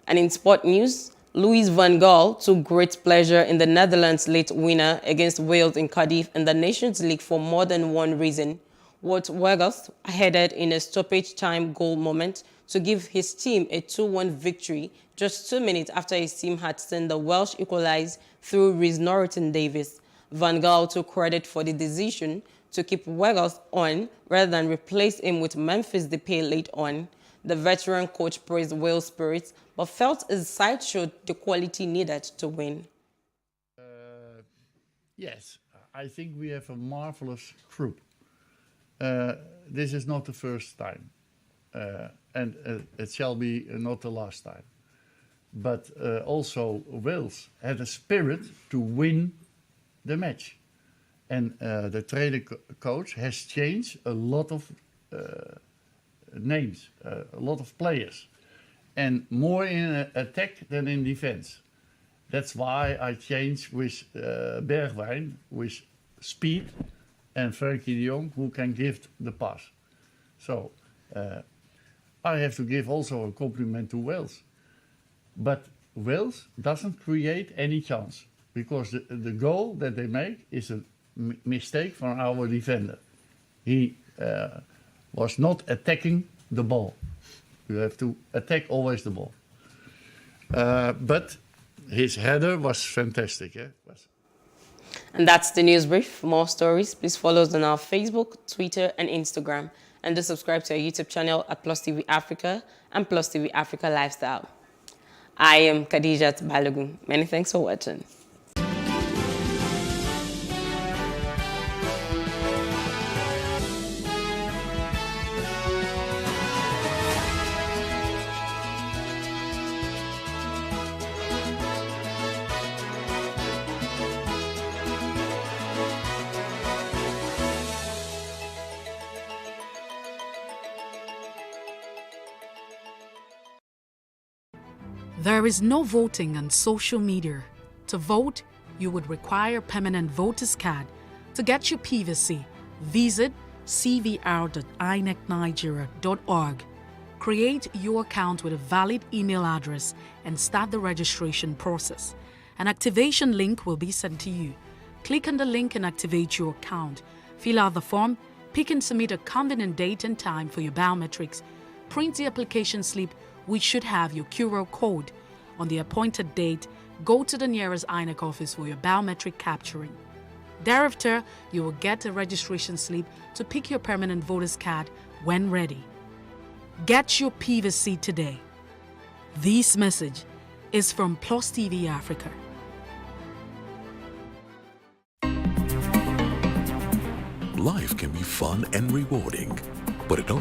And in sport news, Louis van Gaal took great pleasure in the Netherlands' late winner against Wales in Cardiff in the Nations League for more than one reason. Wout Weghorst headed in a stoppage time goal moment to give his team a 2-1 victory just 2 minutes after his team had seen the Welsh equalize through Rhys Norton-Davies. Van Gaal took credit for the decision to keep Weghorst on rather than replace him with Memphis Depay late on. The veteran coach praised Wales' spirits, but felt his side showed the quality needed to win. Yes, I think we have a marvelous group. This is not the first time, and it shall be not the last time. But also Wales had a spirit to win the match. And the trainer coach has changed a lot of names, a lot of players, and more in attack than in defense. That's why I changed with Bergwijn, with speed, and Frenkie de Jong, who can give the pass. So I have to give also a compliment to Wales. But Wales doesn't create any chance, because the goal that they make is a mistake from our defender. He was not attacking the ball. You have to attack always the ball. But his header was fantastic. And that's the news brief. For more stories, please follow us on our Facebook, Twitter, and Instagram. And do subscribe to our YouTube channel at Plus TV Africa and Plus TV Africa Lifestyle. I am Khadijat Balogun. Many thanks for watching. There is no voting on social media. To vote, you would require a permanent voter's card. To get your PVC, visit cvr.inecnigeria.org. Create your account with a valid email address and start the registration process. An activation link will be sent to you. Click on the link and activate your account. Fill out the form, pick and submit a convenient date and time for your biometrics. Print the application slip, which should have your QR code. On the appointed date, go to the nearest INEC office for your biometric capturing. Thereafter, you will get a registration slip to pick your permanent voter's card when ready. Get your PVC today. This message is from Plus TV Africa. Life can be fun and rewarding, but it also